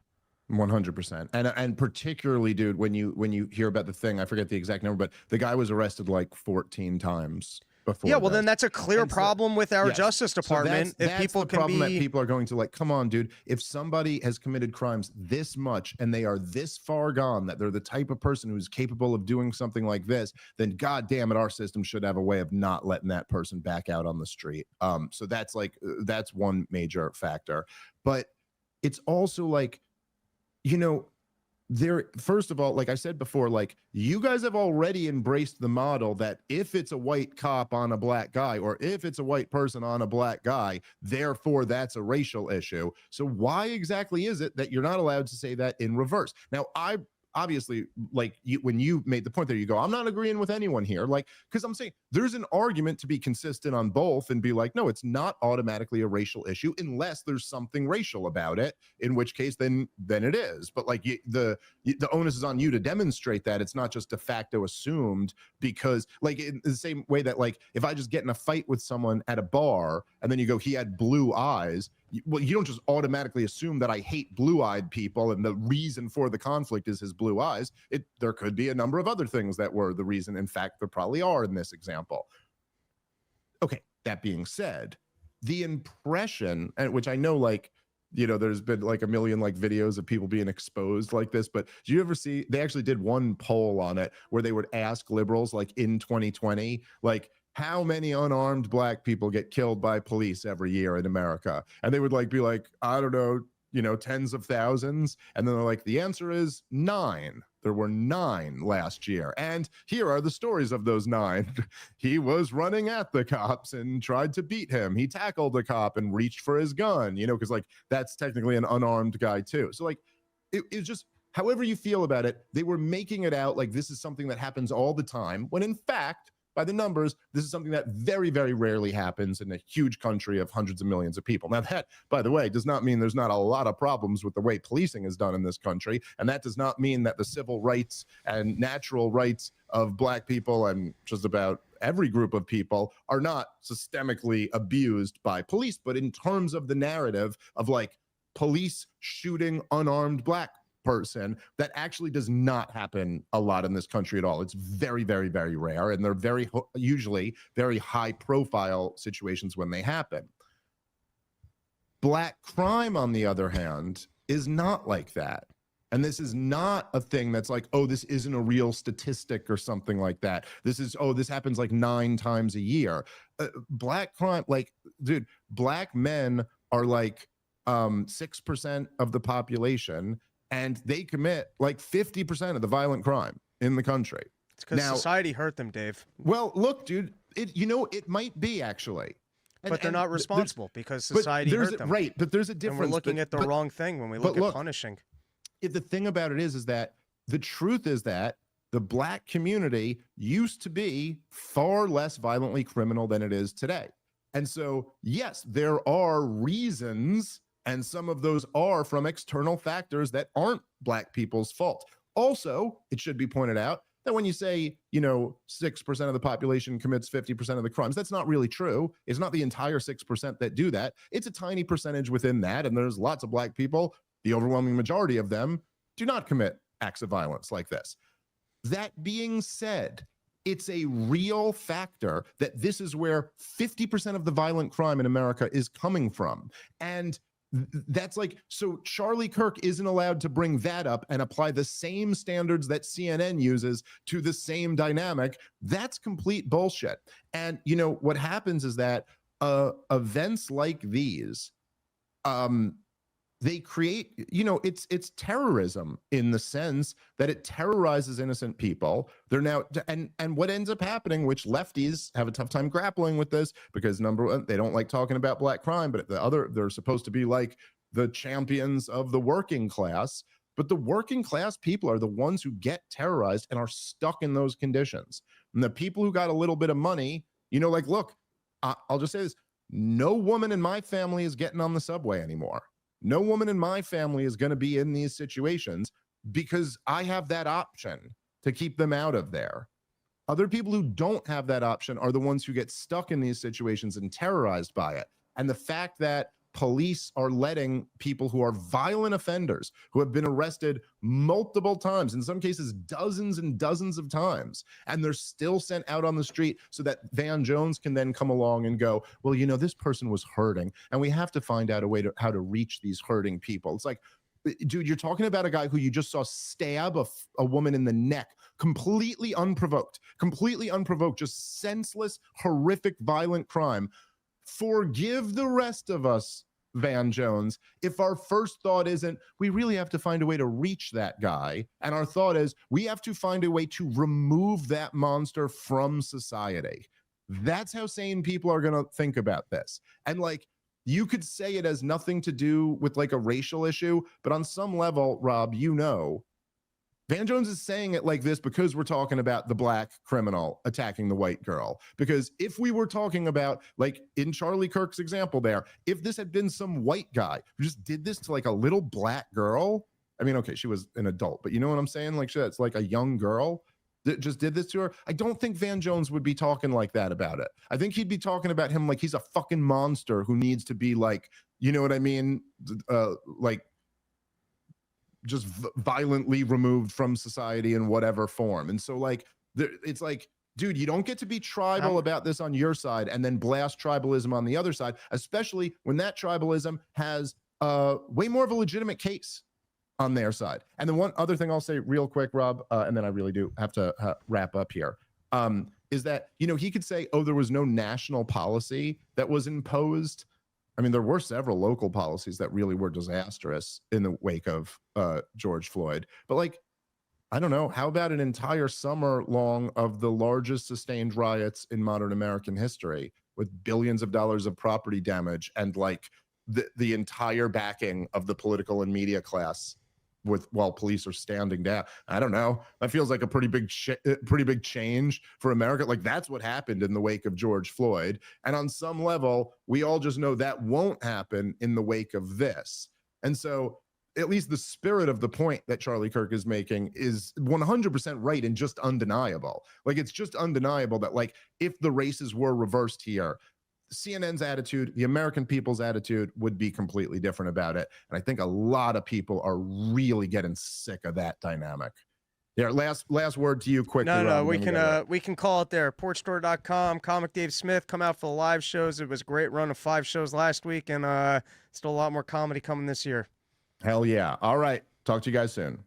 A: 100%. And particularly, dude, when you hear about the thing, I forget the exact number, but the guy was arrested like 14 times before.
E: Yeah, well, then that's a clear problem with our Justice Department.
A: So that's the problem that people are going to like, come on, dude, if somebody has committed crimes this much and they are this far gone that they're the type of person who's capable of doing something like this, then God damn it, our system should have a way of not letting that person back out on the street. So that's one major factor. But it's also like, first of all, like I said before, like you guys have already embraced the model that if it's a white cop on a black guy or if it's a white person on a black guy, therefore that's a racial issue. So why exactly is it that you're not allowed to say that in reverse? Now, obviously, like when you made the point there, you go, I'm not agreeing with anyone here. Like, because I'm saying there's an argument to be consistent on both and be like, no, it's not automatically a racial issue unless there's something racial about it, in which case then it is. But like the onus is on you to demonstrate that it's not just de facto assumed, because like in the same way that like if I just get in a fight with someone at a bar and then you go, he had blue eyes, well, you don't just automatically assume that I hate blue-eyed people and the reason for the conflict is his blue eyes. There could be a number of other things that were the reason. In fact, there probably are in this example. Okay, that being said, the impression, and which I know, like, you know, there's been like a million like videos of people being exposed like this, but do you ever see, they actually did one poll on it where they would ask liberals like in 2020, like, how many unarmed black people get killed by police every year in America? And they would like be like, I don't know, you know, tens of thousands. And then they're like, the answer is 9. There were 9 last year. And here are the stories of those 9. He was running at the cops and tried to beat him. He tackled the cop and reached for his gun, you know, because like that's technically an unarmed guy too. So like it's just, however you feel about it, they were making it out like this is something that happens all the time, when in fact, by the numbers, this is something that very, very rarely happens in a huge country of hundreds of millions of people. Now that, by the way, does not mean there's not a lot of problems with the way policing is done in this country. And that does not mean that the civil rights and natural rights of black people and just about every group of people are not systemically abused by police. But in terms of the narrative of like police shooting unarmed black person, that actually does not happen a lot in this country at all. It's very, very, very rare, and they're usually very high profile situations when they happen. Black crime, on the other hand, is not like that. And this is not a thing that's like, oh, this isn't a real statistic or something like that. This is, oh, this happens like 9 times a year. Black crime, like, dude, black men are like 6% of the population, and they commit like 50% of the violent crime in the country.
E: It's because society hurt them, Dave.
A: Well, look, dude, it might be actually.
E: But they're not responsible because society hurt them.
A: Right, but there's a difference.
E: And we're looking at the wrong thing when we look at punishing.
A: The thing about it is that the truth is that the black community used to be far less violently criminal than it is today. And so, yes, there are reasons, and some of those are from external factors that aren't black people's fault. Also, it should be pointed out that when you say, 6% of the population commits 50% of the crimes, that's not really true. It's not the entire 6% that do that. It's a tiny percentage within that, and there's lots of black people, the overwhelming majority of them, do not commit acts of violence like this. That being said, it's a real factor that this is where 50% of the violent crime in America is coming from. And that's like, so Charlie Kirk isn't allowed to bring that up and apply the same standards that CNN uses to the same dynamic. That's complete bullshit. And what happens is that events like these, they create, it's terrorism in the sense that it terrorizes innocent people. They're now, and what ends up happening, which lefties have a tough time grappling with this, because number one, they don't like talking about black crime, but they're supposed to be like the champions of the working class. But the working class people are the ones who get terrorized and are stuck in those conditions. And the people who got a little bit of money, look, I'll just say this, no woman in my family is getting on the subway anymore. No woman in my family is going to be in these situations because I have that option to keep them out of there. Other people who don't have that option are the ones who get stuck in these situations and terrorized by it. And the fact that police are letting people who are violent offenders, who have been arrested multiple times, in some cases dozens and dozens of times, and they're still sent out on the street so that Van Jones can then come along and go, well, this person was hurting, and we have to find out a way to how to reach these hurting people. It's like, dude, you're talking about a guy who you just saw stab a woman in the neck, completely unprovoked, just senseless, horrific, violent crime. Forgive the rest of us, Van Jones, if our first thought isn't, we really have to find a way to reach that guy. And our thought is, we have to find a way to remove that monster from society. That's how sane people are going to think about this. And you could say it has nothing to do with a racial issue, but on some level, Rob, Van Jones is saying it like this because we're talking about the black criminal attacking the white girl. Because if we were talking about, like in Charlie Kirk's example there, if this had been some white guy who just did this to like a little black girl, I mean, okay, she was an adult, but you know what I'm saying? Like, it's like a young girl that just did this to her. I don't think Van Jones would be talking like that about it. I think he'd be talking about him like he's a fucking monster who needs to be like, you know what I mean? Like, just violently removed from society in whatever form. And so like it's like, dude, you don't get to be tribal about this on your side and then blast tribalism on the other side, especially when that tribalism has way more of a legitimate case on their side. And then one other thing I'll say real quick, Rob, and then I really do have to wrap up here, is that, you know, he could say, oh, there was no national policy that was imposed. I mean, there were several local policies that really were disastrous in the wake of George Floyd. But like, I don't know, how about an entire summer long of the largest sustained riots in modern American history with billions of dollars of property damage and like the entire backing of the political and media class while police are standing down? I don't know. That feels like a pretty big change for America. Like that's what happened in the wake of George Floyd. And on some level, we all just know that won't happen in the wake of this. And so at least the spirit of the point that Charlie Kirk is making is 100% right and just undeniable. Like it's just undeniable that like if the races were reversed here, CNN's attitude, the American people's attitude would be completely different about it. And I think a lot of people are really getting sick of that dynamic. Yeah, last word to you quickly.
E: No, we can call it there. Porchstore.com, Comic Dave Smith, come out for the live shows. It was a great run of 5 shows last week, and still a lot more comedy coming this year.
A: Hell yeah. All right. Talk to you guys soon.